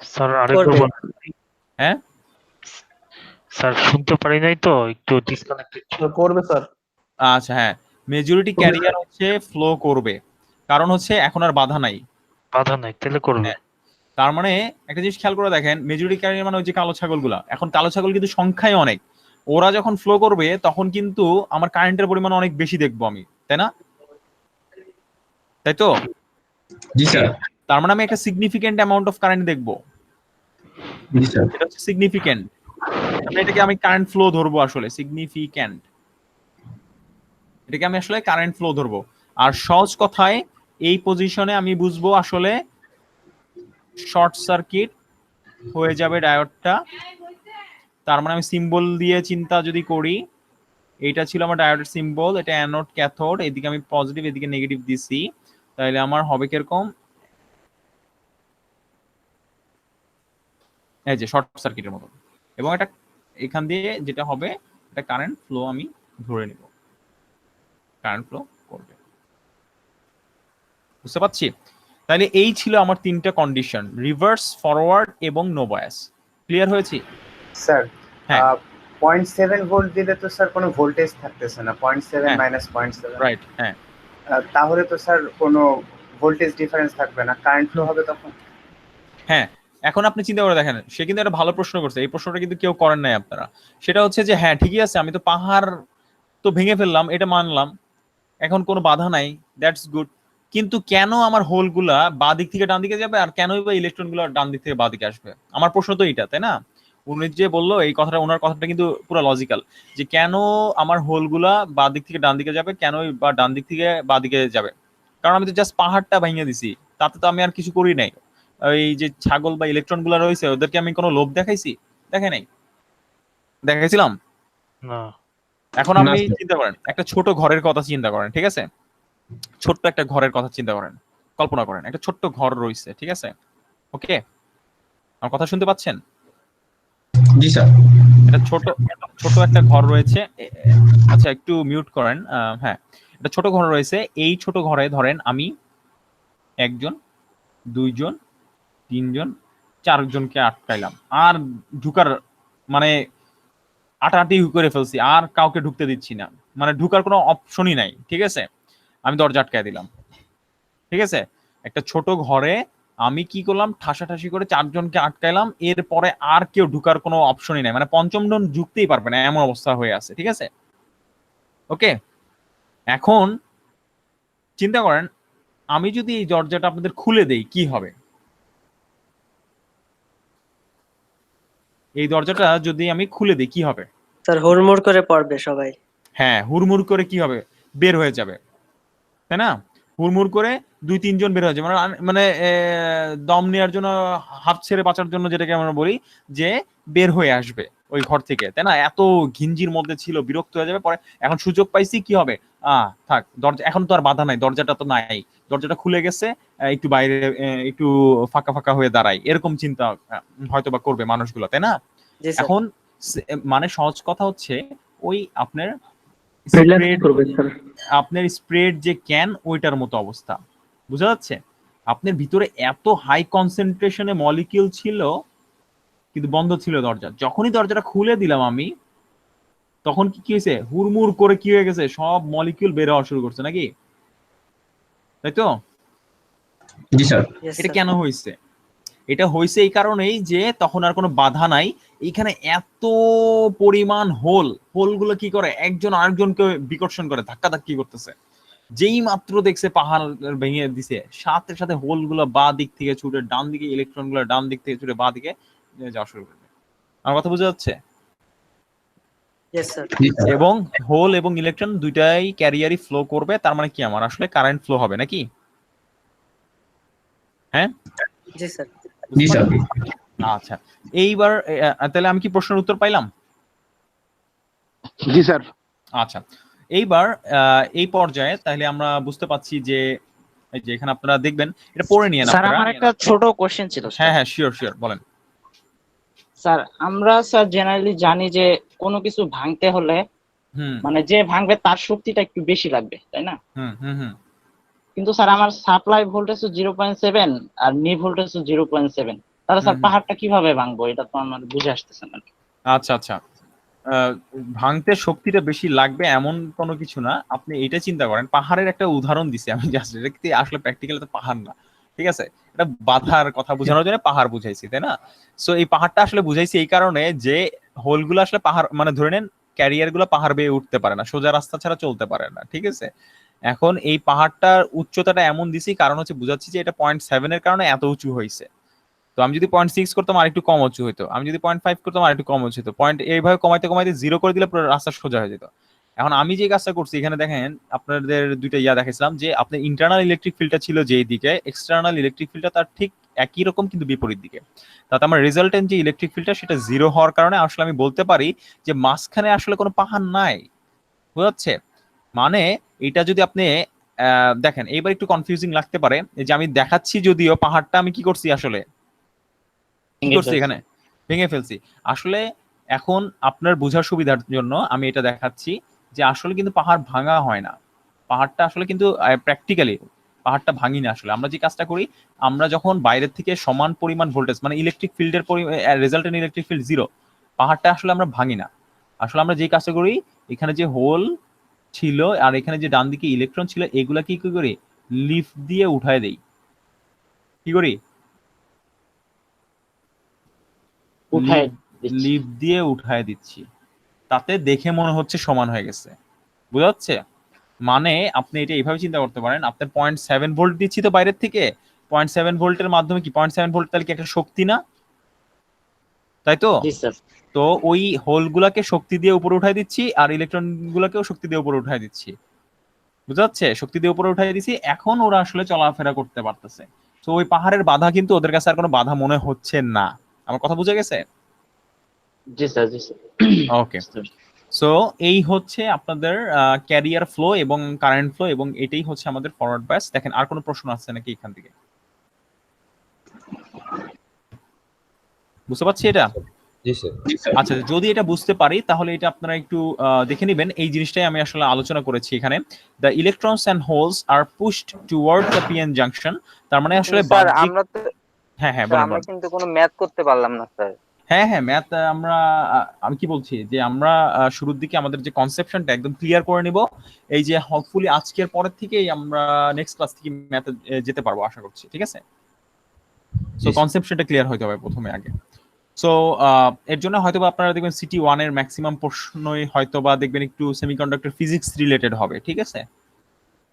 স্যার আরেকবার বলুন। হ্যাঁ স্যার শুনতে পারি নাই তো, একটু ডিসকানেক্টেড করবে স্যার। আচ্ছা, হ্যাঁ, মেজরিটি ক্যারিয়ার হচ্ছে ফ্লো করবে। কারণ হচ্ছে এখন আর বাধা নাই। বাধা নাই, তাহলে করবে। হ্যাঁ। তার মানে একটা জিনিস খেয়াল করে দেখেন, মেজরিটি ক্যারিয়ার মানে ওই যে কালো ছাগলগুলা, এখন কালো ছাগল কিন্তু সংখ্যায় অনেক, ওরা যখন ফ্লো করবে তখন কিন্তু আমার কারেন্টের পরিমাণ অনেক বেশি দেখবো আমি, তাই না? তাই তো? জি স্যার। তার মানে আমি একটা সিগনিফিকেন্ট অ্যামাউন্ট অফ কারেন্ট দেখবো, জি স্যার। এটা হচ্ছে সিগনিফিকেন্ট। এটাকে আমি কারেন্ট ফ্লো ধরবো, আসলে সিগনিফিকেন্ট, এটাকে আমি আসলে কারেন্ট ফ্লো ধরবো। আর সহজ কথায় এই পজিশনে আমি বুঝবো আসলে শর্ট সার্কিট হয়ে যাবে ডায়োডটা। তার মানে আমি সিম্বল দিয়ে চিন্তা যদি করি, এটা ছিল আমার ডায়োডের সিম্বল, এটা অ্যানোড ক্যাথোড, এদিকে আমি পজিটিভ এদিকে নেগেটিভ দিছি, তাহলে আমার হবে কিরকম, এই যে শর্ট সার্কিটের মতো। এবং এটা এখান দিয়ে যেটা হবে, এটা কারেন্ট ফ্লো আমি ধরে নিব, কারেন্ট ফ্লো করবে। বুঝতে পারছি? তাহলে এই ছিল আমার তিনটা কন্ডিশন, রিভার্স, ফরওয়ার্ড এবং নো বায়াস। ক্লিয়ার হয়েছি? স্যার হ্যাঁ। 0.7 ভোল্ট দিলে তো স্যার কোনো ভোল্টেজ থাকতেছে না, 0.7 হ্যাঁ। মাইনাস 0.7, রাইট, হ্যাঁ। তাহলে তো স্যার কোনো ভোল্টেজ ডিফারেন্স থাকবে না, কারেন্ট ফ্লো হবে তখন। হ্যাঁ, এখন আপনি চিন্তা করে দেখেন, সে কিন্তু একটা ভালো প্রশ্ন করছে, এই প্রশ্নটা কিন্তু কেউ করেন নাই আপনারা। সেটা হচ্ছে যে হ্যাঁ ঠিকই আছে, আমি তো পাহাড় তো ভেঙে ফেললাম, এটা মানলাম, এখন কোনো বাধা নাই, দ্যাটস গুড, কিন্তু কেন আমার হোলগুলা বাঁ দিক থেকে ডান দিকে যাবে আর কেনই বা ইলেকট্রন গুলো ডান দিক থেকে বাঁ দিকে আসবে? আমার প্রশ্ন তো এইটা, তাই না? উনি যে বললো এই কথাটা, ওনার কথাটা কিন্তু পুরো লজিক্যাল, যে কেন আমার হোলগুলা বাঁ দিক থেকে ডান দিকে যাবে, কেনই বা ডান দিক থেকে বাঁ দিকে যাবে? কারণ আমি তো জাস্ট পাহাড়টা ভেঙে দিছি, তাতে তো আমি আর কিছু করি নাই। ওই যে ছাগল বা ইলেকট্রন গুলা রয়েছে, ওদেরকে আমি কোনো লোভ দেখাইছি? দেখে নাই, দেখাইছিলাম? না। এখন আপনি না, স্যার। চিন্তা করেন, একটা ছোট ঘরের কথা চিন্তা করেন, ঠিক আছে? ছোট্ট একটা ঘরের কথা চিন্তা করেন, কল্পনা করেন একটা ছোট্ট ঘর রয়েছে, ঠিক আছে? ওকে, আমার কথা শুনতে পাচ্ছেন? জি স্যার। এটা ছোট একটা ঘর রয়েছে, আচ্ছা একটু মিউট করেন। হ্যাঁ, এটা ছোট ঘর রয়েছে, এই ছোট ঘরে ধরেন আমি একজন, দুইজন, তিনজন, চারজনকে আটকাইলাম, আর ঢুকার মানে আটাআটি করে ফেলছি, আর কাউকে ঢুকতে দিচ্ছি না, মানে ঢুকার কোনো অপশনই নাই, ঠিক আছে? আমি দরজা আটকায় দিলাম, ঠিক আছে? একটা ছোট ঘরে আমি কি করলাম, ঠাসাঠাসি করে চারজনকে আটকাইলাম, এরপরে আর কেউ ঢুকার কোনো অপশনই নাই, মানে পঞ্চম জন ঢুকতেই পারবে না, এমন অবস্থা হয়ে আছে, ঠিক আছে? ওকে, এখন চিন্তা করেন আমি যদি এই দরজাটা আপনাদের খুলে দেই কি হবে? এই দরজাটা যদি আমি খুলে দিই কি হবে? স্যার হুড়মুড় করে পড়বে সবাই। হ্যাঁ, হুড়মুড় করে কি হবে, বের হয়ে যাবে, তাই না? হুড়মুড় করে দুই তিনজন বের হয়ে যাবে, মানে মানে দম নেওয়ার জন্য, হাফ ছেড়ে বাঁচার জন্য, যেটাকে আমরা বলি যে বের হয়ে আসবে ওই ঘর থেকে, তাই না? এত ঘিঞ্জির মধ্যে ছিল, বিরক্ত হয়ে যাবে, পরে এখন সুযোগ পাইছি কি হবে, থাক দরজা, এখন তো আর বাধা নাই, দরজাটা তো নাই, দরজাটা খুলে গেছে, একটু বাইরে একটু ফাঁকা ফাঁকা হয়ে দাঁড়াই, এরকম চিন্তা হয়তো বা করবে মানুষগুলো, তাই না? জি স্যার। এখন মানে সহজ কথা হচ্ছে, ওই আপনার আপনার স্প্রেড যে ক্যান, ওইটার মতো অবস্থা, বুঝা যাচ্ছে? আপনার ভিতরে এত হাই কনসেন্ট্রেশনে মলিকিউল ছিল, কিন্তু বন্ধ ছিল দরজা। যখনই দরজাটা খুলে দিলাম আমি, তখন কি হয়েছে, হুড়মুড় করে কি হয়ে গেছে, সব মলিকিউল বের হওয়া শুরু করছে, নাকি? তাই তো? জি স্যার। Yes, এটা sir. কেন হয়েছে? এটা হয়েছে এই কারণেই যে তখন আর কোনো বাধা নাই, এইখানে এত পরিমাণ হোলগুলো কি করে, একজন আরেকজনকে বিকর্ষণ করে, ধাক্কাধাক্কি করতেছে। যেই মাত্র দেখছে পাহাড় ভেঙে দিছে, সাথে সাথে হোলগুলো বাঁ দিক থেকে ছুটে ডান দিকে, ইলেকট্রন গুলো ডান দিক থেকে ছুটে বাঁ দিকে যাওয়া শুরু করবে। আমার কথা বোঝা যাচ্ছে? Yes, sir. জি স্যার। এবং হোল এবং ইলেকট্রন দুইটাই ক্যারিয়ারই ফ্লো করবে, তার মানে কি আমার আসলে কারেন্ট ফ্লো হবে, নাকি? হ্যাঁ, জি স্যার। জি স্যার। আচ্ছা, এইবার তাহলে আমি কি প্রশ্নের উত্তর পাইলাম? জি স্যার। আচ্ছা, এইবার এই পর্যায়ে তাহলে আমরা বুঝতে পাচ্ছি যে এই যে এখানে আপনারা দেখবেন, এটা পড়ে নিয়ে স্যার আমার একটা ছোট কোশ্চেন ছিল। হ্যাঁ হ্যাঁ, শিওর বলেন। স্যার আমরা স্যার জেনারেলি জানি যে কোনো কিছু ভাঙতে হলে মানে যে ভাঙবে তার শক্তিটা একটু বেশি লাগবে, তাই না? কিন্তু স্যার আমার সাপ্লাই ভোল্টেজ 0.7 আর নি ভোল্টেজ 0.7, তাহলে স্যার পাহাড়টা কিভাবে ভাঙবো, এটা তো আমার বুঝে আসতেছে না। আচ্ছা, ভাঙতে শক্তিটা বেশি লাগবে এমন কোনো কিছু না। আপনি এটা চিন্তা করেন, পাহাড়ের একটা উদাহরণ দিছি আমি, জাস্ট এটা কি আসলে প্র্যাকটিক্যালি তো পাহাড় না, ঠিক আছে, এটা বাধার কথা বোঝানোর জন্য পাহাড় বুঝাইছি, তাই না? সো এই পাহাড়টা আসলে বুঝাইছি এই কারণে যে হোলগুলো আসলে পাহাড়, মানে ধরে নেন ক্যারিয়ার গুলো পাহাড় বেয়ে উঠতে পারে না, সোজা রাস্তা ছাড়া চলতে পারে না, ঠিক আছে। এখন এই পাহাড়টার উচ্চতাটা এমন দিছি কারণ হচ্ছে বুঝাচ্ছি যে এটা 0.7 এর কারণে এত উঁচু হয়েছে। তো আমি যদি 0.6 করতাম আর একটু কম উঁচু হইতো, আমি যদি 0.5 করতাম আর একটু কম উঁচু হতো, পয়েন্ট এইভাবে কমাইতে কমাইতে 0 করে দিলে পুরো রাস্তা সোজা হয়ে যেত। এখন আমি যে কাজটা করছি এখানে দেখেন, আপনাদের দুইটা দেখাইছিলাম যে আপনার ইন্টারনাল ইলেকট্রিক ফিল্ডটা ছিল যেই দিকে, এক্সটার্নাল ইলেকট্রিক ফিল্ডটা তার ঠিক একই রকম কিন্তু বিপরীত দিকে। তাতে আমার রেজাল্টেন্ট যে ইলেকট্রিক ফিল্ডটা সেটা 0 হওয়ার কারণে আসলে আমি বলতে পারি যে মাঝখানে আসলে কোনো পাহাড় নাই, বুঝাচ্ছে? মানে এটা যদি আপনি দেখেন, এইবার একটু কনফিউজিং লাগতে পারে যে আমি দেখাচ্ছি যদিও পাহাড়টা আমি কি করছি আসলে করছি এখানে ভেঙে ফেলছি। আসলে এখন আপনার বোঝার সুবিধার জন্য আমি এটা দেখাচ্ছি যে আসলে কিন্তু পাহাড় ভাঙা হয় না, পাহাড়টা আসলে কিন্তু প্র্যাকটিক্যালি পাহাড়টা ভাঙি না। আসলে আমরা যে কাজটা করি, আমরা যখন বাইরের থেকে সমান পরিমাণ ভোল্টেজ মানে ইলেকট্রিক ফিল্ডের রেজাল্টেন্ট ইলেকট্রিক ফিল্ড 0, পাহাড়টা আসলে আমরা ভাঙি না। আসলে আমরা যে কাজটা করি, এখানে যে হোল ছিল আর এখানে যে ডান দিকে ইলেকট্রন ছিল এগুলা কি করি, লিফট দিয়ে উঠায় দেই। কি করি? লিফট দিয়ে উঠায় দিচ্ছি, তাতে দেখে মনে হচ্ছে সমান হয়ে গেছে, বুঝা যাচ্ছে? মানে আপনি এটা এইভাবে চিন্তা করতে পারেন, আপনার 0.7 ভোল্ট দিচ্ছি তো বাইরের থেকে, 0.7 ভোল্টের মাধ্যমে কি 0.7 ভোল্ট তাহলে কি একটা শক্তি না, তাই তো? তো ওই হোল গুলাকে শক্তি দিয়ে উপরে উঠাই দিচ্ছি আর ইলেকট্রন গুলাকেও শক্তি দিয়ে উপরে উঠাই দিচ্ছি, বুঝা যাচ্ছে? শক্তি দিয়ে উপরে উঠাই দিচ্ছি, এখন ওরা আসলে চলাফেরা করতে পারতেছে। তো ওই পাহাড়ের বাধা কিন্তু ওদের কাছে আর কোনো বাধা মনে হচ্ছে না। আমার কথা বুঝে গেছে? জি স্যার, জি স্যার। ওকে, সো এই হচ্ছে আপনাদের ক্যারিয়ার ফ্লো এবং কারেন্ট ফ্লো, এবং এটাই হচ্ছে আমাদের ফরওয়ার্ড বায়াস। দেখেন আর কোনো প্রশ্ন আছে নাকি এখান থেকে? বুঝতে পারছি এটা? জি স্যার। আচ্ছা, যদি এটা বুঝতে পারি তাহলে এটা আপনারা একটু দেখে নেবেন। এই জিনিসটাই আমি আসলে আলোচনা করেছি এখানে। The electrons and holes are pushed toward the PN junction. তার মানে আসলে স্যার আমরা তো হ্যাঁ আমরা কিন্তু কোনো ম্যাথ করতে পারলাম না স্যার। হ্যাঁ ম্যাথ আমরা আমি কি বলছি যে আমরা শুরুর দিকে আমাদের যে কনসেপশনটা একদম ক্লিয়ার করে নিব। এই যে হোপফুলি আজকের পরের থেকেই আমরা নেক্সট ক্লাস থেকে ম্যাথে যেতে পারবো আশা করছি, ঠিক আছে? সো কনসেপশনটা ক্লিয়ার হইতে হবে প্রথমে আগে। সো এর জন্য হয়তোবা আপনারা দেখবেন সিটি 1 এর ম্যাক্সিমাম প্রশ্নই হয়তোবা দেখবেন একটু সেমিকন্ডাক্টর ফিজিক্স রিলেটেড হবে, ঠিক আছে?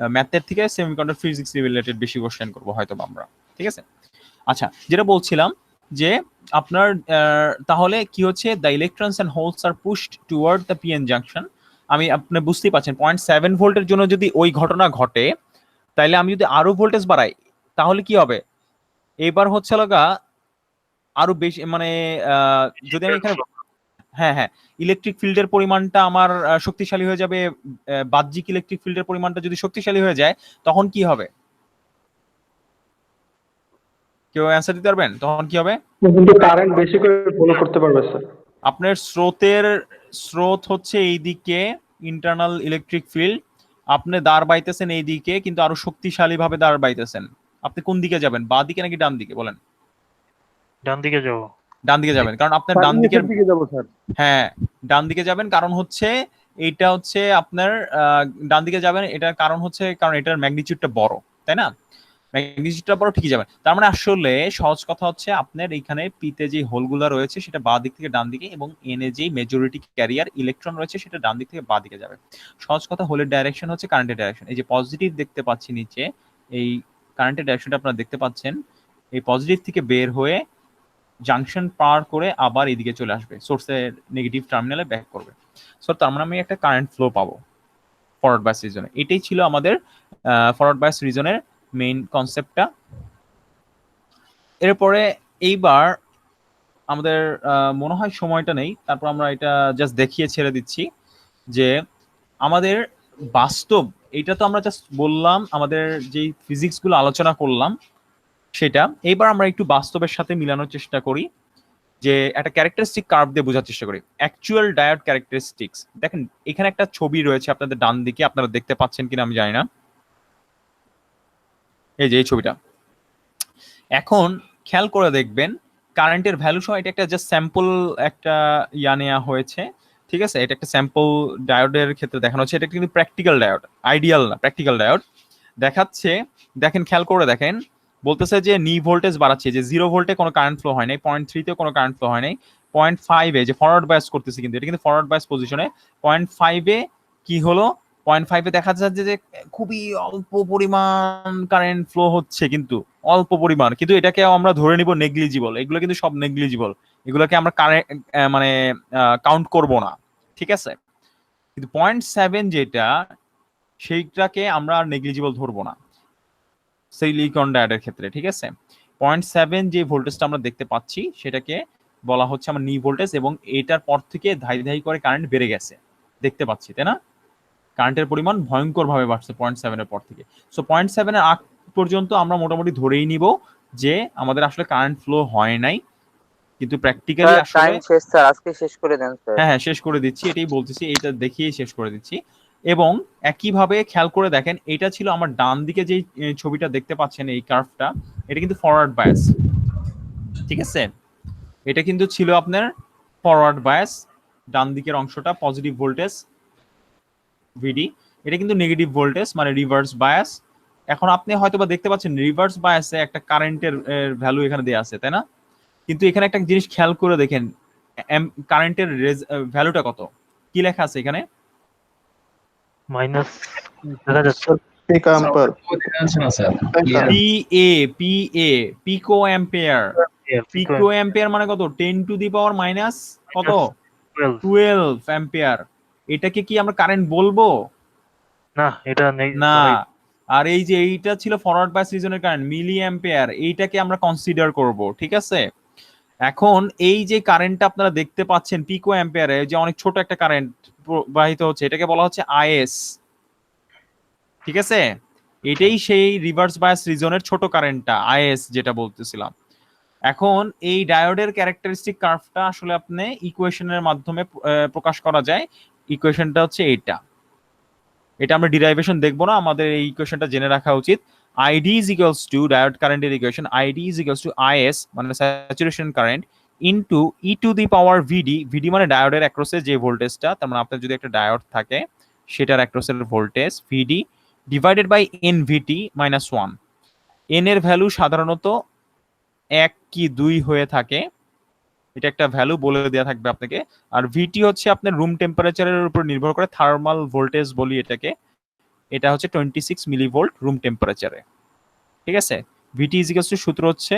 ম্যাথের থেকে সেমিকন্ডাক্টর ফিজিক্স রিলেটেড বেশি কোশ্চেন করব হয়তোবা আমরা, ঠিক আছে? আচ্ছা, যেটা বলছিলাম যে আপনার তাহলে কি হচ্ছে, the electrons and holes are pushed toward the PN junction. আমি আপনি বুঝতেই পারছেন 0.7 ভোল্টের জন্য যদি ওই ঘটনা ঘটে, তাইলে আমি যদি আরো ভোল্টেজ বাড়াই তাহলে কি হবে? এবার হচ্ছে লগা আরো বেশি, মানে যদি আমি এখানে হ্যাঁ ইলেকট্রিক ফিল্ডের পরিমাণটা আমার শক্তিশালী হয়ে যাবে, বাহ্যিক ইলেকট্রিক ফিল্ডের পরিমাণটা যদি শক্তিশালী হয়ে যায় তখন কি হবে? কেউ অ্যান্সার দিতে পারবেন তখন কি হবে? কিন্তু কারেন্ট বেশি করে ফলো করতে পারবে স্যার। আপনার স্রোত হচ্ছে এইদিকে ইন্টারনাল ইলেকট্রিক ফিল্ড, আপনি দাঁড় বাইতেছেন এইদিকে কিন্তু আরো শক্তিশালী ভাবে দাঁড় বাইতেছেন। আপনি কোন দিকে যাবেন, বাঁ দিকে নাকি ডান দিকে? বলেন। ডান দিকে যাবো। ডান দিকে যাবেন, কারণ আপনার ডান দিকের দিকে যাব স্যার। হ্যাঁ ডান দিকে যাবেন, কারণ হচ্ছে এইটা হচ্ছে আপনার ডান দিকে যাবেন, এটার কারণ হচ্ছে কারণ এটার ম্যাগনিটিউডটা বড়, তাই না? ম্যাগনিটিউডটা বড়, ঠিকই যাবেন। তার মানে আসলে সহজ কথা হচ্ছে আপনার এইখানে পিতে যে হোলগুলো রয়েছে সেটা বাঁ দিক থেকে ডান দিকে, এবং এনে যে মেজরিটি ক্যারিয়ার ইলেকট্রন রয়েছে সেটা ডান দিক থেকে বাঁ দিকে যাবে। সহজ কথা, হোলের ডাইরেকশন হচ্ছে কারেন্টের ডাইরেকশন। এই যে পজিটিভ দেখতে পাচ্ছি নিচে, এই কারেন্টের ডাইরেকশনটা আপনারা দেখতে পাচ্ছেন, এই পজিটিভ থেকে বের হয়ে জাংশন পার করে আবার এদিকে চলে আসবে, সোর্সের নেগেটিভ টার্মিনালে ব্যাক করবে। সো তার মানে আমি একটা কারেন্ট ফ্লো পাবো ফরওয়ার্ড বায়াস রিজনে। এটাই ছিল আমাদের ফরওয়ার্ড বায়াস রিজনের মেইন কনসেপ্টটা। এরপরে এইবার আমাদের মনে হয় সময়টা নেই, তারপর আমরা এটা জাস্ট দেখিয়ে ছেড়ে দিচ্ছি যে আমাদের বাস্তব, এটা তো আমরা জাস্ট বললাম আমাদের যেই ফিজিক্সগুলো আলোচনা করলাম সেটা। এইবার আমরা একটু বাস্তবের সাথে মিলানোর চেষ্টা করি, যে একটা ক্যারেক্টারিস্টিক কার্ভ দিয়ে বোঝার চেষ্টা করি, অ্যাকচুয়াল ডায়োড ক্যারেক্টারিস্টিক্স। দেখেন এখানে একটা ছবি রয়েছে আপনাদের ডান দিকে, আপনারা দেখতে পাচ্ছেন কিনা আমি জানি না, এই যে এই ছবিটা। এখন খেয়াল করে দেখবেন কারেন্টের ভ্যালু সহ এটা একটা জাস্ট স্যাম্পল একটা নেওয়া হয়েছে, ঠিক আছে, এটা একটা স্যাম্পল ডায়োডের ক্ষেত্রে দেখানো হচ্ছে। এটা কিন্তু প্র্যাকটিক্যাল ডায়োড, আইডিয়াল না, প্র্যাকটিক্যাল ডায়োড দেখাচ্ছে। দেখেন, খেয়াল করে দেখেন, বলতেছে যে নি ভোল্টেজ বাড়াচ্ছে, যে 0 ভোল্টে কোনো কারেন্ট ফ্লো হয় নাই, 0.3 কোনো কারেন্ট ফ্লো হয় নাই, 0.5 যে ফরওয়ার্ড বায়াস করতেছে, কিন্তু এটা কিন্তু ফরওয়ার্ড বায়াস পজিশনে 0.5 কি হলো, 0.5 দেখা যাচ্ছে যে খুবই অল্প পরিমাণ কারেন্ট ফ্লো হচ্ছে, কিন্তু অল্প পরিমাণ, কিন্তু এটাকে আমরা ধরে নিব নেগলিজিবল। এগুলো কিন্তু সব নেগলিজিবল, এগুলোকে আমরা মানে কাউন্ট করব না, ঠিক আছে। কিন্তু 0.7 যেটা, সেইটাকে আমরা নেগলিজিবল ধরবো না সিলিকন ডায়োডের ক্ষেত্রে, ঠিক আছে। 0.7 যে ভোল্টেজটা আমরা দেখতে পাচ্ছি সেটাকে বলা হচ্ছে আমার নি ভোল্টেজ, এবং এটার পর থেকে ধাই ধাই করে কারেন্ট বেড়ে গেছে, দেখতে পাচ্ছি, তাই না? কারেন্টের পরিমাণ ভয়ঙ্কর ভাবে বাড়ছে 0.7 এর পর থেকে। সো 0.7 এর আগ পর্যন্ত আমরা মোটামুটি ধরেই নিব যে আমাদের আসলে কারেন্ট ফ্লো হয় নাই, কিন্তু প্র্যাকটিক্যালি আসলে টাইম শেষ স্যার, আজকে শেষ করে দেন স্যার। হ্যাঁ শেষ করে দিচ্ছি, এটাই বলতেছি, এটা দেখিয়ে শেষ করে দিচ্ছি। এবং একইভাবে খেয়াল করে দেখেন, এটা ছিল আমার ডান দিকে যে ছবিটা দেখতে পাচ্ছেন, এই কার্ভটা, এটা কিন্তু ফরওয়ার্ড বায়াস, ঠিক আছে। এটা কিন্তু ছিল আপনার ফরওয়ার্ড বায়াস, ডান দিকের অংশটা পজিটিভ ভোল্টেজ ভিডি, এটা কিন্তু নেগেটিভ ভোল্টেজ মানে রিভার্স বায়াস। এখন আপনি হয়তোবা দেখতে পাচ্ছেন রিভার্স বায়াসে একটা কারেন্টের ভ্যালু এখানে দেওয়া আছে, তাই না? কিন্তু এখানে একটা জিনিস খেয়াল করে দেখেন, কারেন্টের ভ্যালুটা কত, কি লেখা আছে এখানে? মাইনাস দেখা যাচ্ছে পিক অ্যাম্পার আছে না স্যার? পিকো অ্যাম্পিয়ার। পিকো অ্যাম্পিয়ার মানে কত? 10 টু দি পাওয়ার মাইনাস কত? 12 অ্যাম্পিয়ার। এটাকে কি আমরা কারেন্ট বলবো? না, এটা না। আর এই যে এইটা ছিল ফরওয়ার্ড বায়াস রিজনের কারেন্ট, মিলি অ্যাম্পিয়ার, এইটাকে আমরা কনসিডার করব, ঠিক আছে। এখন এই যে কারেন্টটা আপনারা দেখতে পাচ্ছেন পিকো অ্যাম্পিয়ারে, যে অনেক ছোট একটা কারেন্ট প্রবাহিত হচ্ছে, এটাকে বলা হচ্ছে আইএস, ঠিক আছে। এটাই সেই রিভার্স বায়াস রিজনের ছোট কারেন্টটা আইএস যেটা বলতেছিলাম। এখন এই ডায়োডের ক্যারেক্টারিস্টিক কার্ভটা আসলে আপনি ইকুয়েশনের মাধ্যমে প্রকাশ করা যায়। ইকুয়েশনটা হচ্ছে এইটা, এটা আমরা ডিরাইভেশন দেখবো না, আমাদের এই ইকুয়েশনটা জেনে রাখা উচিত। ID is equals to diode কারেন্টের equation, ID is equals to IS মানে saturation current into e to the power VD, VD মানে ডায়োডের অ্যাক্রসে যে ভোল্টেজটা, তার মানে আপনার যদি একটা ডায়োড থাকে সেটার অ্যাক্রসের voltage VD divided by NVT minus 1। n এর ভ্যালু সাধারণত 1 কি 2 হয়ে থাকে, এটা একটা ভ্যালু বলে দেওয়া থাকবে আপনাকে। আর VT হচ্ছে আপনার রুম টেম্পারেচারের উপর নির্ভর করে, থার্মাল ভোল্টেজ বলি এটাকে, এটা হচ্ছে 26 মিলিভোল্ট রুম টেম্পারেচারে, ঠিক আছে। VT ইজ ইকুয়ালস টু সূত্র হচ্ছে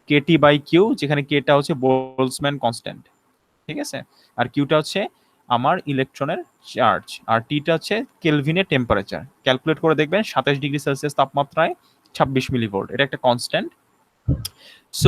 KT বাই কিউ, যেখানে কেটা হচ্ছে বোলসম্যান কনস্ট্যান্ট, ঠিক আছে। আর কিউটা হচ্ছে আমার ইলেকট্রনের চার্জ, আর টিটা হচ্ছে কেলভিনের টেম্পারেচার। ক্যালকুলেট করে দেখবেন 27 ডিগ্রি সেলসিয়াস তাপমাত্রায় 26 মিলিভোল্ট, এটা একটা কনস্ট্যান্ট। সো